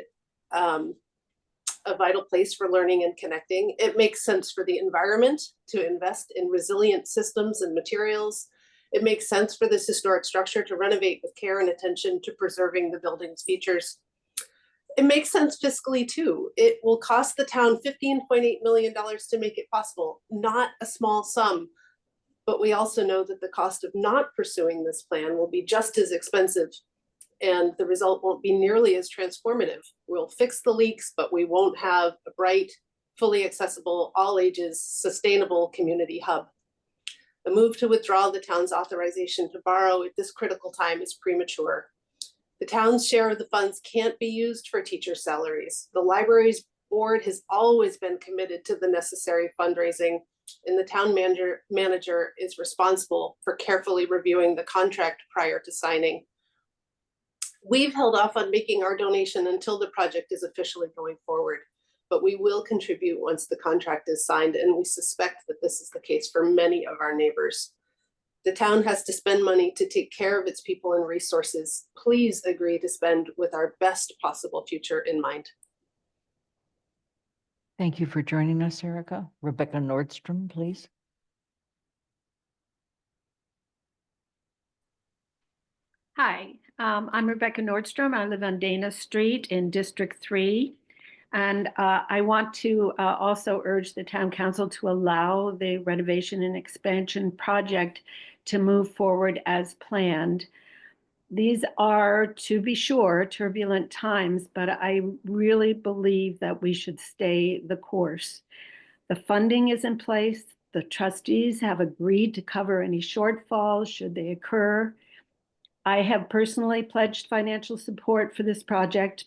a vital place for learning and connecting. It makes sense for the environment to invest in resilient systems and materials. It makes sense for this historic structure to renovate with care and attention to preserving the building's features. It makes sense fiscally too. It will cost the town $15.8 million to make it possible, not a small sum. But we also know that the cost of not pursuing this plan will be just as expensive, and the result won't be nearly as transformative. We'll fix the leaks, but we won't have a bright, fully accessible, all ages, sustainable community hub. The move to withdraw the town's authorization to borrow at this critical time is premature. The town's share of the funds can't be used for teacher salaries. The library's board has always been committed to the necessary fundraising, and the town manager is responsible for carefully reviewing the contract prior to signing. We've held off on making our donation until the project is officially going forward, but we will contribute once the contract is signed, and we suspect that this is the case for many of our neighbors. The town has to spend money to take care of its people and resources. Please agree to spend with our best possible future in mind. Thank you for joining us, Erica. Rebecca Nordstrom, please. Hi, I'm Rebecca Nordstrom. I live on Dana Street in District 3. And I want to also urge the town council to allow the renovation and expansion project to move forward as planned. These are, to be sure, turbulent times, but I really believe that we should stay the course. The funding is in place. The trustees have agreed to cover any shortfalls should they occur. I have personally pledged financial support for this project,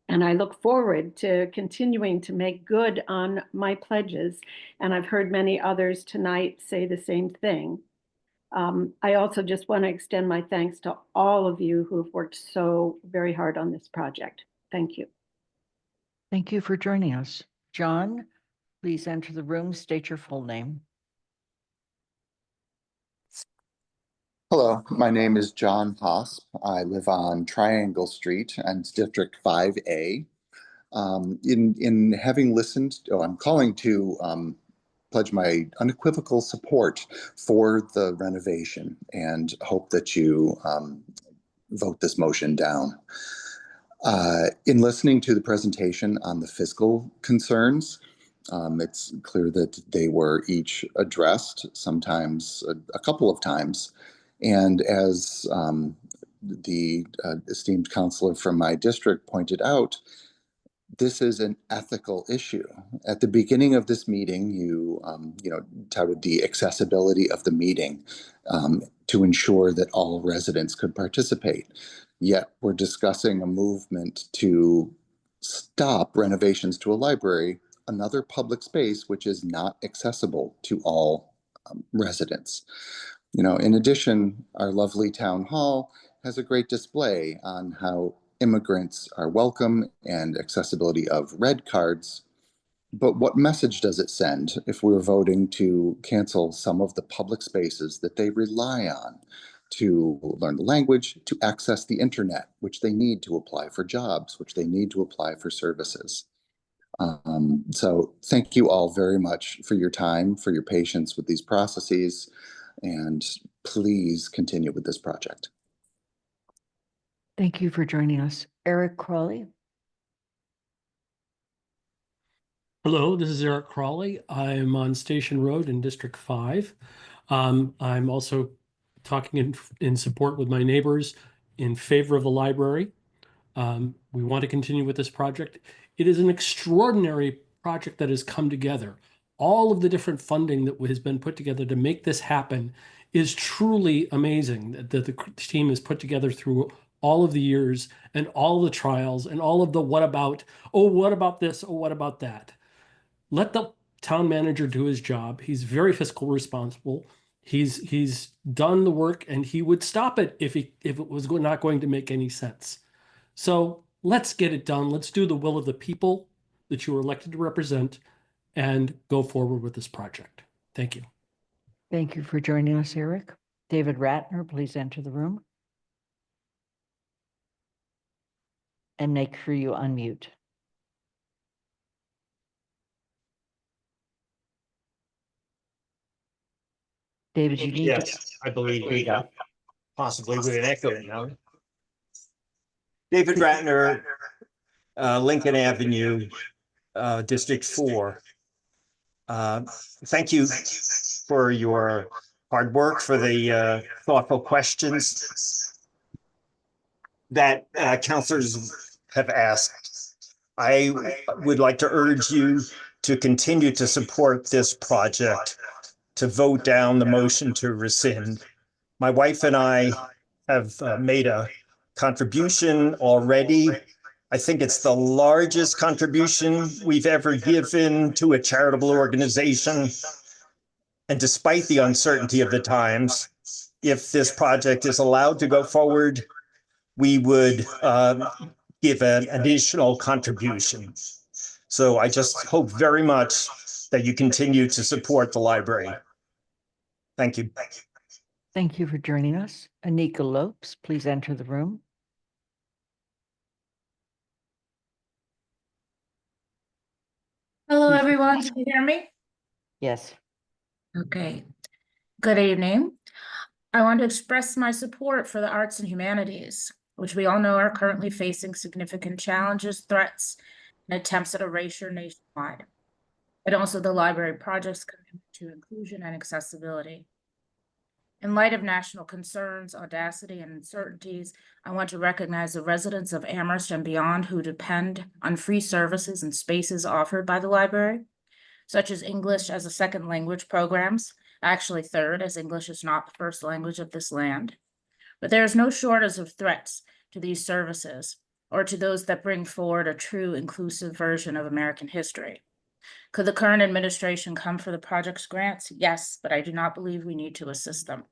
and I look forward to continuing to make good on my pledges. And I've heard many others tonight say the same thing. I also just want to extend my thanks to all of you who have worked so very hard on this project. Thank you. Thank you for joining us. John, please enter the room, state your full name. Hello, my name is John Hosp. I live on Triangle Street and District 5A. In having listened, I'm calling to pledge my unequivocal support for the renovation and hope that you vote this motion down. In listening to the presentation on the fiscal concerns, it's clear that they were each addressed, sometimes a couple of times. And as the esteemed counselor from my district pointed out, this is an ethical issue. At the beginning of this meeting, you touted the accessibility of the meeting to ensure that all residents could participate. Yet we're discussing a movement to stop renovations to a library, another public space which is not accessible to all residents. In addition, our lovely town hall has a great display on how immigrants are welcome and accessibility of red cards. But what message does it send if we're voting to cancel some of the public spaces that they rely on to learn the language, to access the internet, which they need to apply for jobs, which they need to apply for services? So thank you all very much for your time, for your patience with these processes, and please continue with this project. Thank you for joining us. Eric Crawley. Hello, this is Eric Crawley. I'm on Station Road in District 5. I'm also talking in support with my neighbors in favor of the library. We want to continue with this project. It is an extraordinary project that has come together. All of the different funding that has been put together to make this happen is truly amazing that the team has put together through all of the years and all the trials and all of the what about this, oh, what about that. Let the town manager do his job. He's very fiscal responsible. He's done the work, and he would stop it if it was not going to make any sense. So let's get it done. Let's do the will of the people that you were elected to represent and go forward with this project. Thank you. Thank you for joining us, Eric. David Ratner, please enter the room. And make sure you unmute. David, you need Yes, to. I believe we got possibly with an echo now. David Ratner, Lincoln Avenue, District 4. Thank you for your hard work, for the thoughtful questions that counselors have asked. I would like to urge you to continue to support this project, to vote down the motion to rescind. My wife and I have made a contribution already. I think it's the largest contribution we've ever given to a charitable organization. And despite the uncertainty of the times, if this project is allowed to go forward, we would give an additional contribution. So I just hope very much that you continue to support the library. Thank you. Thank you for joining us. Anika Lopes, please enter the room. Hello, Please- everyone. Can you hear me? Yes. Okay. Good evening. I want to express my support for the arts and humanities, which we all know are currently facing significant challenges, threats, and attempts at erasure nationwide. And also the library project's commitment to inclusion and accessibility. In light of national concerns, audacity, and uncertainties, I want to recognize the residents of Amherst and beyond who depend on free services and spaces offered by the library, such as English as a second language programs, actually third, as English is not the first language of this land. But there is no shortage of threats to these services or to those that bring forward a true inclusive version of American history. Could the current administration come for the project's grants? Yes, but I do not believe we need to assist them.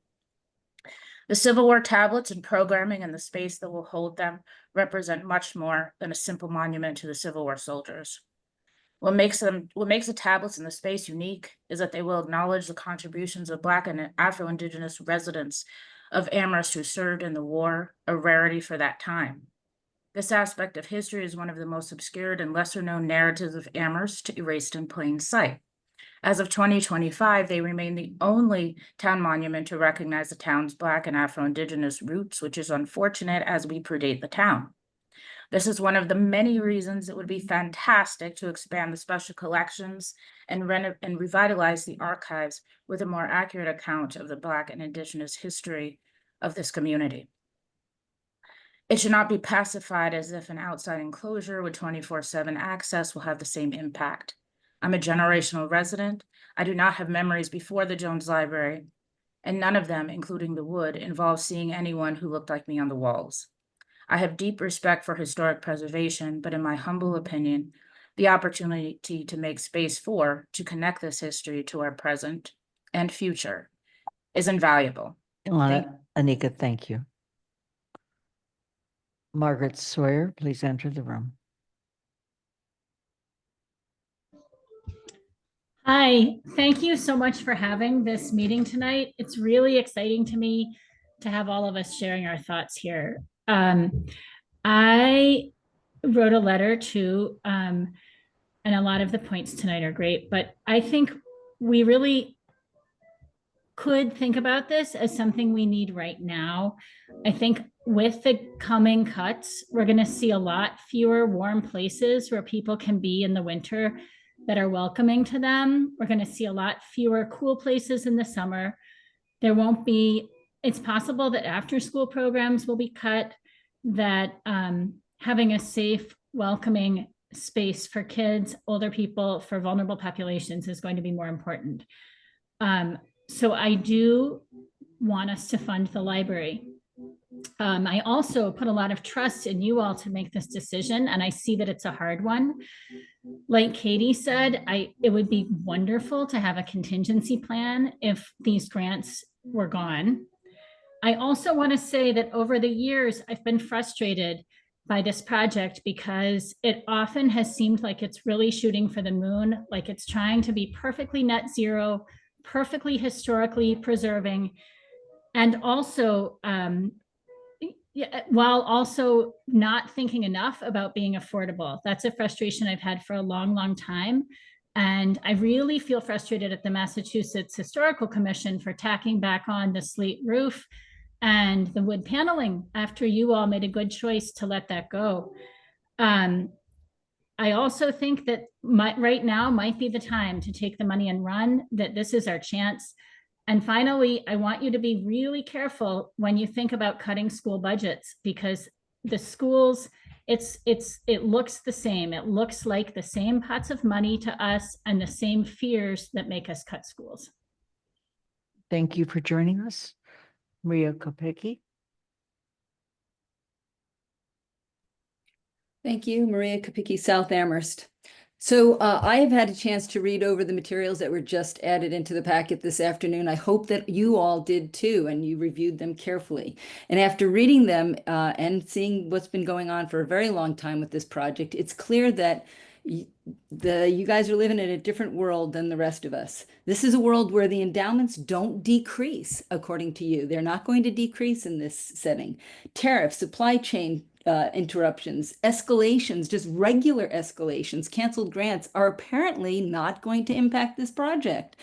The Civil War tablets and programming and the space that will hold them represent much more than a simple monument to the Civil War soldiers. What makes the tablets and the space unique is that they will acknowledge the contributions of Black and Afro-Indigenous residents of Amherst who served in the war, a rarity for that time. This aspect of history is one of the most obscured and lesser-known narratives of Amherst erased in plain sight. As of 2025, they remain the only town monument to recognize the town's Black and Afro-Indigenous roots, which is unfortunate as we predate the town. This is one of the many reasons it would be fantastic to expand the special collections and revitalize the archives with a more accurate account of the Black and Indigenous history of this community. It should not be pacified as if an outside enclosure with 24/7 access will have the same impact. I'm a generational resident. I do not have memories before the Jones Library, and none of them, including the wood, involve seeing anyone who looked like me on the walls. I have deep respect for historic preservation, but in my humble opinion, the opportunity to make space to connect this history to our present and future is invaluable. Anika, thank you. Margaret Sawyer, please enter the room. Hi, thank you so much for having this meeting tonight. It's really exciting to me to have all of us sharing our thoughts here. I wrote a letter to, and a lot of the points tonight are great, but I think we really could think about this as something we need right now. I think with the coming cuts, we're going to see a lot fewer warm places where people can be in the winter that are welcoming to them. We're going to see a lot fewer cool places in the summer. There won't be, it's possible that after school programs will be cut, that having a safe, welcoming space for kids, older people, for vulnerable populations is going to be more important. So I do want us to fund the library. I also put a lot of trust in you all to make this decision, and I see that it's a hard one. Like Katie said, it would be wonderful to have a contingency plan if these grants were gone. I also want to say that over the years, I've been frustrated by this project because it often has seemed like it's really shooting for the moon, like it's trying to be perfectly net zero, perfectly historically preserving, and also while also not thinking enough about being affordable. That's a frustration I've had for a long, long time. And I really feel frustrated at the Massachusetts Historical Commission for tacking back on the slate roof and the wood paneling after you all made a good choice to let that go. I also think that right now might be the time to take the money and run, that this is our chance. And finally, I want you to be really careful when you think about cutting school budgets, because the schools, it looks the same. It looks like the same pots of money to us and the same fears that make us cut schools. Thank you for joining us. Maria Kopecki. Thank you, Maria Kopecki, South Amherst. So I have had a chance to read over the materials that were just added into the packet this afternoon. I hope that you all did too, and you reviewed them carefully. And after reading them and seeing what's been going on for a very long time with this project, it's clear that You guys are living in a different world than the rest of us. This is a world where the endowments don't decrease, according to you. They're not going to decrease in this setting. Tariffs, supply chain interruptions, escalations, just regular escalations, canceled grants are apparently not going to impact this project.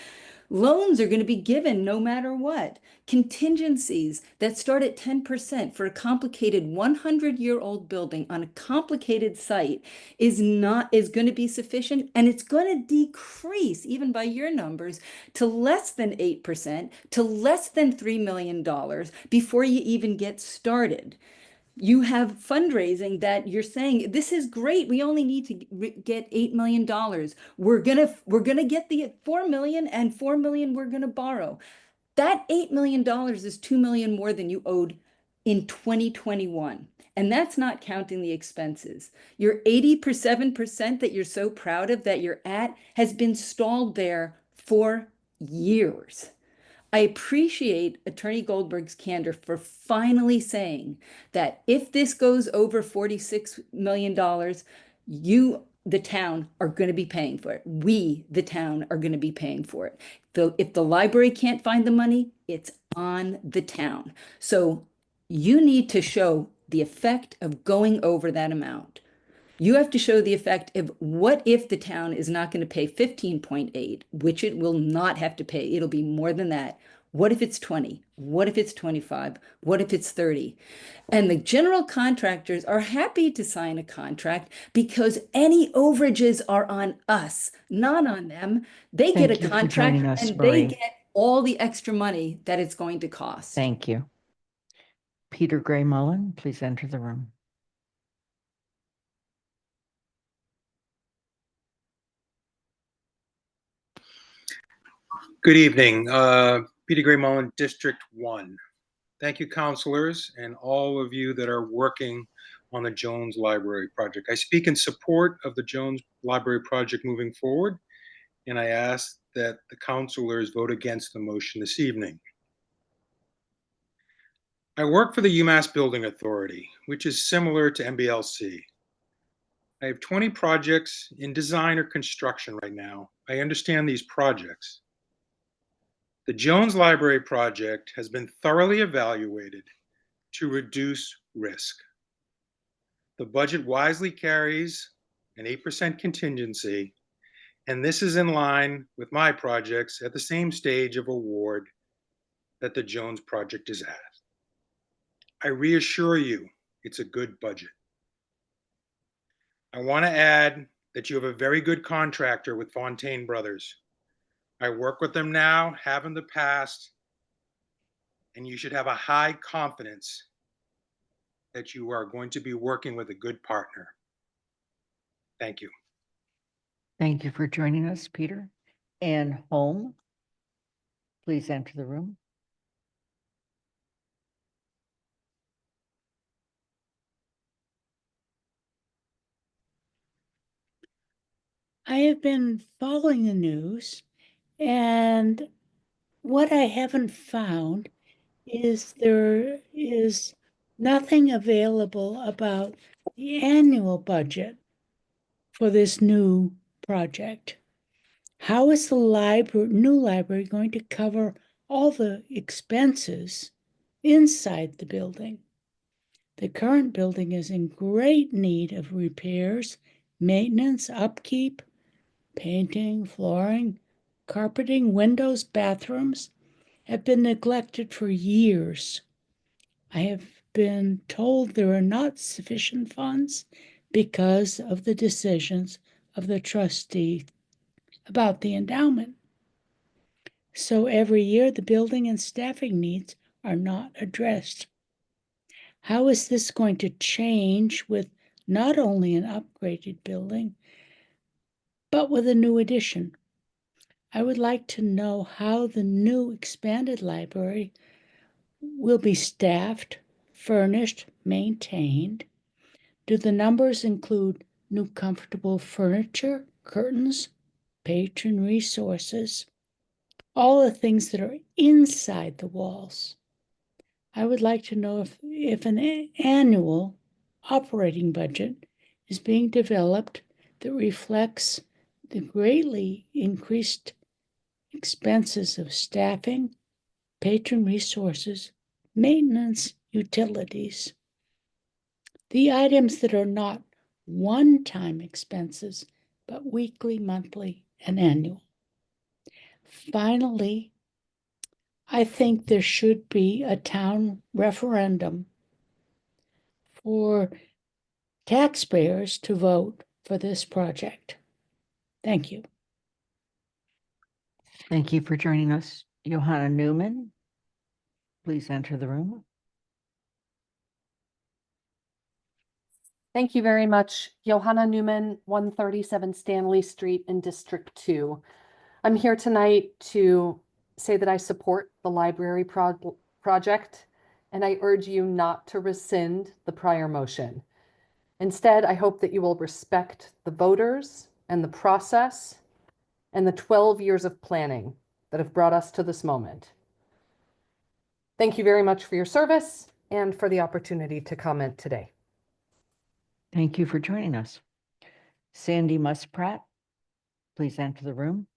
Loans are going to be given no matter what. Contingencies that start at 10% for a complicated 100-year-old building on a complicated site is going to be sufficient, and it's going to decrease, even by your numbers, to less than 8%, to less than $3 million before you even get started. You have fundraising that you're saying, this is great. We only need to get $8 million. We're gonna get the 4 million, and 4 million we're gonna borrow. That $8 million is 2 million more than you owed in 2021. And that's not counting the expenses. Your 87% that you're so proud of that you're at has been stalled there for years. I appreciate Attorney Goldberg's candor for finally saying that if this goes over $46 million, you, the town, are going to be paying for it. We, the town, are going to be paying for it. If the library can't find the money, it's on the town. So you need to show the effect of going over that amount. You have to show the effect of what if the town is not going to pay 15.8, which it will not have to pay. It'll be more than that. What if it's 20? What if it's 25? What if it's 30? And the general contractors are happy to sign a contract because any overages are on us, not on them. They get a Thank you for contract joining us, and they Marie. get all the extra money that it's going to cost. Thank you. Peter Gray Mullen, please enter the room. Good evening. Peter Gray Mullen, District 1. Thank you, counselors, and all of you that are working on the Jones Library project. I speak in support of the Jones Library project moving forward, and I ask that the counselors vote against the motion this evening. I work for the UMass Building Authority, which is similar to MBLC. I have 20 projects in design or construction right now. I understand these projects. The Jones Library project has been thoroughly evaluated to reduce risk. The budget wisely carries an 8% contingency, and this is in line with my projects at the same stage of award that the Jones project is at. I reassure you, it's a good budget. I want to add that you have a very good contractor with Fontaine Brothers. I work with them now, have in the past, and you should have a high confidence that you are going to be working with a good partner. Thank you. Thank you for joining us, Peter. Ann Holm, please enter the room. I have been following the news, and what I haven't found is there is nothing available about the annual budget for this new project. How is the new library going to cover all the expenses inside the building? The current building is in great need of repairs, maintenance, upkeep, painting, flooring, carpeting, windows, bathrooms have been neglected for years. I have been told there are not sufficient funds because of the decisions of the trustee about the endowment. So every year the building and staffing needs are not addressed. How is this going to change with not only an upgraded building, but with a new addition? I would like to know how the new expanded library will be staffed, furnished, maintained. Do the numbers include new comfortable furniture, curtains, patron resources, all the things that are inside the walls? I would like to know if an annual operating budget is being developed that reflects the greatly increased expenses of staffing, patron resources, maintenance, utilities. The items that are not one-time expenses, but weekly, monthly, and annual. Finally, I think there should be a town referendum for taxpayers to vote for this project. Thank you. Thank you for joining us. Johanna Newman, please enter the room. Thank you very much. Johanna Newman, 137 Stanley Street in District 2. I'm here tonight to say that I support the library project, and I urge you not to rescind the prior motion. Instead, I hope that you will respect the voters and the process and the 12 years of planning that have brought us to this moment. Thank you very much for your service and for the opportunity to comment today. Thank you for joining us. Sandy Muspratt, please enter the room.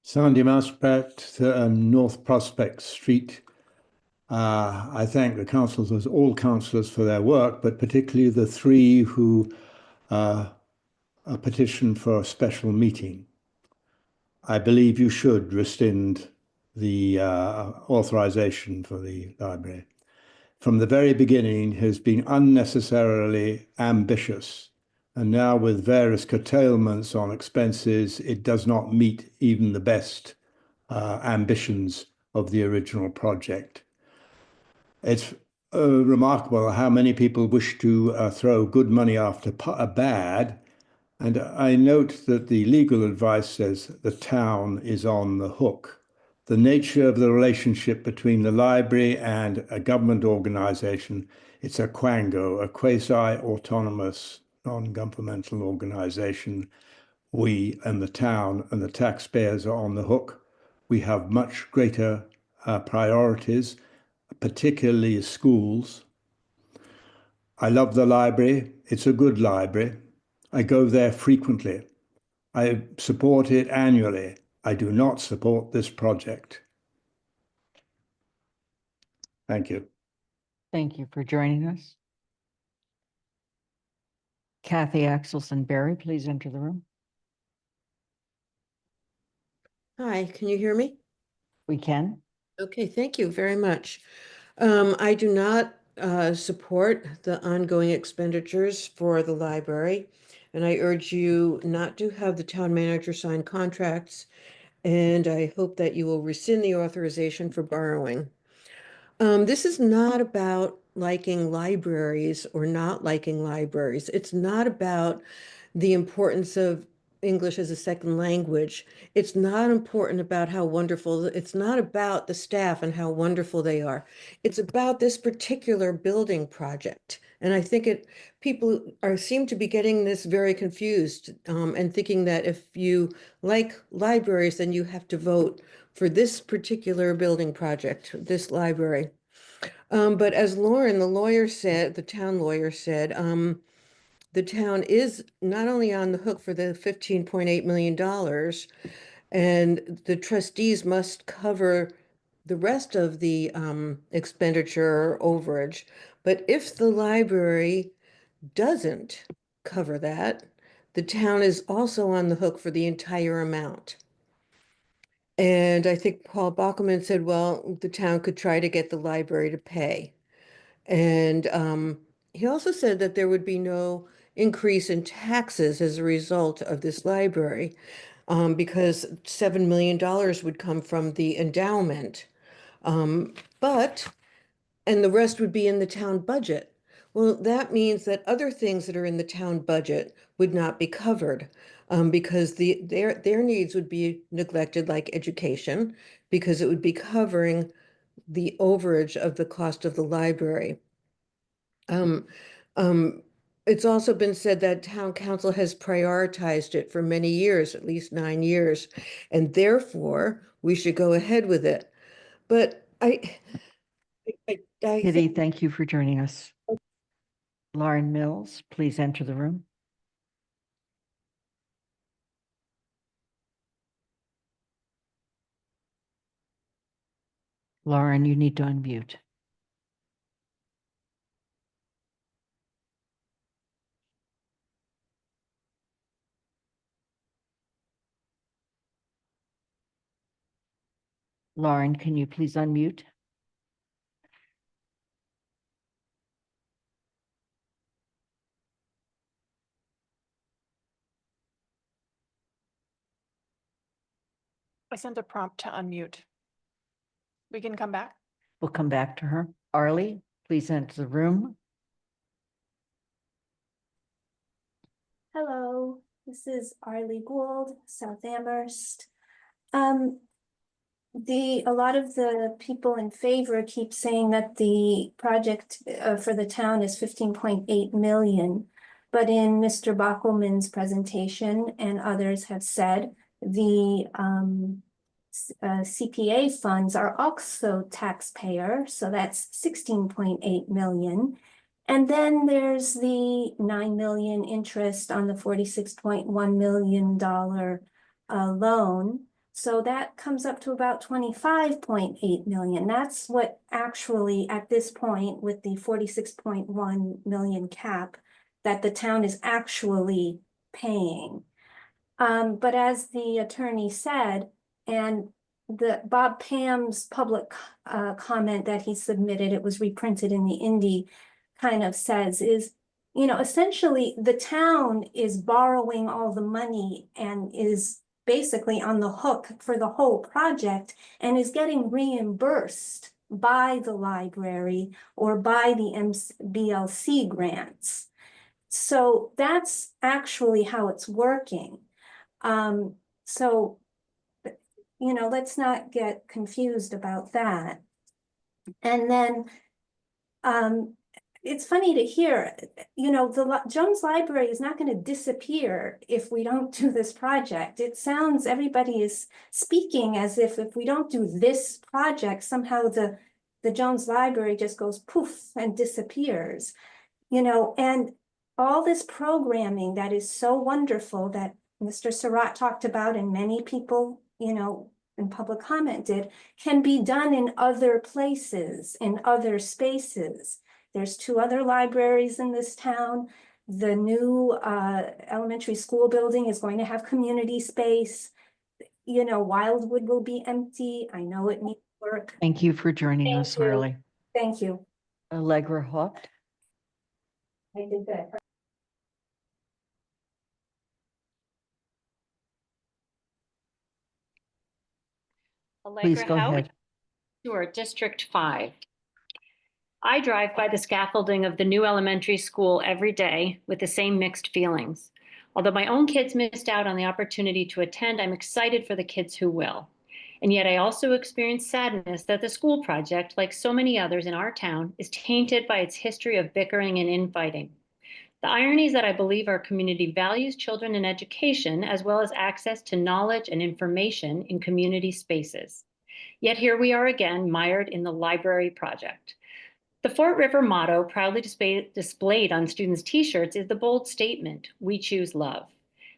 Sandy Muspratt, North Prospect Street. I thank the councillors, all councillors, for their work, but particularly the three who petitioned for a special meeting. I believe you should rescind the authorization for the library. From the very beginning, has been unnecessarily ambitious, and now with various curtailments on expenses, it does not meet even the best ambitions of the original project. It's remarkable how many people wish to throw good money after bad, and I note that the legal advice says the town is on the hook. The nature of the relationship between the library and a government organisation, it's a quango, a quasi-autonomous, non-governmental organisation. We and the town and the taxpayers are on the hook. We have much greater priorities, particularly schools. I love the library. It's a good library. I go there frequently. I support it annually. I do not support this project. Thank you. Thank you for joining us. Kathy Axelson Berry, please enter the room. Hi, can you hear me? We can. Okay, thank you very much. I do not support the ongoing expenditures for the library, and I urge you not to have the town manager sign contracts, and I hope that you will rescind the authorization for borrowing. This is not about liking libraries or not liking libraries. It's not about the importance of English as a second language. It's not important about how wonderful, it's not about the staff and how wonderful they are. It's about this particular building project. And I think people seem to be getting this very confused and thinking that if you like libraries, then you have to vote for this particular building project, this library. But as Lauren, the lawyer said, the town lawyer said, the town is not only on the hook for the $15.8 million, and the trustees must cover the rest of the expenditure or overage. But if the library doesn't cover that, the town is also on the hook for the entire amount. And I think Paul Bockelman said, well, the town could try to get the library to pay. And he also said that there would be no increase in taxes as a result of this library because $7 million would come from the endowment. And the rest would be in the town budget. Well, that means that other things that are in the town budget would not be covered because their needs would be neglected, like education, because it would be covering the overage of the cost of the library. It's also been said that town council has prioritized it for many years, at least 9 years, and therefore we should go ahead with it. But Kitty, thank you for joining us. Lauren Mills, please enter the room. Lauren, you need to unmute. Lauren, can you please unmute? I sent a prompt to unmute. We can come back. We'll come back to her. Arlie, please enter the room. Hello, this is Arlie Gould, South Amherst. A lot of the people in favor keep saying that the project for the town is 15.8 million. But in Mr. Bockelman's presentation and others have said, the CPA funds are also taxpayer, so that's 16.8 million. And then there's the 9 million interest on the $46.1 million loan. So that comes up to about 25.8 million. That's what actually at this point with the 46.1 million cap that the town is actually paying. But as the attorney said, and the Bob Pam's public comment that he submitted, it was reprinted in the Indy, kind of says is, you know, essentially the town is borrowing all the money and is basically on the hook for the whole project and is getting reimbursed by the library or by the BLC grants. So that's actually how it's working. So, you know, let's not get confused about that. And then it's funny to hear, you know, the Jones Library is not going to disappear if we don't do this project. It sounds, everybody is speaking as if we don't do this project, somehow the Jones Library just goes poof and disappears, you know, and all this programming that is so wonderful that Mr. Surratt talked about and many people, you know, in public comment did, can be done in other places, in other spaces. There's 2 other libraries in this town. The new elementary school building is going to have community space. You know, Wildwood will be empty. I know it needs work. Thank you for joining us, Arlie. Thank you. Allegra Haupt. I did that. Please go ahead. Sure, District 5. I drive by the scaffolding of the new elementary school every day with the same mixed feelings. Although my own kids missed out on the opportunity to attend, I'm excited for the kids who will. And yet I also experience sadness that the school project, like so many others in our town, is tainted by its history of bickering and infighting. The irony is that I believe our community values children and education, as well as access to knowledge and information in community spaces. Yet here we are again, mired in the library project. The Fort River motto, proudly displayed on students' t-shirts, is the bold statement, "We choose love."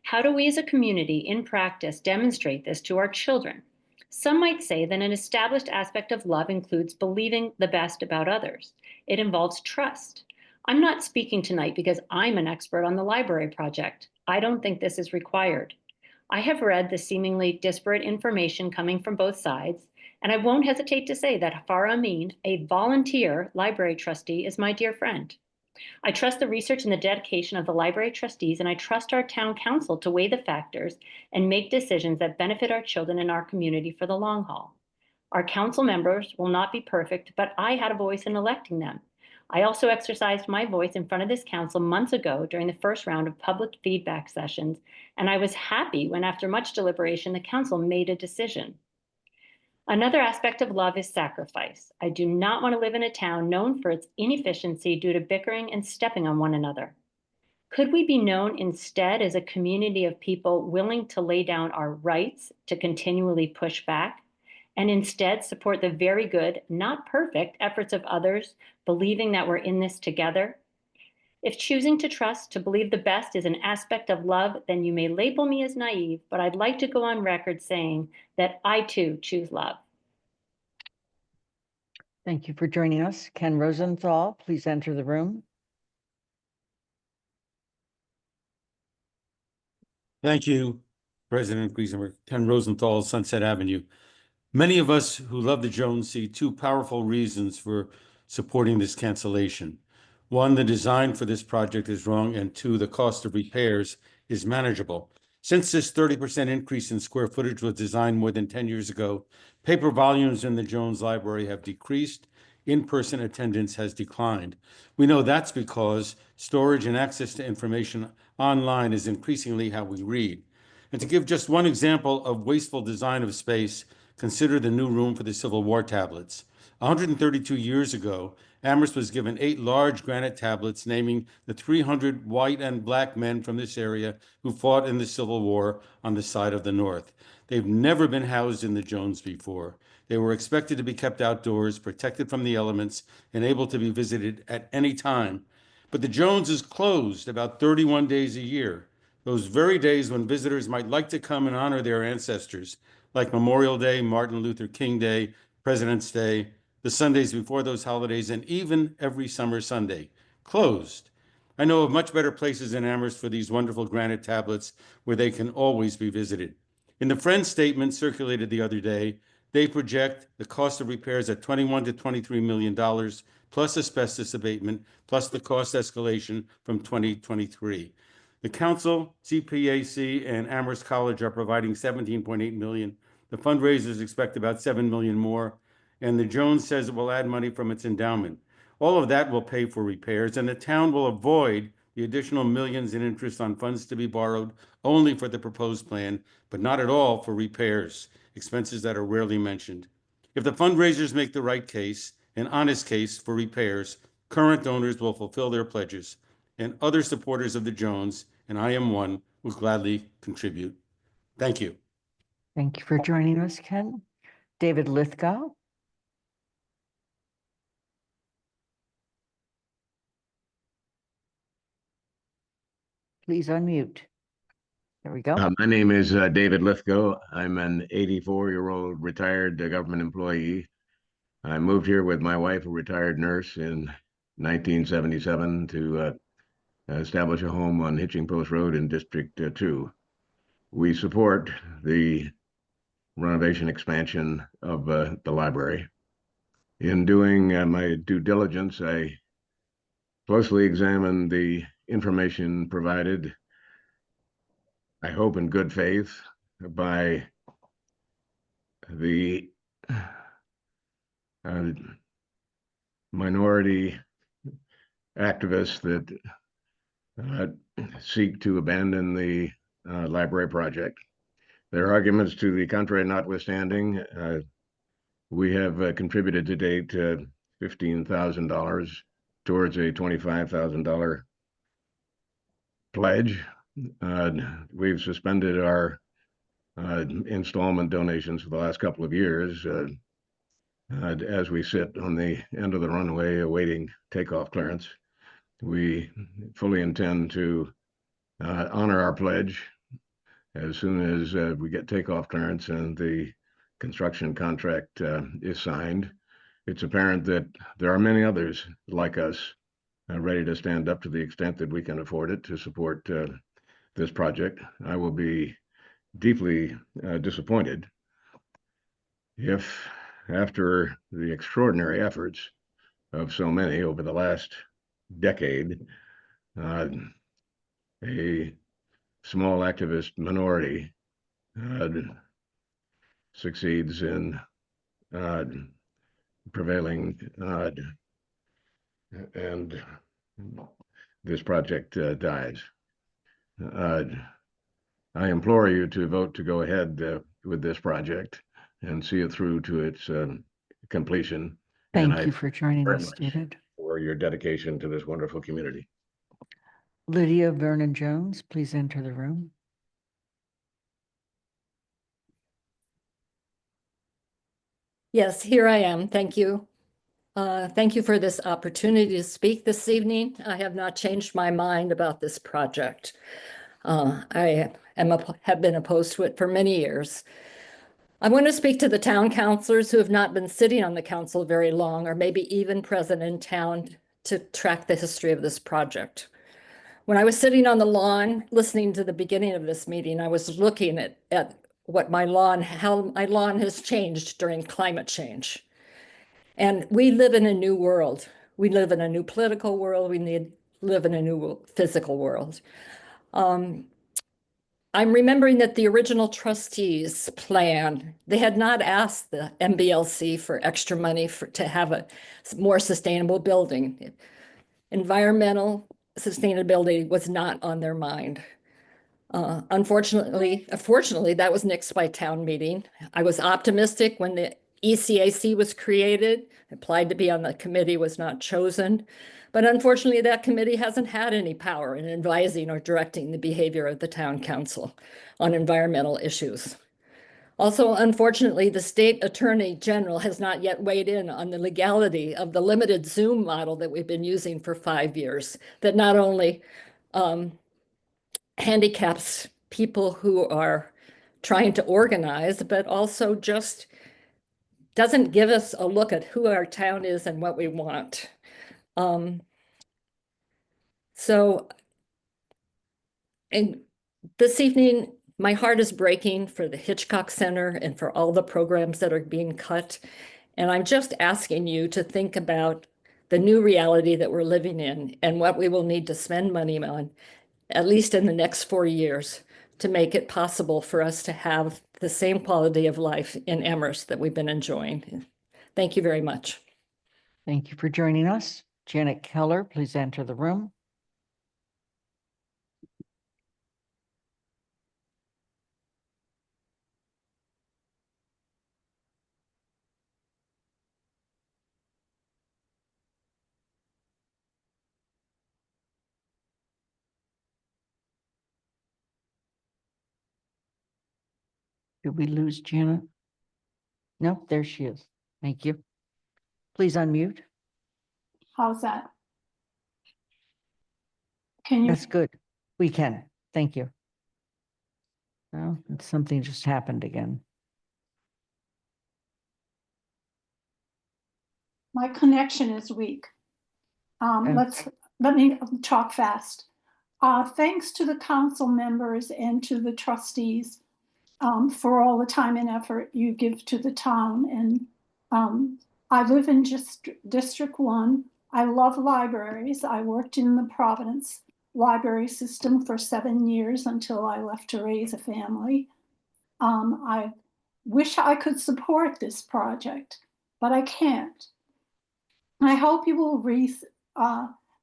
How do we as a community, in practice, demonstrate this to our children? Some might say that an established aspect of love includes believing the best about others. It involves trust. I'm not speaking tonight because I'm an expert on the library project. I don't think this is required. I have read the seemingly disparate information coming from both sides, and I won't hesitate to say that Farah Amin, a volunteer library trustee, is my dear friend. I trust the research and the dedication of the library trustees, and I trust our town council to weigh the factors and make decisions that benefit our children and our community for the long haul. Our council members will not be perfect, but I had a voice in electing them. I also exercised my voice in front of this council months ago during the first round of public feedback sessions, and I was happy when, after much deliberation, the council made a decision. Another aspect of love is sacrifice. I do not want to live in a town known for its inefficiency due to bickering and stepping on one another. Could we be known instead as a community of people willing to lay down our rights to continually push back, and instead support the very good, not perfect, efforts of others, believing that we're in this together? If choosing to trust, to believe the best is an aspect of love, then you may label me as naive, but I'd like to go on record saying that I too choose love. Thank you for joining us. Ken Rosenthal, please enter the room. Thank you, President Griesenberg. Ken Rosenthal, Sunset Avenue. Many of us who love the Jones see two powerful reasons for supporting this cancellation. One, the design for this project is wrong, and two, the cost of repairs is manageable. Since this 30% increase in square footage was designed more than 10 years ago, paper volumes in the Jones Library have decreased, in-person attendance has declined. We know that's because storage and access to information online is increasingly how we read. And to give just one example of wasteful design of space, consider the new room for the Civil War tablets. 132 years ago, Amherst was given 8 large granite tablets naming the 300 white and black men from this area who fought in the Civil War on the side of the North. They've never been housed in the Jones before. They were expected to be kept outdoors, protected from the elements, and able to be visited at any time. But the Jones is closed about 31 days a year, those very days when visitors might like to come and honor their ancestors, like Memorial Day, Martin Luther King Day, President's Day, the Sundays before those holidays, and even every summer Sunday. Closed. I know of much better places in Amherst for these wonderful granite tablets where they can always be visited. In the Friends statement circulated the other day, they project the cost of repairs at $21 to $23 million, plus asbestos abatement, plus the cost escalation from 2023. The council, CPAC, and Amherst College are providing $17.8 million. The fundraisers expect about $7 million more, and the Jones says it will add money from its endowment. All of that will pay for repairs, and the town will avoid the additional millions in interest on funds to be borrowed only for the proposed plan, but not at all for repairs, expenses that are rarely mentioned. If the fundraisers make the right case, an honest case for repairs, current donors will fulfill their pledges, and other supporters of the Jones, and I am one, will gladly contribute. Thank you. Thank you for joining us, Ken. David Lithgow. Please unmute. There we go. My name is David Lithgow. I'm an 84-year-old retired government employee. I moved here with my wife, a retired nurse, in 1977 to establish a home on Hitching Post Road in District 2. We support the renovation expansion of the library. In doing my due diligence, I closely examined the information provided, I hope in good faith, by the minority activists that seek to abandon the library project. Their arguments to the contrary notwithstanding, we have contributed to date $15,000 towards a $25,000 pledge. We've suspended our installment donations for the last couple of years as we sit on the end of the runway awaiting takeoff clearance. We fully intend to honor our pledge as soon as we get takeoff clearance and the construction contract is signed. It's apparent that there are many others like us ready to stand up to the extent that we can afford it to support this project. I will be deeply disappointed if, after the extraordinary efforts of so many over the last decade, a small activist minority succeeds in prevailing and this project dies. I implore you to vote to go ahead with this project and see it through to its completion. Thank you for joining very us, much David. for your dedication to this wonderful community. Lydia Vernon Jones, please enter the room. Yes, here I am. Thank you. Thank you for this opportunity to speak this evening. I have not changed my mind about this project. Have been opposed to it for many years. I want to speak to the town councilors who have not been sitting on the council very long, or maybe even present in town to track the history of this project. When I was sitting on the lawn, listening to the beginning of this meeting, I was looking at what how my lawn has changed during climate change. And we live in a new world. We live in a new political world. Live in a new physical world. I'm remembering that the original trustees plan, they had not asked the MBLC for extra money to have a more sustainable building. Environmental sustainability was not on their mind. Unfortunately, that was nixed by town meeting. I was optimistic when the ECAC was created, applied to be on the committee, was not chosen. But unfortunately, that committee hasn't had any power in advising or directing the behavior of the town council on environmental issues. Also, unfortunately, the state attorney general has not yet weighed in on the legality of the limited Zoom model that we've been using for 5 years, that not only handicaps people who are trying to organize, but also just doesn't give us a look at who our town is and what we want. And this evening, my heart is breaking for the Hitchcock Center and for all the programs that are being cut. And I'm just asking you to think about the new reality that we're living in and what we will need to spend money on, at least in the next 4 years, to make it possible for us to have the same quality of life in Amherst that we've been enjoying. Thank you very much. Thank you for joining us. Janet Keller, please enter the room. Did we lose Janet? No, there she is. Thank you. Please unmute. How's that? Can you? That's good. We can. Thank you. No, something just happened again. My connection is weak. Let me talk fast. Thanks to the council members and to the trustees for all the time and effort you give to the town. And I live in District 1. I love libraries. I worked in the Providence library system for 7 years until I left to raise a family. I wish I could support this project, but I can't. I hope you will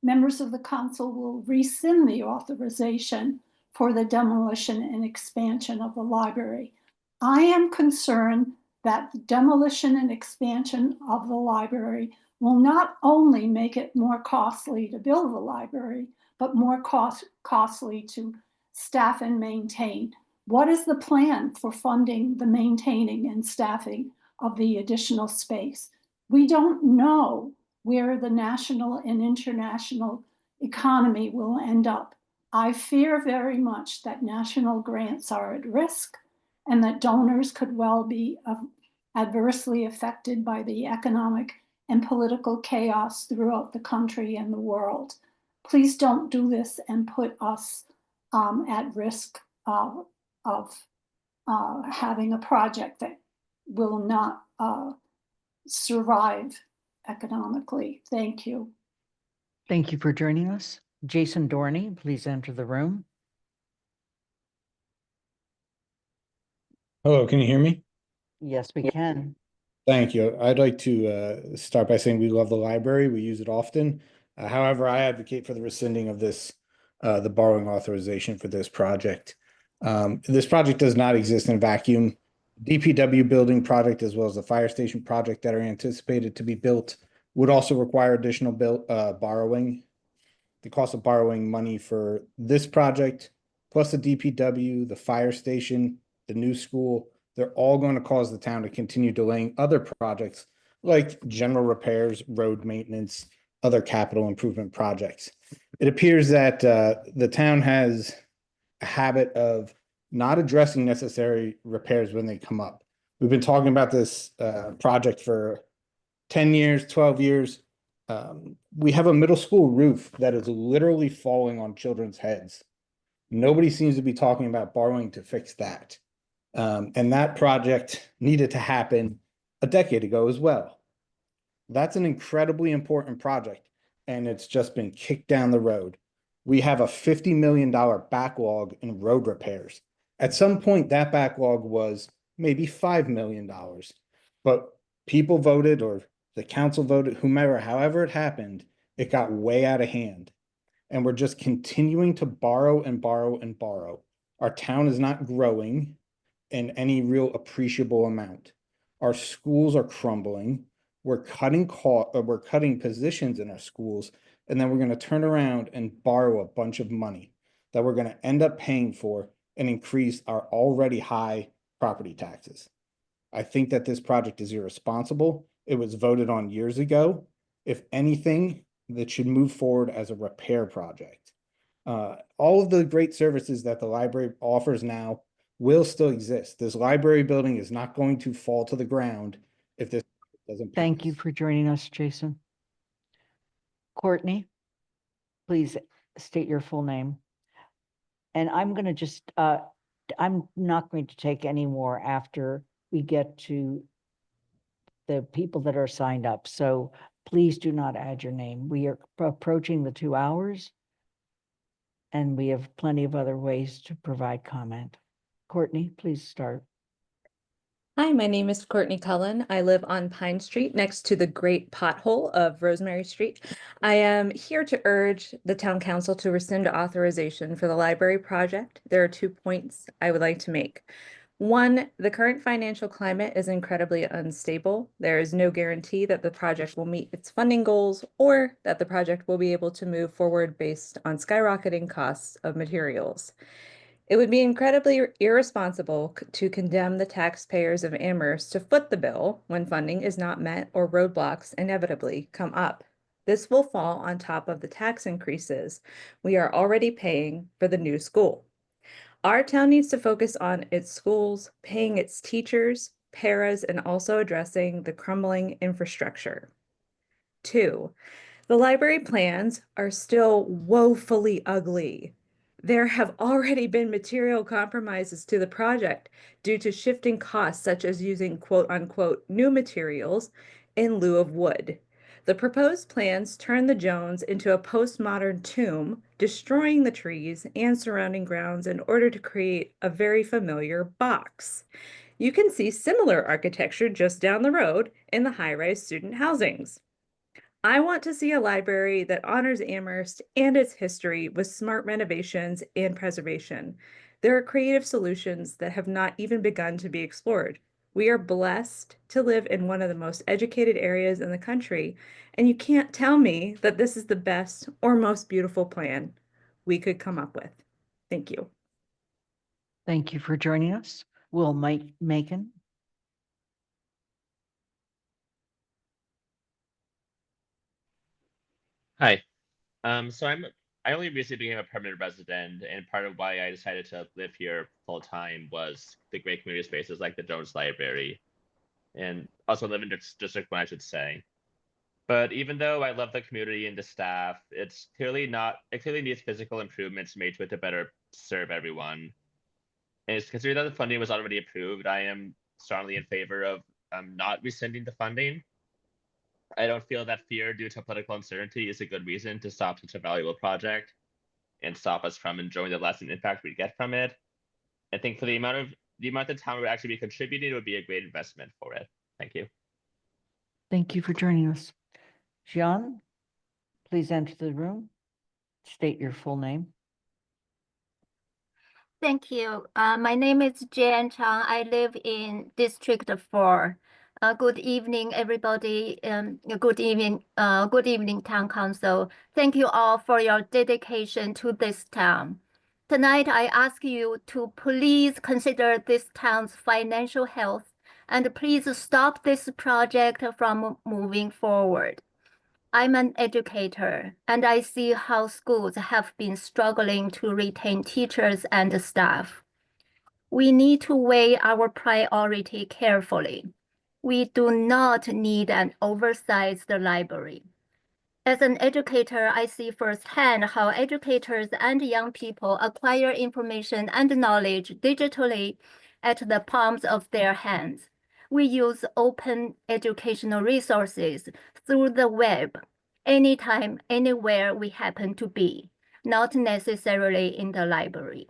members of the council will rescind the authorization for the demolition and expansion of the library. I am concerned that the demolition and expansion of the library will not only make it more costly to build the library, but more costly to staff and maintain. What is the plan for funding the maintaining and staffing of the additional space? We don't know where the national and international economy will end up. I fear very much that national grants are at risk and that donors could well be adversely affected by the economic and political chaos throughout the country and the world. Please don't do this and put us at risk of having a project that will not survive economically. Thank you. Thank you for joining us. Jason Dorney, please enter the room. Hello, can you hear me? Yes, we can. Thank you. I'd like to start by saying we love the library. We use it often. However, I advocate for the rescinding of the borrowing authorization for this project. This project does not exist in a vacuum. DPW building project as well as the fire station project that are anticipated to be built would also require additional borrowing. The cost of borrowing money for this project, plus the DPW, the fire station, the new school, they're all going to cause the town to continue delaying other projects like general repairs, road maintenance, other capital improvement projects. It appears that the town has a habit of not addressing necessary repairs when they come up. We've been talking about this project for 10 years, 12 years. We have a middle school roof that is literally falling on children's heads. Nobody seems to be talking about borrowing to fix that. And that project needed to happen a decade ago as well. That's an incredibly important project, and it's just been kicked down the road. We have a $50 million backlog in road repairs. At some point, that backlog was maybe $5 million, but people voted, or the council voted, whomever, however it happened, it got way out of hand. And we're just continuing to borrow and borrow and borrow. Our town is not growing in any real appreciable amount. Our schools are crumbling. We're cutting positions in our schools, and then we're going to turn around and borrow a bunch of money that we're going to end up paying for and increase our already high property taxes. I think that this project is irresponsible. It was voted on years ago. If anything, that should move forward as a repair project. All of the great services that the library offers now will still exist. This library building is not going to fall to the ground if this doesn't. Thank you for joining us, Jason. Courtney, please state your full name. And I'm going to just, I'm not going to take any more after we get to the people that are signed up. So please do not add your name. We are approaching the 2 hours, and we have plenty of other ways to provide comment. Courtney, please start. Hi, my name is Courtney Cullen. I live on Pine Street next to the great pothole of Rosemary Street. I am here to urge the town council to rescind authorization for the library project. There are 2 points I would like to make. One, the current financial climate is incredibly unstable. There is no guarantee that the project will meet its funding goals or that the project will be able to move forward based on skyrocketing costs of materials. It would be incredibly irresponsible to condemn the taxpayers of Amherst to foot the bill when funding is not met or roadblocks inevitably come up. This will fall on top of the tax increases we are already paying for the new school. Our town needs to focus on its schools, paying its teachers, paras, and also addressing the crumbling infrastructure. 2, the library plans are still woefully ugly. There have already been material compromises to the project due to shifting costs, such as using quote unquote new materials in lieu of wood. The proposed plans turn the Jones into a postmodern tomb, destroying the trees and surrounding grounds in order to create a very familiar box. You can see similar architecture just down the road in the high-rise student housings. I want to see a library that honors Amherst and its history with smart renovations and preservation. There are creative solutions that have not even begun to be explored. We are blessed to live in one of the most educated areas in the country, and you can't tell me that this is the best or most beautiful plan we could come up with. Thank you. Thank you for joining us. Will Macon. Hi. I only recently became a permanent resident, and part of why I decided to live here full time was the great community spaces like the Jones Library, and also live in District 1, I should say. But even though I love the community and the staff, it clearly needs physical improvements made to it to better serve everyone. And it's considering that the funding was already approved, I am strongly in favor of not rescinding the funding. I don't feel that fear due to political uncertainty is a good reason to stop such a valuable project and stop us from enjoying the lasting impact we get from it. I think for the amount the town would actually be contributing, it would be a great investment for it. Thank you. Thank you for joining us. Jean, please enter the room. State your full name. Thank you. My name is Jan Chang. I live in District 4. Good evening, everybody. Good evening, Town Council. Thank you all for your dedication to this town. Tonight, I ask you to please consider this town's financial health and please stop this project from moving forward. I'm an educator, and I see how schools have been struggling to retain teachers and staff. We need to weigh our priority carefully. We do not need an oversized library. As an educator, I see firsthand how educators and young people acquire information and knowledge digitally at the palms of their hands. We use open educational resources through the web, anytime, anywhere we happen to be, not necessarily in the library.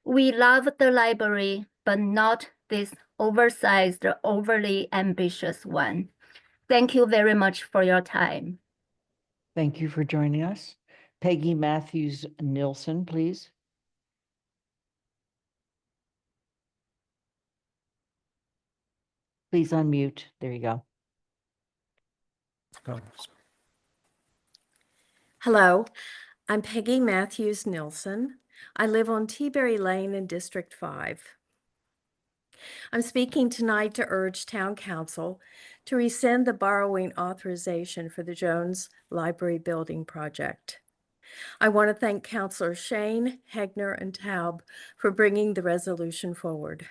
We love the library, but not this oversized, overly ambitious one. Thank you very much for your time. Thank you for joining us. Peggy Matthews Nilsson, please. Please unmute. There you go. Hello, I'm Peggy Matthews Nilsson. I live on Teaberry Lane in District 5. I'm speaking tonight to urge Town Council to rescind the borrowing authorization for the Jones Library Building project. I want to thank Councilors Shane, Hegner, and Taub for bringing the resolution forward.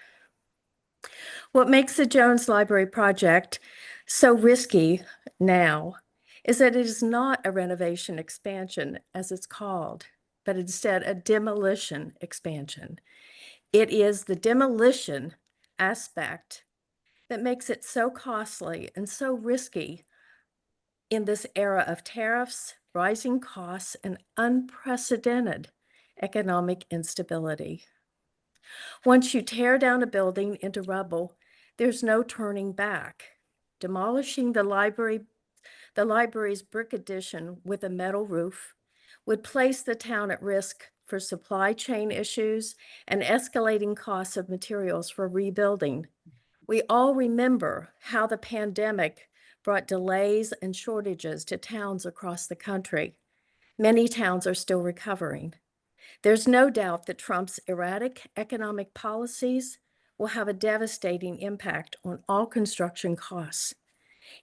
What makes the Jones Library project so risky now is that it is not a renovation expansion, as it's called, but instead a demolition expansion. It is the demolition aspect that makes it so costly and so risky in this era of tariffs, rising costs, and unprecedented economic instability. Once you tear down a building into rubble, there's no turning back. Demolishing the library's brick addition with a metal roof would place the town at risk for supply chain issues and escalating costs of materials for rebuilding. We all remember how the pandemic brought delays and shortages to towns across the country. Many towns are still recovering. There's no doubt that Trump's erratic economic policies will have a devastating impact on all construction costs.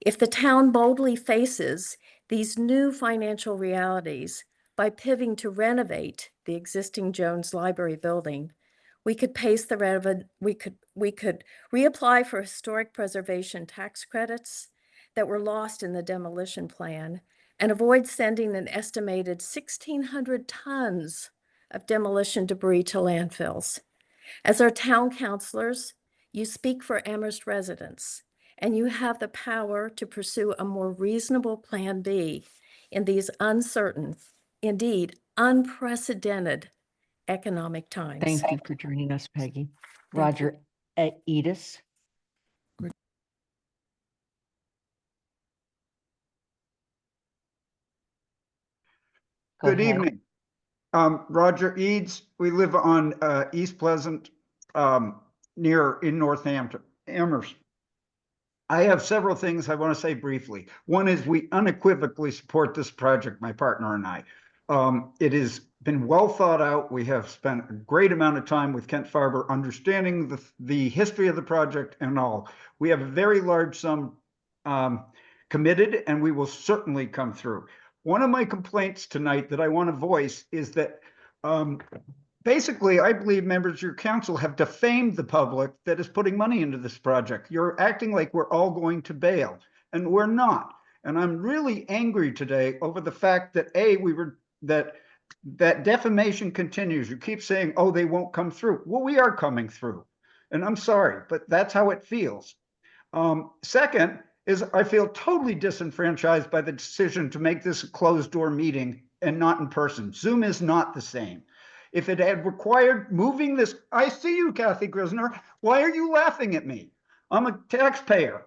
If the town boldly faces these new financial realities by pivoting to renovate the existing Jones Library building, we could reapply for historic preservation tax credits that were lost in the demolition plan and avoid sending an estimated 1,600 tons of demolition debris to landfills. As our town councilors, you speak for Amherst residents, and you have the power to pursue a more reasonable Plan B in these uncertain, indeed unprecedented economic times. Thank you for joining us, Peggy. Thank Roger Edis. Good evening. Roger Eads. We live on East Pleasant, in Northampton, Amherst. I have several things I want to say briefly. One is we unequivocally support this project, my partner and I. It has been well thought out. We have spent a great amount of time with Kent Farber understanding the history of the project and all. We have a very large sum committed, and we will certainly come through. One of my complaints tonight that I want to voice is that basically, I believe members of your council have defamed the public that is putting money into this project. You're acting like we're all going to bail, and we're not. And I'm really angry today over the fact that that defamation continues. You keep saying, oh, they won't come through. Well, we are coming through. And I'm sorry, but that's how it feels. Second is I feel totally disenfranchised by the decision to make this a closed door meeting and not in person. Zoom is not the same. If it had required moving this, I see you, Kathy Grisner. Why are you laughing at me? I'm a taxpayer.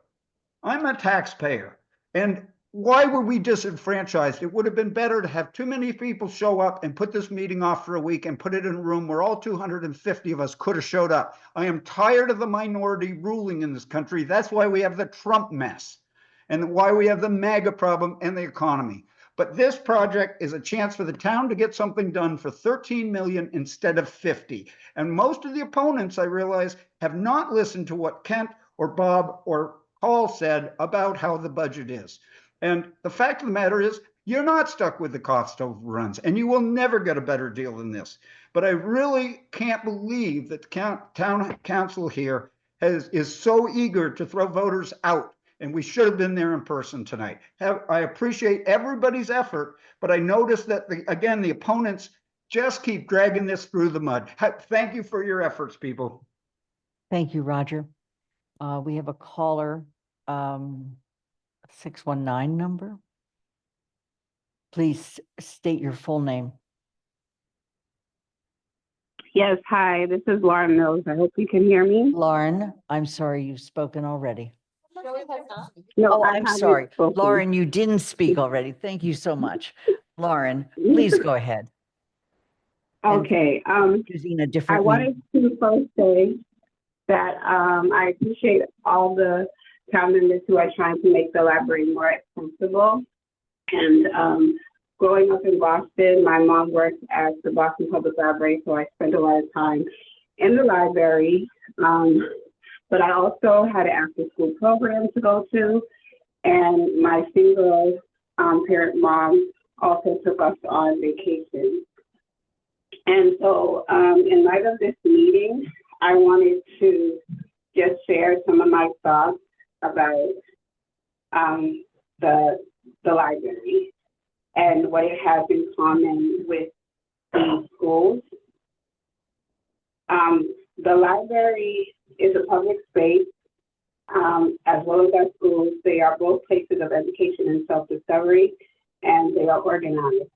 And why were we disenfranchised? It would have been better to have too many people show up and put this meeting off for a week and put it in a room where all 250 of us could have showed up. I am tired of the minority ruling in this country. That's why we have the Trump mess and why we have the MAGA problem and the economy. But this project is a chance for the town to get something done for 13 million instead of 50. And most of the opponents, I realize, have not listened to what Kent or Bob or Paul said about how the budget is. And the fact of the matter is, you're not stuck with the cost overruns, and you will never get a better deal than this. But I really can't believe that the town council here is so eager to throw voters out, and we should have been there in person tonight. I appreciate everybody's effort, but I noticed that, again, the opponents just keep dragging this through the mud. Thank you for your efforts, people. Thank you, Roger. We have a caller, 619 number. Please state your full name. Yes, hi, this is Lauren Mills. I hope you can hear me. Lauren, I'm sorry, you've spoken already. No, Oh, I I'm haven't sorry. spoken. Lauren, you didn't speak already. Thank you so much. Lauren, please go ahead. Okay. Using a I different wanted to first say that I appreciate all the town members who are trying to make the library more accessible. And growing up in Boston, my mom worked at the Boston Public Library, so I spent a lot of time in the library. But I also had an after-school program to go to, and my single parent mom also took us on vacation. And so in light of this meeting, I wanted to just share some of my thoughts about the library and what it has in common with the schools. The library is a public space, as well as our schools. They are both places of education and self-discovery, and they are organized.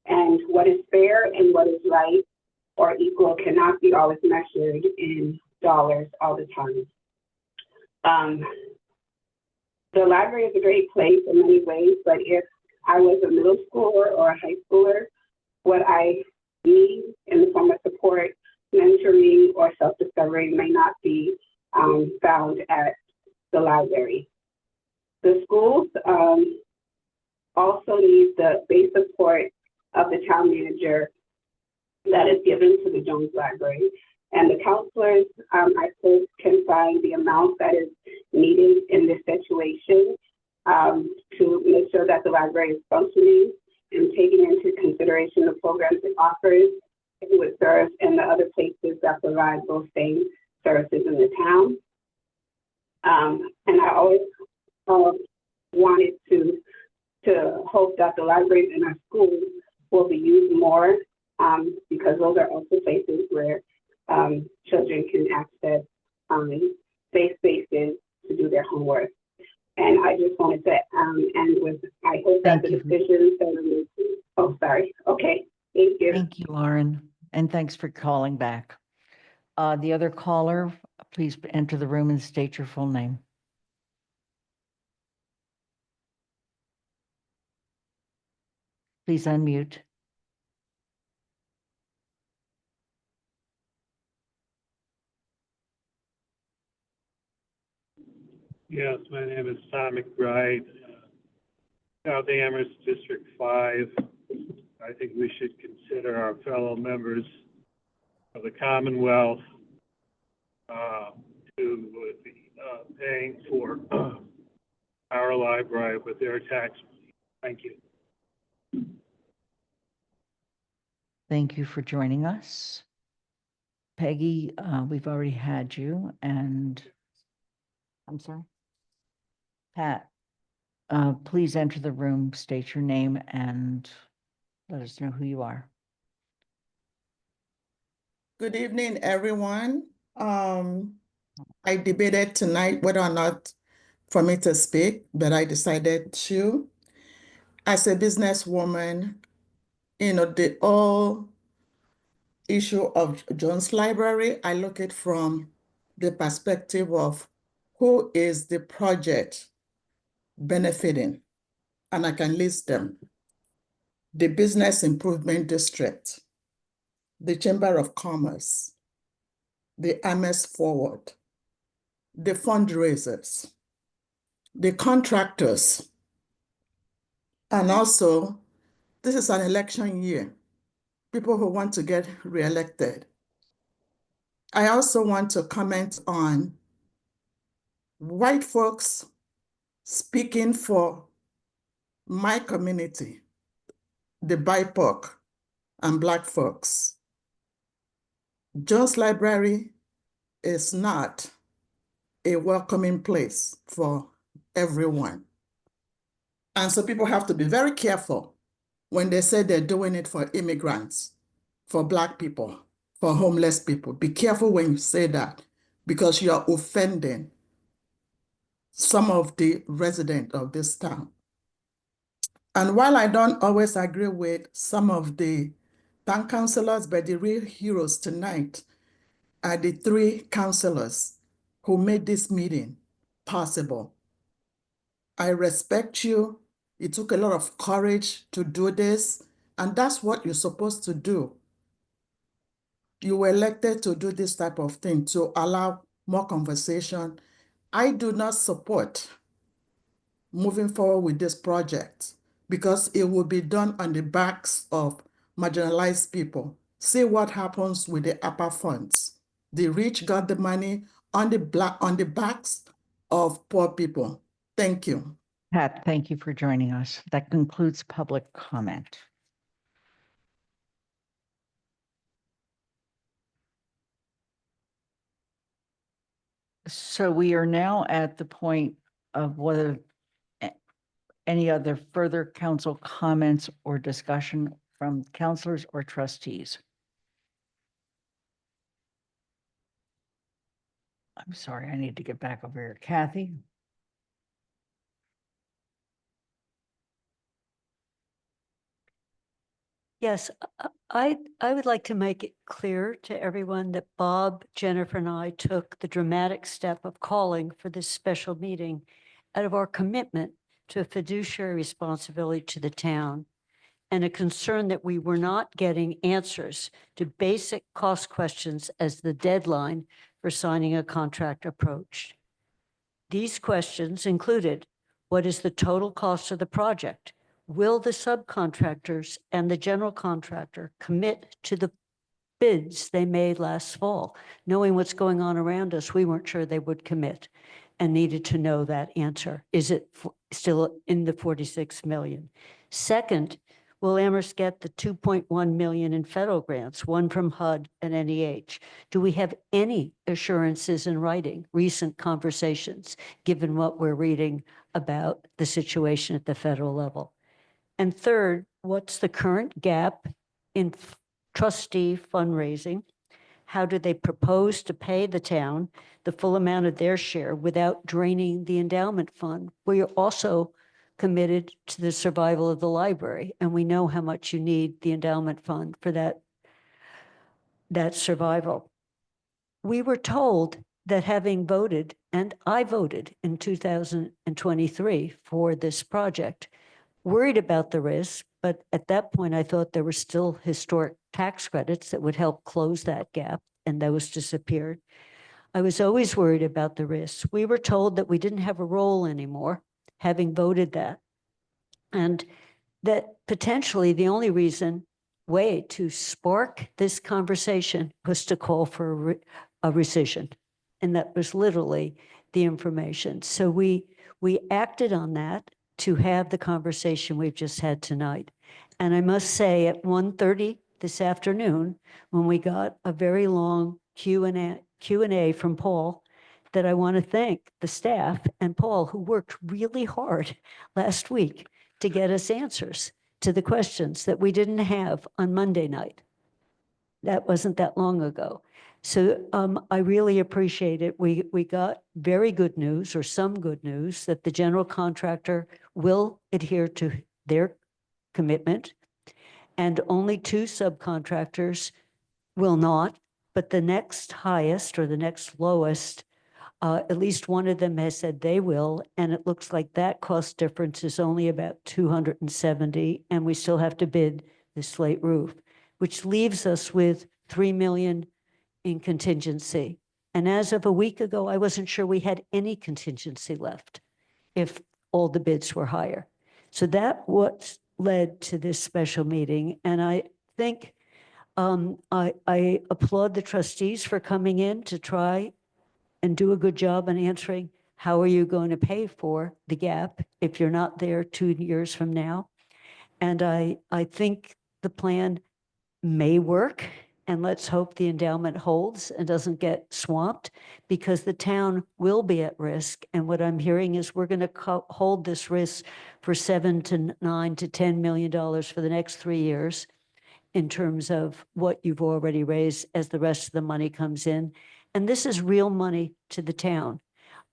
And what is fair and what is right or equal cannot be always measured in dollars all the time. The library is a great place in many ways, but if I was a middle schooler or a high schooler, what I need in the form of support, mentoring, or self-discovery may not be found at the library. The schools also need the base support of the town manager that is given to the Jones Library. And the counselors, I hope, can find the amount that is needed in this situation to make sure that the library is functioning and taking into consideration the programs it offers, who it serves, and the other places that provide those same services in the town. And I always wanted to hope that the libraries in our schools will be used more because those are also places where children can access safe spaces to do their homework. And I just wanted to end with, I hope that the decisions that are made. Oh, sorry. Okay. Thank you. Thank you, Lauren. And thanks for calling back. The other caller, please enter the room and state your full name. Please unmute. Yes, my name is Tom McBride, South Amherst District 5. I think we should consider our fellow members of the Commonwealth who would be paying for our library with their tax money. Thank you. Thank you for joining us. Peggy, we've already had you, and I'm sorry. Pat, please enter the room, state your name, and let us know who you are. Good evening, everyone. I debated tonight whether or not for me to speak, but I decided to. As a businesswoman, the whole issue of Jones Library, I look at it from the perspective of who is the project benefiting, and I can list them. The Business Improvement District, the Chamber of Commerce, the Amherst Forward, the fundraisers, the contractors, and also, this is an election year, people who want to get reelected. I also want to comment on white folks speaking for my community, the BIPOC and Black folks. Jones Library is not a welcoming place for everyone. And so people have to be very careful when they say they're doing it for immigrants, for Black people, for homeless people. Be careful when you say that, because you're offending some of the residents of this town. And while I don't always agree with some of the town councillors, but the real heroes tonight are the 3 councillors who made this meeting possible. I respect you. It took a lot of courage to do this, and that's what you're supposed to do. You were elected to do this type of thing, to allow more conversation. I do not support moving forward with this project because it will be done on the backs of marginalized people. See what happens with the upper funds. The rich got the money on the backs of poor people. Thank you. Pat, thank you for joining us. That concludes public comment. So we are now at the point of whether any other further council comments or discussion from councilors or trustees. I'm sorry, I need to get back over here. Kathy? Yes, I would like to make it clear to everyone that Bob, Jennifer, and I took the dramatic step of calling for this special meeting out of our commitment to a fiduciary responsibility to the town and a concern that we were not getting answers to basic cost questions as the deadline for signing a contract approached. These questions included, what is the total cost of the project? Will the subcontractors and the general contractor commit to the bids they made last fall? Knowing what's going on around us, we weren't sure they would commit and needed to know that answer. Is it still in the 46 million? Second, will Amherst get the 2.1 million in federal grants, one from HUD and NEH? Do we have any assurances in writing, recent conversations, given what we're reading about the situation at the federal level? And third, what's the current gap in trustee fundraising? How do they propose to pay the town the full amount of their share without draining the endowment fund? We are also committed to the survival of the library, and we know how much you need the endowment fund for that survival. We were told that having voted, and I voted in 2023 for this project, worried about the risk, but at that point I thought there were still historic tax credits that would help close that gap, and those disappeared. I was always worried about the risks. We were told that we didn't have a role anymore, having voted that, and that potentially the only way to spark this conversation was to call for a rescission. And that was literally the information. So we acted on that to have the conversation we've just had tonight. And I must say at 1:30 this afternoon, when we got a very long Q&A from Paul, that I want to thank the staff and Paul, who worked really hard last week to get us answers to the questions that we didn't have on Monday night. That wasn't that long ago. So I really appreciate it. We got very good news, or some good news, that the general contractor will adhere to their commitment, and only 2 subcontractors will not, but the next highest or the next lowest, at least one of them has said they will, and it looks like that cost difference is only about 270, and we still have to bid the slate roof, which leaves us with 3 million in contingency. And as of a week ago, I wasn't sure we had any contingency left if all the bids were higher. So that what led to this special meeting. And I think I applaud the trustees for coming in to try and do a good job in answering how are you going to pay for the gap if you're not there 2 years from now? And I think the plan may work, and let's hope the endowment holds and doesn't get swamped, because the town will be at risk. And what I'm hearing is we're going to hold this risk for $7 to $9 to $10 million for the next 3 years in terms of what you've already raised as the rest of the money comes in. And this is real money to the town.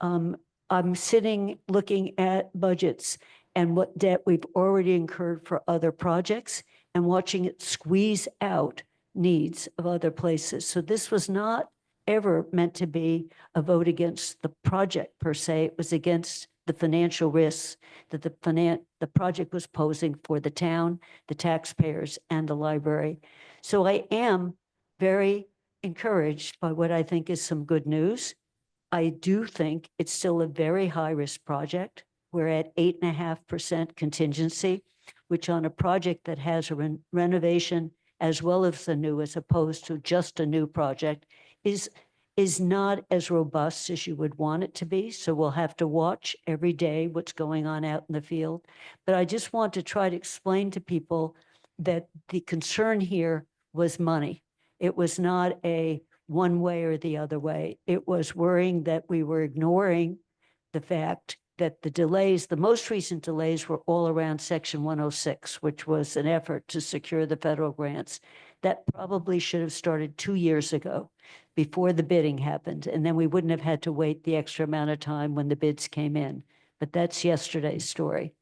I'm sitting looking at budgets and what debt we've already incurred for other projects and watching it squeeze out needs of other places. So this was not ever meant to be a vote against the project per se. It was against the financial risks that the project was posing for the town, the taxpayers, and the library. So I am very encouraged by what I think is some good news. I do think it's still a very high-risk project. We're at 8.5% contingency, which on a project that has a renovation as well as the new, as opposed to just a new project, is not as robust as you would want it to be. So we'll have to watch every day what's going on out in the field. But I just want to try to explain to people that the concern here was money. It was not a one way or the other way. It was worrying that we were ignoring the fact that the delays, the most recent delays, were all around Section 106, which was an effort to secure the federal grants. That probably should have started 2 years ago before the bidding happened. And then we wouldn't have had to wait the extra amount of time when the bids came in. But that's yesterday's story.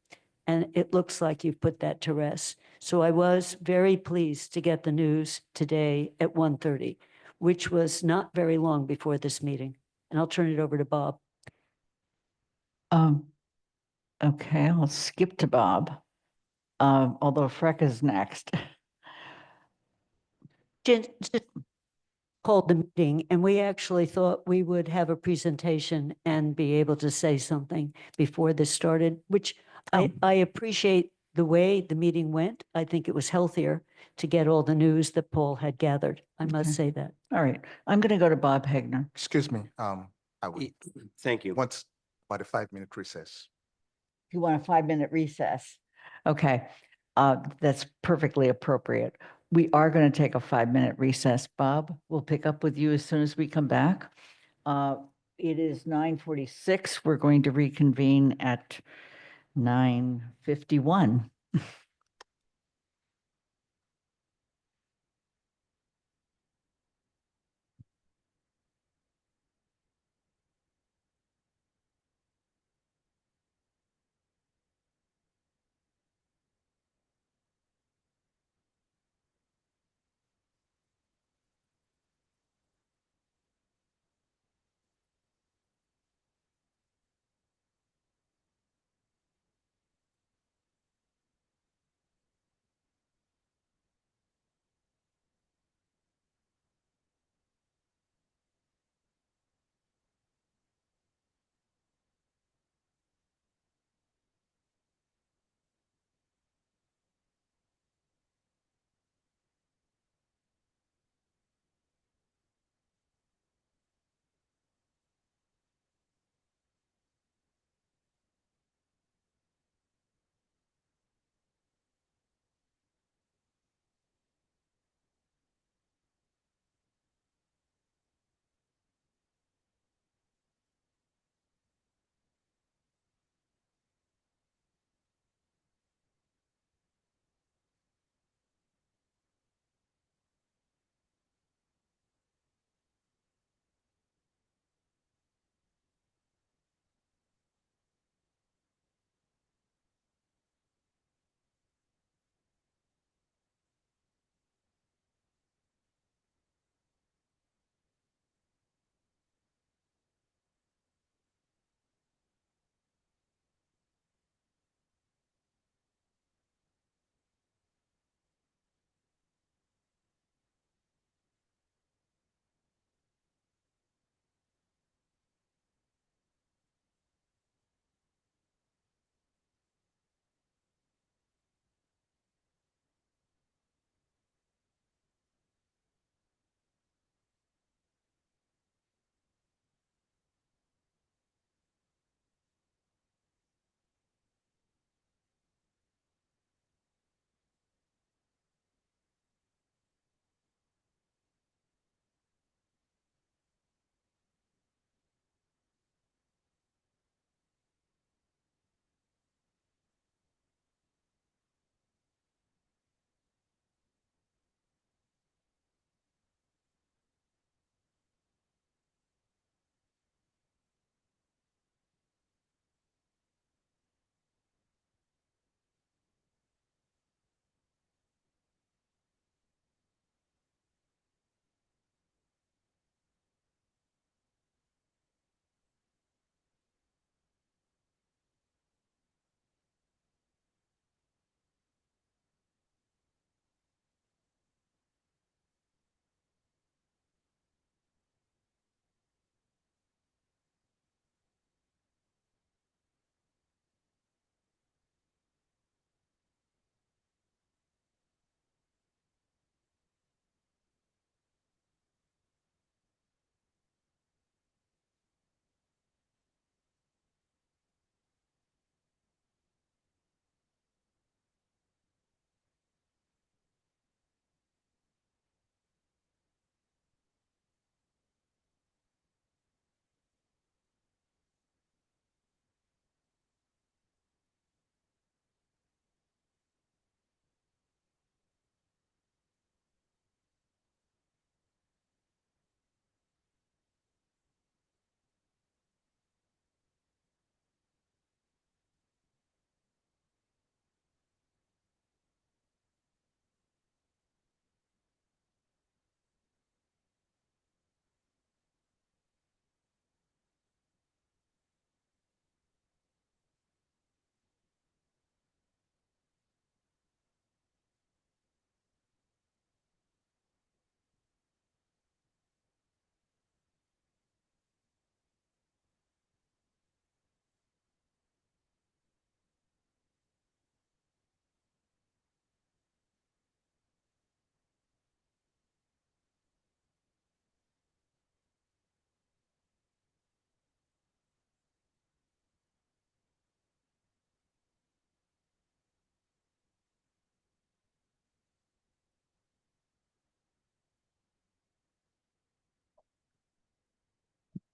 And it looks like you've put that to rest. So I was very pleased to get the news today at 1:30, which was not very long before this meeting. And I'll turn it over to Bob. Okay, I'll skip to Bob. Although Freck is next. Just called the meeting, and we actually thought we would have a presentation and be able to say something before this started, which I appreciate the way the meeting went. I think it was healthier to get all the news that Paul had gathered. I must say that. All right, I'm going to go to Bob Hegner. Excuse me, I would Thank you. want about a 5-minute recess. You want a 5-minute recess? Okay, that's perfectly appropriate. We are going to take a 5-minute recess. Bob, we'll pick up with you as soon as we come back. It is 9:46. We're going to reconvene at 9:51.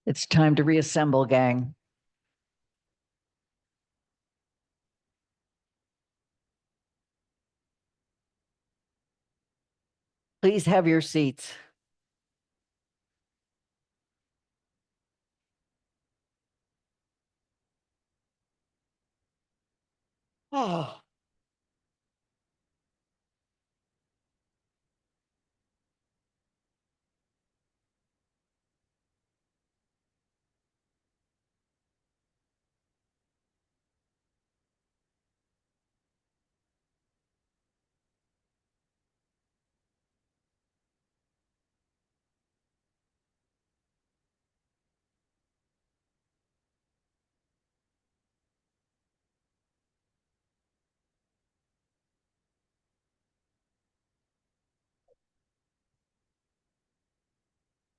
It's time to reassemble, gang. Please have your seats. Oh.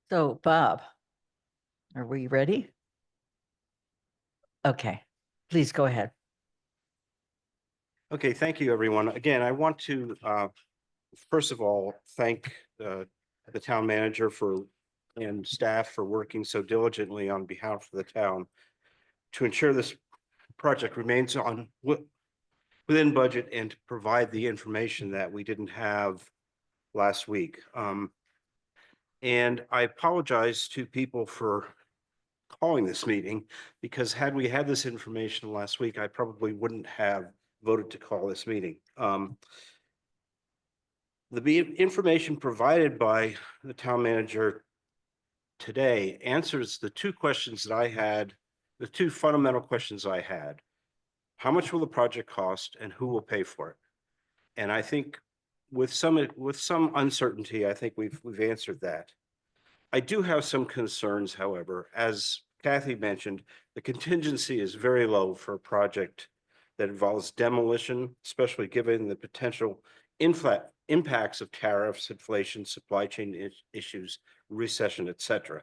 So, Bob, are we ready? Okay, please go ahead. Okay, thank you, everyone. Again, I want to, first of all, thank the town manager and staff for working so diligently on behalf of the town to ensure this project remains within budget and to provide the information that we didn't have last week. And I apologize to people for calling this meeting, because had we had this information last week, I probably wouldn't have voted to call this meeting. The information provided by the town manager today answers the two questions that I had, the two fundamental questions I had. How much will the project cost and who will pay for it? And I think with some uncertainty, I think we've answered that. I do have some concerns, however. As Kathy mentioned, the contingency is very low for a project that involves demolition, especially given the potential impacts of tariffs, inflation, supply chain issues, recession, et cetera.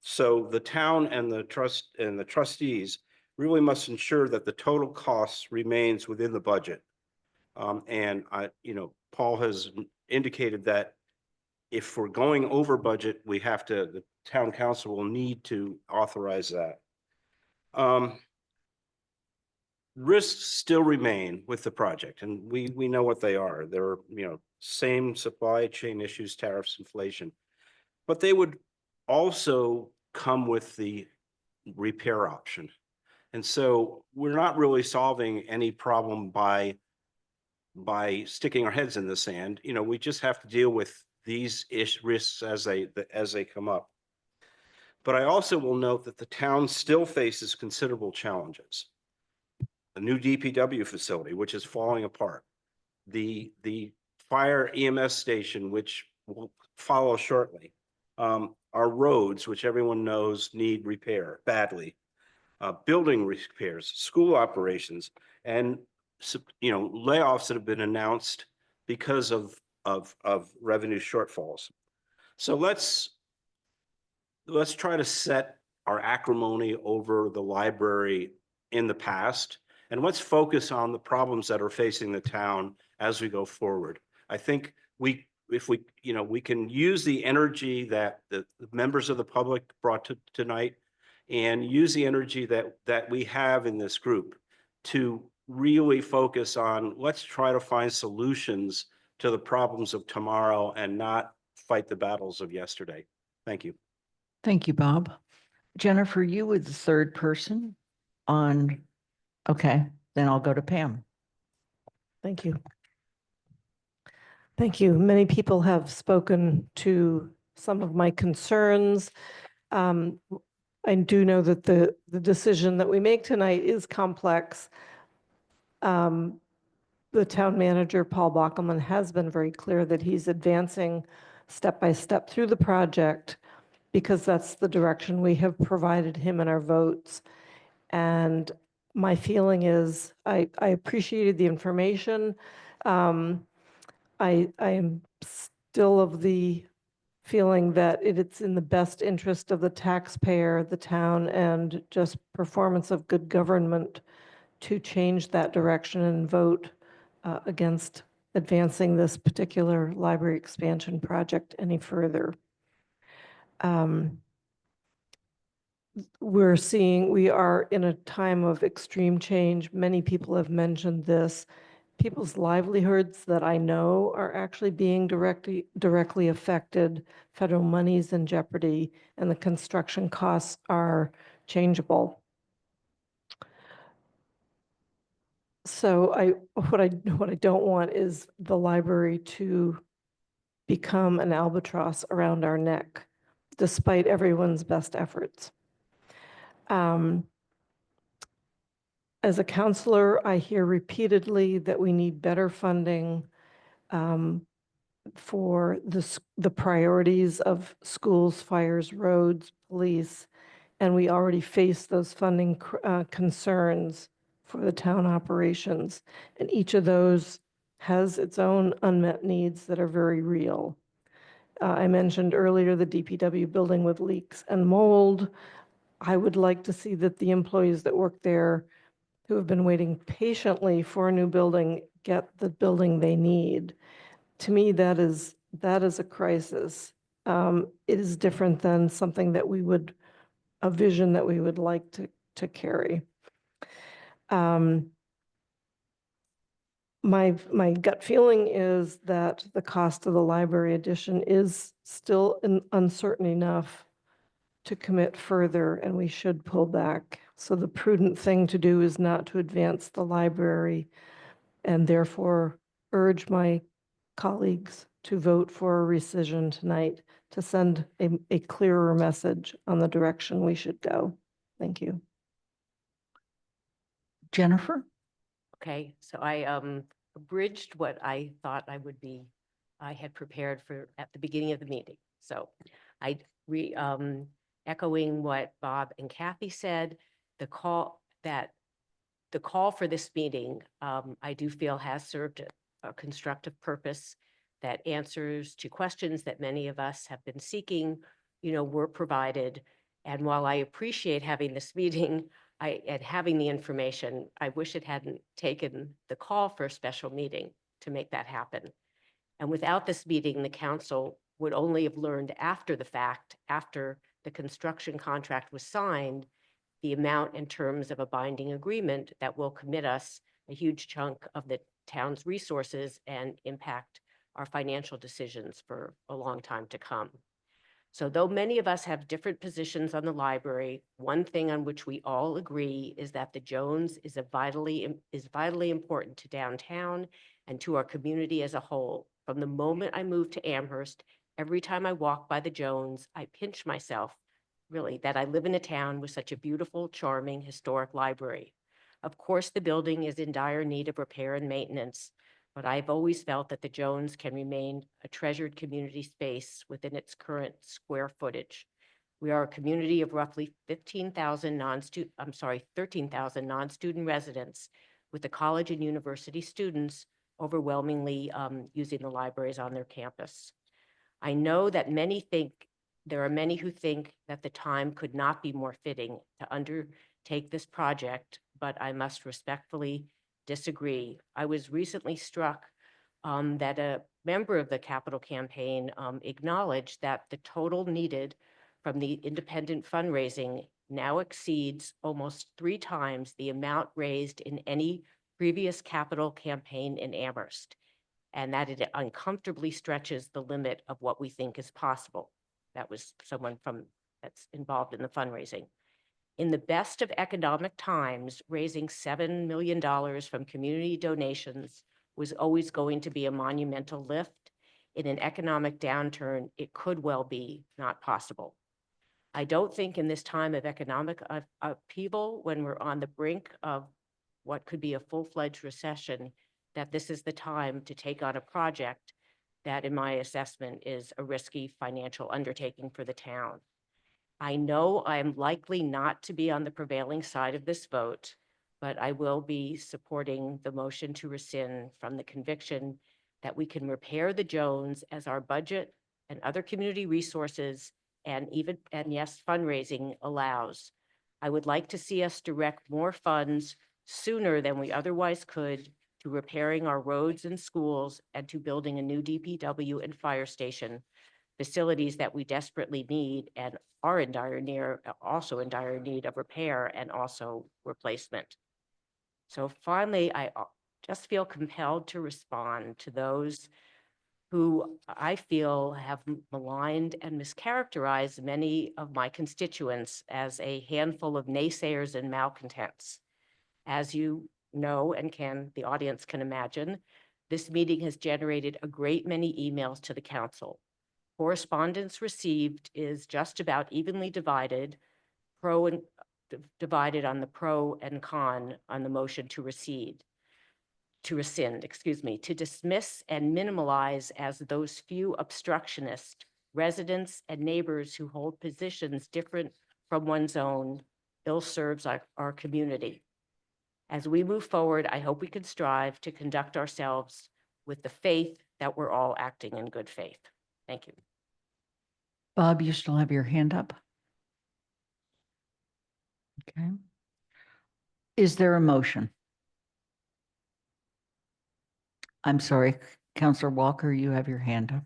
So the town and the trustees really must ensure that the total cost remains within the budget. And Paul has indicated that if we're going over budget, the town council will need to authorize that. Risks still remain with the project, and we know what they are. They're, same supply chain issues, tariffs, inflation, but they would also come with the repair option. And so we're not really solving any problem by sticking our heads in the sand. We just have to deal with these risks as they come up. But I also will note that the town still faces considerable challenges. The new DPW facility, which is falling apart. The fire EMS station, which will follow shortly. Our roads, which everyone knows need repair badly. Building repairs, school operations, and layoffs that have been announced because of revenue shortfalls. So let's try to set our acrimony over the library in the past, and let's focus on the problems that are facing the town as we go forward. I think if we can use the energy that the members of the public brought to tonight, and use the energy that we have in this group to really focus on, let's try to find solutions to the problems of tomorrow and not fight the battles of yesterday. Thank you. Thank you, Bob. Jennifer, you were the third person on. Okay, then I'll go to Pam. Thank you. Thank you. Many people have spoken to some of my concerns. I do know that the decision that we make tonight is complex. The town manager, Paul Bockelman, has been very clear that he's advancing step by step through the project because that's the direction we have provided him in our votes. And my feeling is I appreciated the information. I am still of the feeling that it's in the best interest of the taxpayer, the town, and just performance of good government to change that direction and vote against advancing this particular library expansion project any further. we are in a time of extreme change. Many people have mentioned this. People's livelihoods that I know are actually being directly affected. Federal money's in jeopardy, and the construction costs are changeable. So what I don't want is the library to become an albatross around our neck, despite everyone's best efforts. As a counselor, I hear repeatedly that we need better funding for the priorities of schools, fires, roads, police, and we already face those funding concerns for the town operations. And each of those has its own unmet needs that are very real. I mentioned earlier the DPW building with leaks and mold. I would like to see that the employees that work there who have been waiting patiently for a new building get the building they need. To me, that is a crisis. It is different than something that a vision that we would like to carry. My gut feeling is that the cost of the library addition is still uncertain enough to commit further, and we should pull back. So the prudent thing to do is not to advance the library, and therefore urge my colleagues to vote for a rescission tonight to send a clearer message on the direction we should go. Thank you. Jennifer? Okay, so I abridged what I thought I had prepared for at the beginning of the meeting. So echoing what Bob and Kathy said, the call for this meeting, I do feel has served a constructive purpose that answers to questions that many of us have been seeking, were provided. And while I appreciate having this meeting and having the information, I wish it hadn't taken the call for a special meeting to make that happen. And without this meeting, the council would only have learned after the fact, after the construction contract was signed, the amount in terms of a binding agreement that will commit us a huge chunk of the town's resources and impact our financial decisions for a long time to come. So though many of us have different positions on the library, one thing on which we all agree is that the Jones is vitally important to downtown and to our community as a whole. From the moment I moved to Amherst, every time I walk by the Jones, I pinch myself, really, that I live in a town with such a beautiful, charming, historic library. Of course, the building is in dire need of repair and maintenance, but I've always felt that the Jones can remain a treasured community space within its current square footage. We are a community of roughly 13,000 non-student residents, with the college and university students overwhelmingly using the libraries on their campus. I know that there are many who think that the time could not be more fitting to undertake this project, but I must respectfully disagree. I was recently struck that a member of the Capital Campaign acknowledged that the total needed from the independent fundraising now exceeds almost 3 times the amount raised in any previous capital campaign in Amherst, and that it uncomfortably stretches the limit of what we think is possible. That was someone that's involved in the fundraising. In the best of economic times, raising $7 million from community donations was always going to be a monumental lift. In an economic downturn, it could well be not possible. I don't think in this time of economic upheaval, when we're on the brink of what could be a full-fledged recession, that this is the time to take on a project that, in my assessment, is a risky financial undertaking for the town. I know I'm likely not to be on the prevailing side of this vote, but I will be supporting the motion to rescind from the conviction that we can repair the Jones as our budget and other community resources and yes, fundraising allows. I would like to see us direct more funds sooner than we otherwise could to repairing our roads and schools and to building a new DPW and fire station facilities that we desperately need and are also in dire need of repair and also replacement. So finally, I just feel compelled to respond to those who I feel have maligned and mischaracterized many of my constituents as a handful of naysayers and malcontents. As you know, and the audience can imagine, this meeting has generated a great many emails to the council. Correspondence received is just about evenly divided, divided on the pro and con on the motion to rescind, to dismiss and minimalize as those few obstructionist residents and neighbors who hold positions different from one's own ill serves our community. As we move forward, I hope we can strive to conduct ourselves with the faith that we're all acting in good faith. Thank you. Bob, you still have your hand up? Okay. Is there a motion? I'm sorry, Counselor Walker, you have your hand up.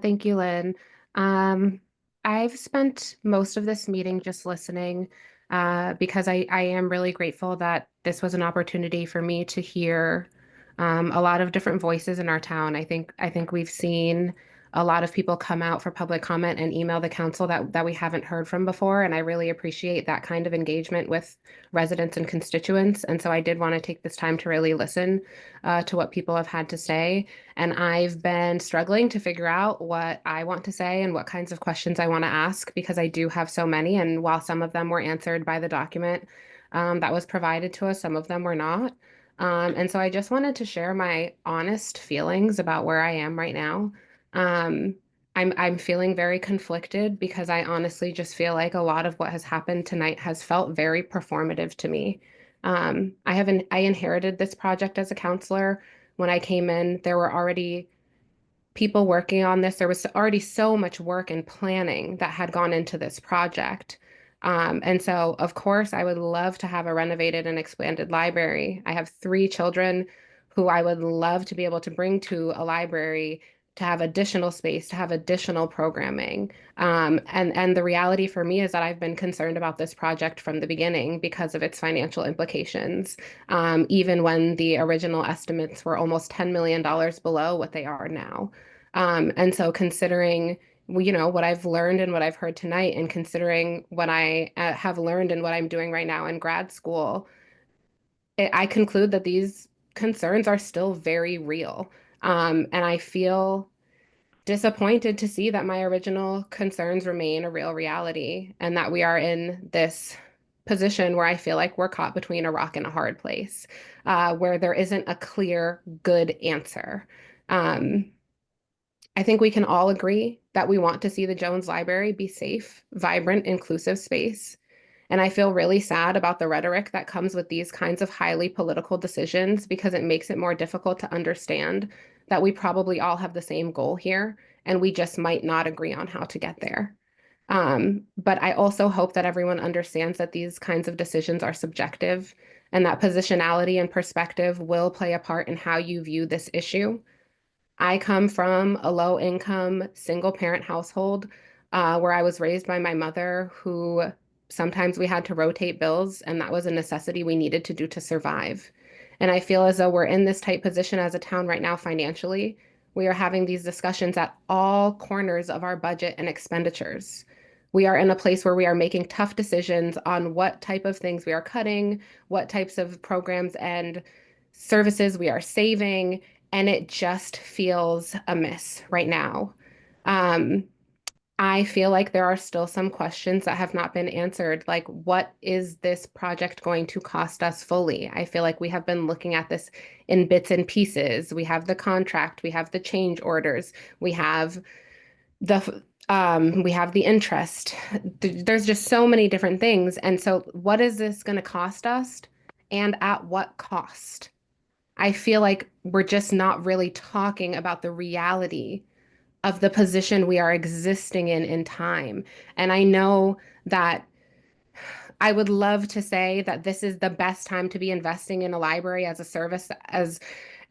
Thank you, Lynn. I've spent most of this meeting just listening because I am really grateful that this was an opportunity for me to hear a lot of different voices in our town. I think we've seen a lot of people come out for public comment and email the council that we haven't heard from before, and I really appreciate that kind of engagement with residents and constituents. And so I did want to take this time to really listen to what people have had to say. And I've been struggling to figure out what I want to say and what kinds of questions I want to ask because I do have so many. And while some of them were answered by the document that was provided to us, some of them were not. And so I just wanted to share my honest feelings about where I am right now. Um, I'm feeling very conflicted because I honestly just feel like a lot of what has happened tonight has felt very performative to me. I inherited this project as a counselor. When I came in, there were already people working on this. There was already so much work and planning that had gone into this project. And so, of course, I would love to have a renovated and expanded library. I have 3 children who I would love to be able to bring to a library to have additional space, to have additional programming. And the reality for me is that I've been concerned about this project from the beginning because of its financial implications, even when the original estimates were almost $10 million below what they are now. And so considering what I've learned and what I've heard tonight, and considering what I have learned and what I'm doing right now in grad school, I conclude that these concerns are still very real. And I feel disappointed to see that my original concerns remain a real reality and that we are in this position where I feel like we're caught between a rock and a hard place, where there isn't a clear, good answer. I think we can all agree that we want to see the Jones Library be safe, vibrant, inclusive space. And I feel really sad about the rhetoric that comes with these kinds of highly political decisions because it makes it more difficult to understand that we probably all have the same goal here and we just might not agree on how to get there. But I also hope that everyone understands that these kinds of decisions are subjective and that positionality and perspective will play a part in how you view this issue. I come from a low income single parent household where I was raised by my mother, who sometimes we had to rotate bills, and that was a necessity we needed to do to survive. And I feel as though we're in this tight position as a town right now financially. We are having these discussions at all corners of our budget and expenditures. We are in a place where we are making tough decisions on what type of things we are cutting, what types of programs and services we are saving, and it just feels amiss right now. I feel like there are still some questions that have not been answered, like what is this project going to cost us fully? I feel like we have been looking at this in bits and pieces. We have the contract, we have the change orders, we have the interest. There's just so many different things. And so what is this going to cost us and at what cost? I feel like we're just not really talking about the reality of the position we are existing in time. And I know that I would love to say that this is the best time to be investing in a library as a service,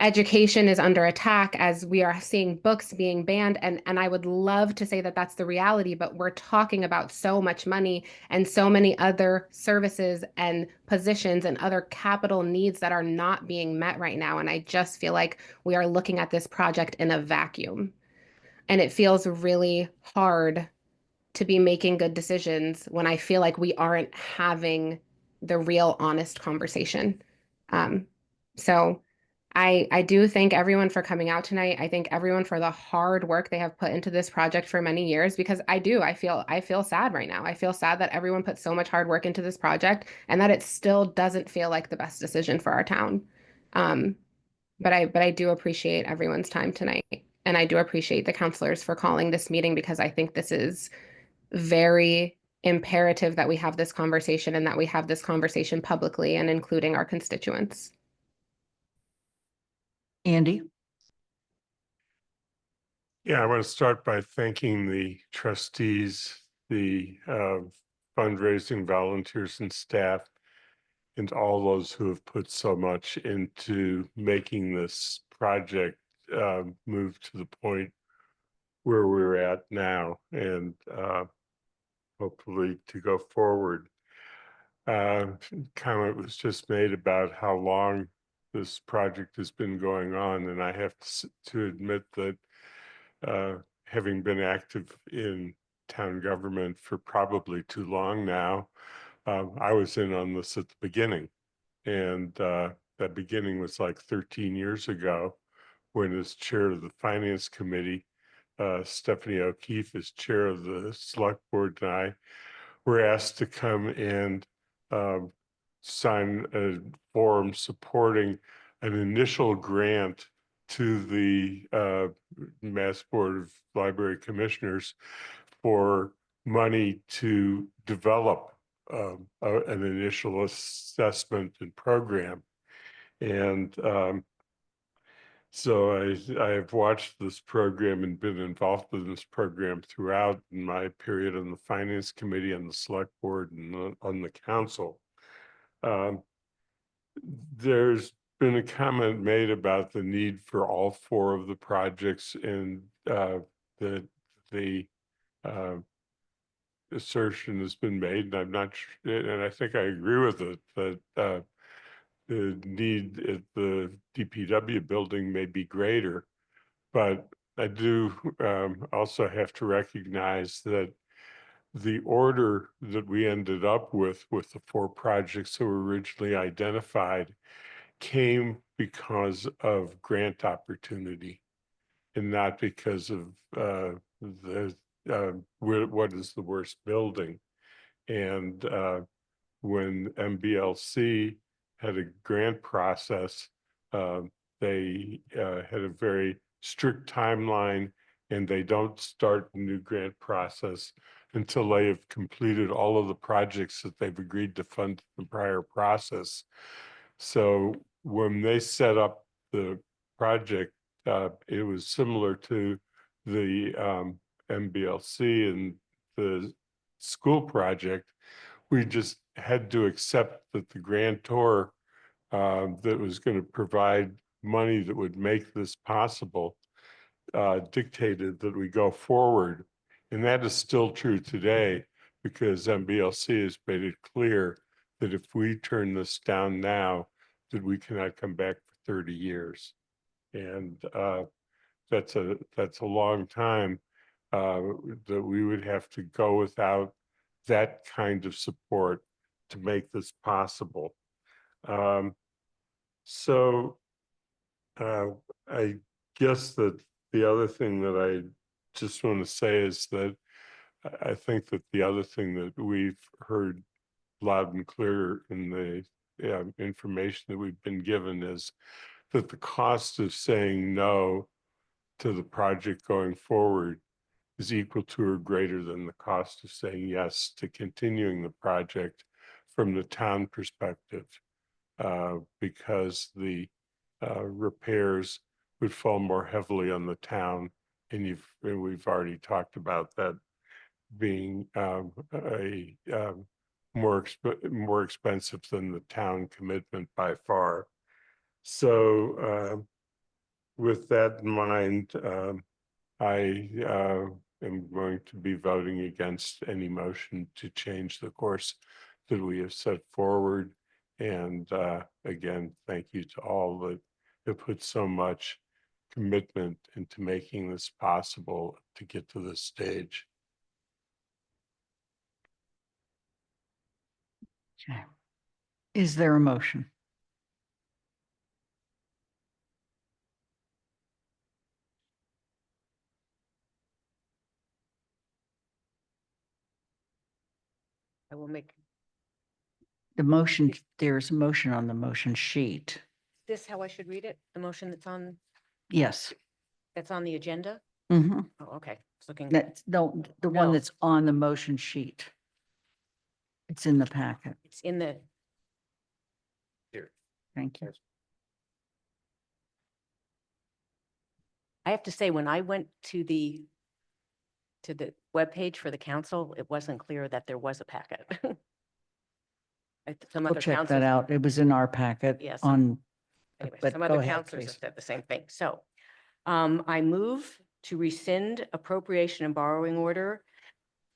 education is under attack as we are seeing books being banned. And I would love to say that that's the reality, but we're talking about so much money and so many other services and positions and other capital needs that are not being met right now. And I just feel like we are looking at this project in a vacuum. And it feels really hard to be making good decisions when I feel like we aren't having the real honest conversation. So I do thank everyone for coming out tonight. I thank everyone for the hard work they have put into this project for many years, because I feel sad right now. I feel sad that everyone put so much hard work into this project and that it still doesn't feel like the best decision for our town. But I do appreciate everyone's time tonight. And I do appreciate the counselors for calling this meeting, because I think this is very imperative that we have this conversation and that we have this conversation publicly and including our constituents. Andy? Yeah, I want to start by thanking the trustees, the fundraising volunteers and staff, and all those who have put so much into making this project move to the point where we're at now, and hopefully to go forward. Comment was just made about how long this project has been going on, and I have to admit that having been active in town government for probably too long now, I was in on this at the beginning, and that beginning was like 13 years ago, when as chair of the finance committee, Stephanie O'Keefe, as chair of the select board, and I were asked to come and sign a form supporting an initial grant to the Mass Board of Library Commissioners for money to develop an initial assessment and program. And so I have watched this program and been involved in this program throughout my period on the Finance Committee, and the Select Board, and on the Council. There's been a comment made about the need for all four of the projects, and the assertion has been made, and I'm not sure, and I think I agree with it, that the need at the DPW building may be greater, but I do also have to recognize that the order that we ended up with the four projects that were originally identified came because of grant opportunity, and not because of what is the worst building. And when MBLC had a grant process, they had a very strict timeline, and they don't start a new grant process until they have completed all of the projects that they've agreed to fund in the prior process. So when they set up the project, it was similar to the MBLC and the school project. We just had to accept that the grantor that was going to provide money that would make this possible dictated that we go forward. And that is still true today, because MBLC has made it clear that if we turn this down now, that we cannot come back for 30 years. And that's a long time that we would have to go without that kind of support to make this possible. So I guess that the other thing that I just want to say is that I think that the other thing that we've heard loud and clear in the information that we've been given is that the cost of saying no to the project going forward is equal to or greater than the cost of saying yes to continuing the project from the town perspective, because the repairs would fall more heavily on the town, and we've already talked about that being more expensive than the town commitment by far. So with that in mind, I am going to be voting against any motion to change the course that we have set forward. And again, thank you to all that have put so much commitment into making this possible to get to this stage. Okay. Is there a motion? I will make, The motion, there's a motion on the motion sheet. is this how I should read it? The motion Yes. that's on the agenda? Mm-hmm. Oh, okay. It's looking, That's no, the one No. that's on the motion sheet. It's in the packet. it's in the, Thank you. I have to say, when I went to the webpage for the council, it wasn't clear that there was a packet. Some We'll other check councils, that out. It was in our packet Yes. on, anyway, but some go other ahead, councilors have please. said the same thing. So I move to rescind appropriation and borrowing order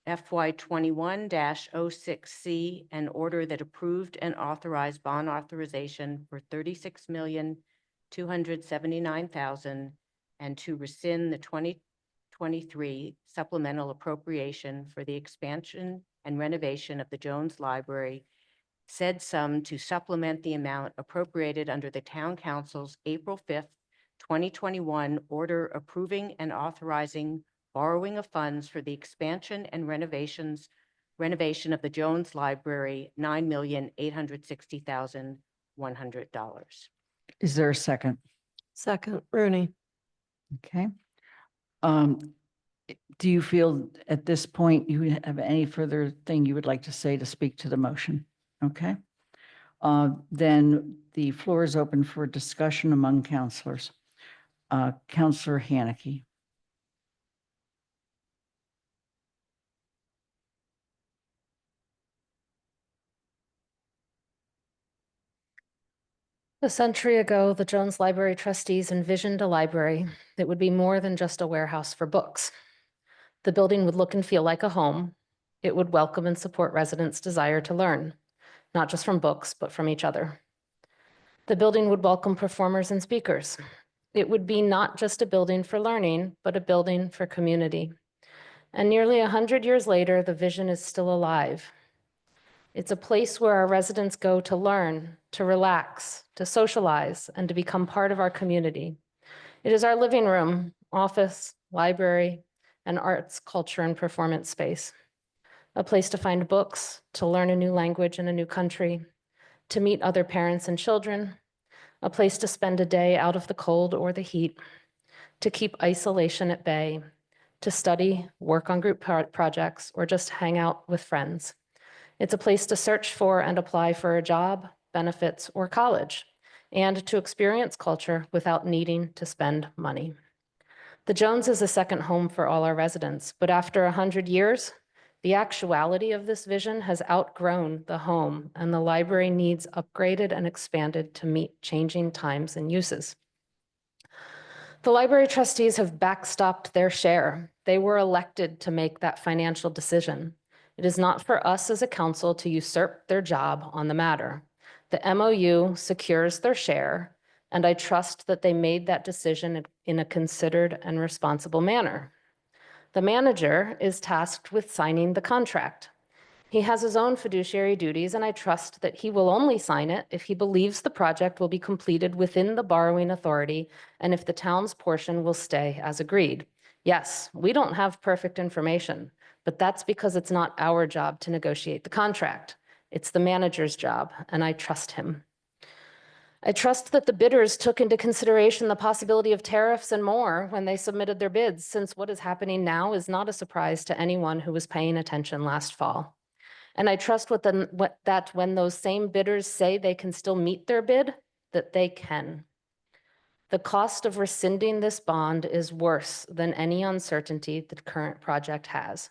FY 21-06C and order that approved and authorized bond authorization for $36,279,000 and to rescind the 2023 supplemental appropriation for the expansion and renovation of the Jones Library, said sum to supplement the amount appropriated under the Town Council's April 5th, 2021 order approving and authorizing borrowing of funds for the expansion and renovation of the Jones Library, $9,860,100. Is there a second? Second, Rooney. Okay. Do you feel at this point you have any further thing you would like to say to speak to the motion? Okay. Then the floor is open for discussion among councilors. Councilor Haneke. A century ago, the Jones Library trustees envisioned a library that would be more than just a warehouse for books. The building would look and feel like a home. It would welcome and support residents' desire to learn, not just from books, but from each other. The building would welcome performers and speakers. It would be not just a building for learning, but a building for community. And nearly 100 years later, the vision is still alive. It's a place where our residents go to learn, to relax, to socialize, and to become part of our community. It is our living room, office, library, and arts, culture, and performance space. A place to find books, to learn a new language in a new country, to meet other parents and children, a place to spend a day out of the cold or the heat, to keep isolation at bay, to study, work on group projects, or just hang out with friends. It's a place to search for and apply for a job, benefits, or college, and to experience culture without needing to spend money. The Jones is a second home for all our residents, but after 100 years, the actuality of this vision has outgrown the home, and the library needs upgraded and expanded to meet changing times and uses. The library trustees have backstopped their share. They were elected to make that financial decision. It is not for us as a council to usurp their job on the matter. The MOU secures their share, and I trust that they made that decision in a considered and responsible manner. The manager is tasked with signing the contract. He has his own fiduciary duties, and I trust that he will only sign it if he believes the project will be completed within the borrowing authority and if the town's portion will stay as agreed. Yes, we don't have perfect information, but that's because it's not our job to negotiate the contract. It's the manager's job, and I trust him. I trust that the bidders took into consideration the possibility of tariffs and more when they submitted their bids, since what is happening now is not a surprise to anyone who was paying attention last fall. And I trust that when those same bidders say they can still meet their bid, that they can. The cost of rescinding this bond is worse than any uncertainty the current project has.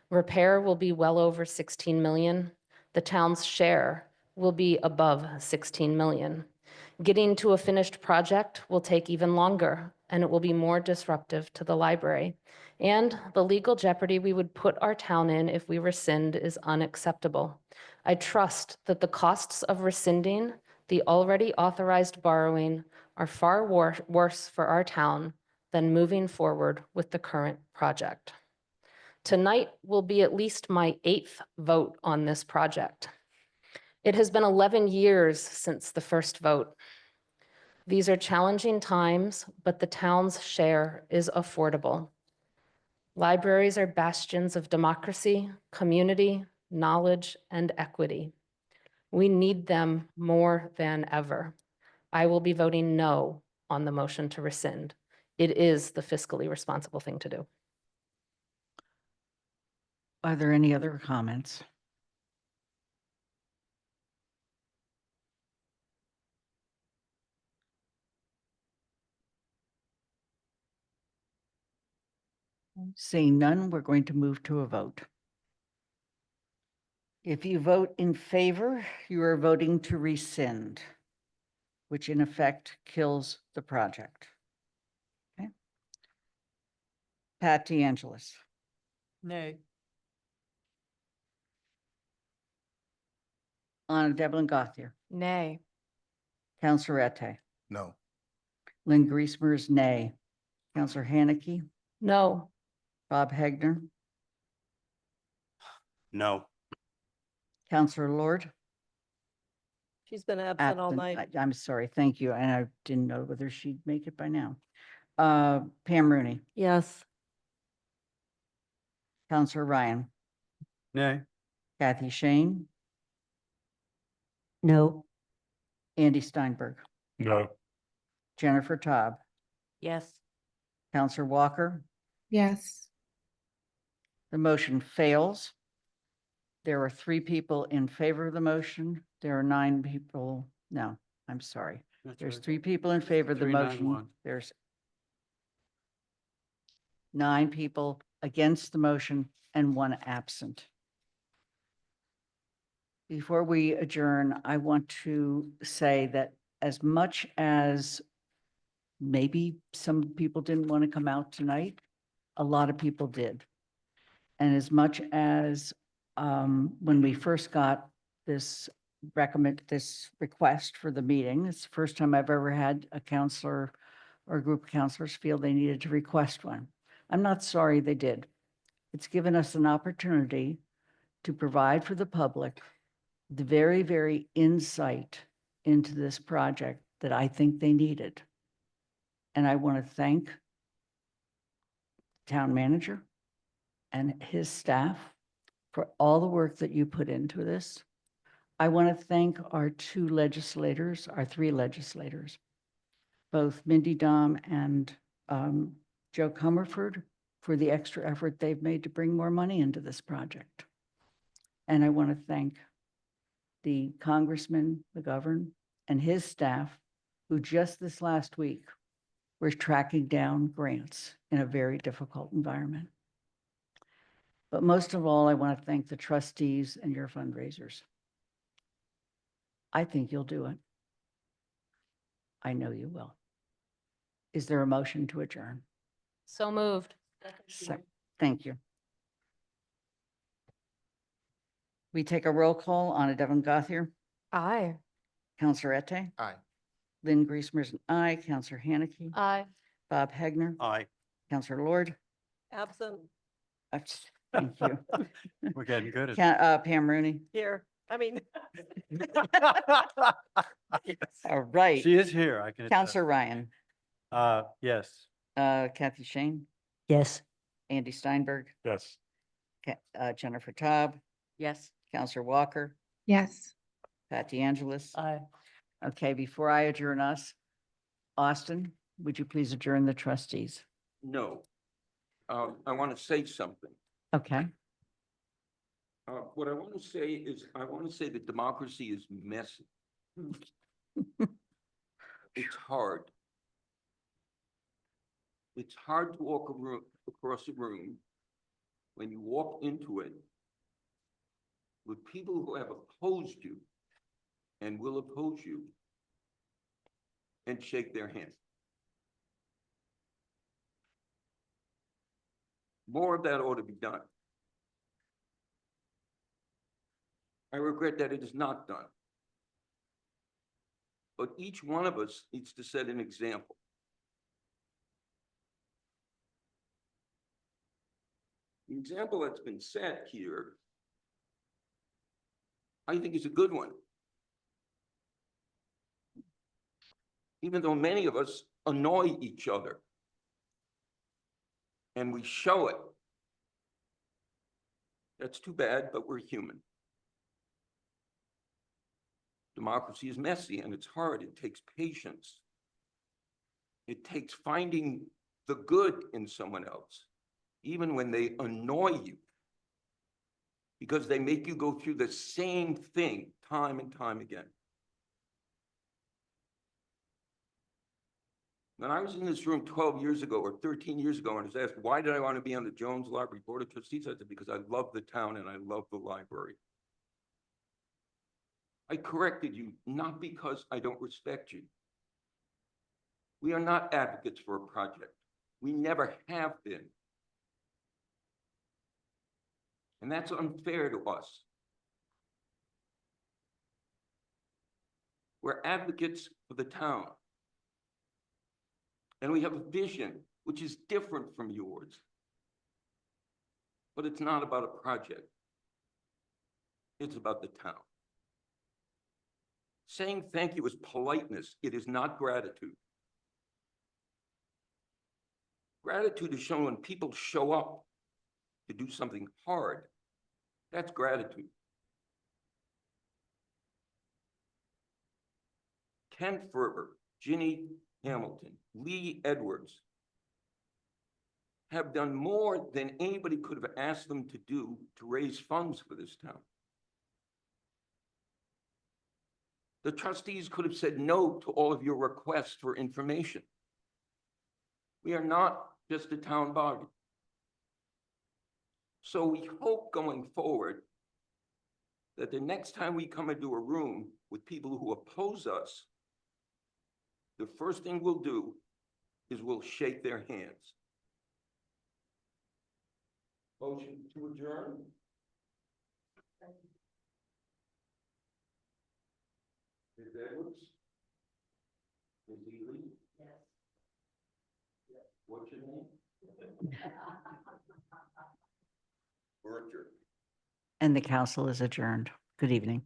Repair will be well over 16 million. The town's share will be above 16 million. Getting to a finished project will take even longer, and it will be more disruptive to the library. And the legal jeopardy we would put our town in if we rescind is unacceptable. I trust that the costs of rescinding the already authorized borrowing are far worse for our town than moving forward with the current project. Tonight will be at least my 8th vote on this project. It has been 11 years since the first vote. These are challenging times, but the town's share is affordable. Libraries are bastions of democracy, community, knowledge, and equity. We need them more than ever. I will be voting no on the motion to rescind. It is the fiscally responsible thing to do. Are there any other comments? Seeing none, we're going to move to a vote. If you vote in favor, you are voting to rescind, which in effect kills the project. Okay. Pat DeAngelis. Nay. Anna Devlin Gauthier. Nay. Counselor Ette. No. Lynn Griesmer's nay. Counselor Haneke. No. Bob Hegner. No. Counselor Lord. She's been absent all Absent. night. I'm sorry, thank you. And I didn't know whether she'd make it by now. Pam Rooney. Yes. Counselor Ryan. Nay. Kathy Shane. No. Andy Steinberg. No. Jennifer Taub. Yes. Counselor Walker. Yes. The motion fails. There are 3 people in favor of the motion. There are 9 people. No, I'm sorry. There's 3 people in favor of the motion. There's 9 people against the motion and 1 absent. Before we adjourn, I want to say that as much as maybe some people didn't want to come out tonight, a lot of people did. And as much as when we first got this request for the meeting, it's the first time I've ever had a counselor or a group of counselors feel they needed to request one. I'm not sorry they did. It's given us an opportunity to provide for the public the very, very insight into this project that I think they needed. And I want to thank the town manager and his staff for all the work that you put into this. I want to thank our 3 legislators, both Mindy Dom and Joe Comerford, for the extra effort they've made to bring more money into this project. And I want to thank the congressman, the governor, and his staff, who just this last week were tracking down grants in a very difficult environment. But most of all, I want to thank the trustees and your fundraisers. I think you'll do it. I know you will. Is there a motion to adjourn? So moved. Thank you. We take a roll call on Devin Gauthier. Aye. Counselor Ette. Aye. Lynn Griesmer's an aye. Counselor Haneke. Aye. Bob Hegner. Aye. Counselor Lord. Absent. Thank you. We're getting good Pam Rooney. Here. I mean. All right. She is here. I can. Counselor Ryan. Yes. Kathy Shane. Yes. Andy Steinberg. Yes. Jennifer Taub. Yes. Counselor Walker. Yes. Pat DeAngelis. Aye. Okay, before I adjourn us, Austin, would you please adjourn the trustees? No. I want to say something. Okay. What I want to say is, I want to say that democracy is messy. It's hard. It's hard to walk across a room when you walk into it with people who have opposed you and will oppose you and shake their hand. More of that ought to be done. I regret that it is not done. But each one of us needs to set an example. The example that's been set here, I think, is a good one. Even though many of us annoy each other, and we show it. That's too bad, but we're human. Democracy is messy and it's hard. It takes patience. It takes finding the good in someone else, even when they annoy you, because they make you go through the same thing time and time again. When I was in this room 12 years ago or 13 years ago and was asked, why did I want to be on the Jones Library Board of Trustees? I said, because I love the town and I love the library. I corrected you, not because I don't respect you. We are not advocates for a project. We never have been. And that's unfair to us. We're advocates for the town. And we have a vision which is different from yours. But it's not about a project. It's about the town. Saying thank you is politeness. It is not gratitude. Gratitude is shown when people show up to do something hard. That's gratitude. Ken Ferber, Ginny Hamilton, Lee Edwards have done more than anybody could have asked them to do to raise funds for this town. The trustees could have said no to all of your requests for information. We are not just a town body. So we hope going forward that the next time we come into a room with people who oppose us, the first thing we'll do is we'll shake their hands. Motion to adjourn. Ms. Edwards? Ms. Ely? Yes. What's your name? Roger. And the council is adjourned. Good evening.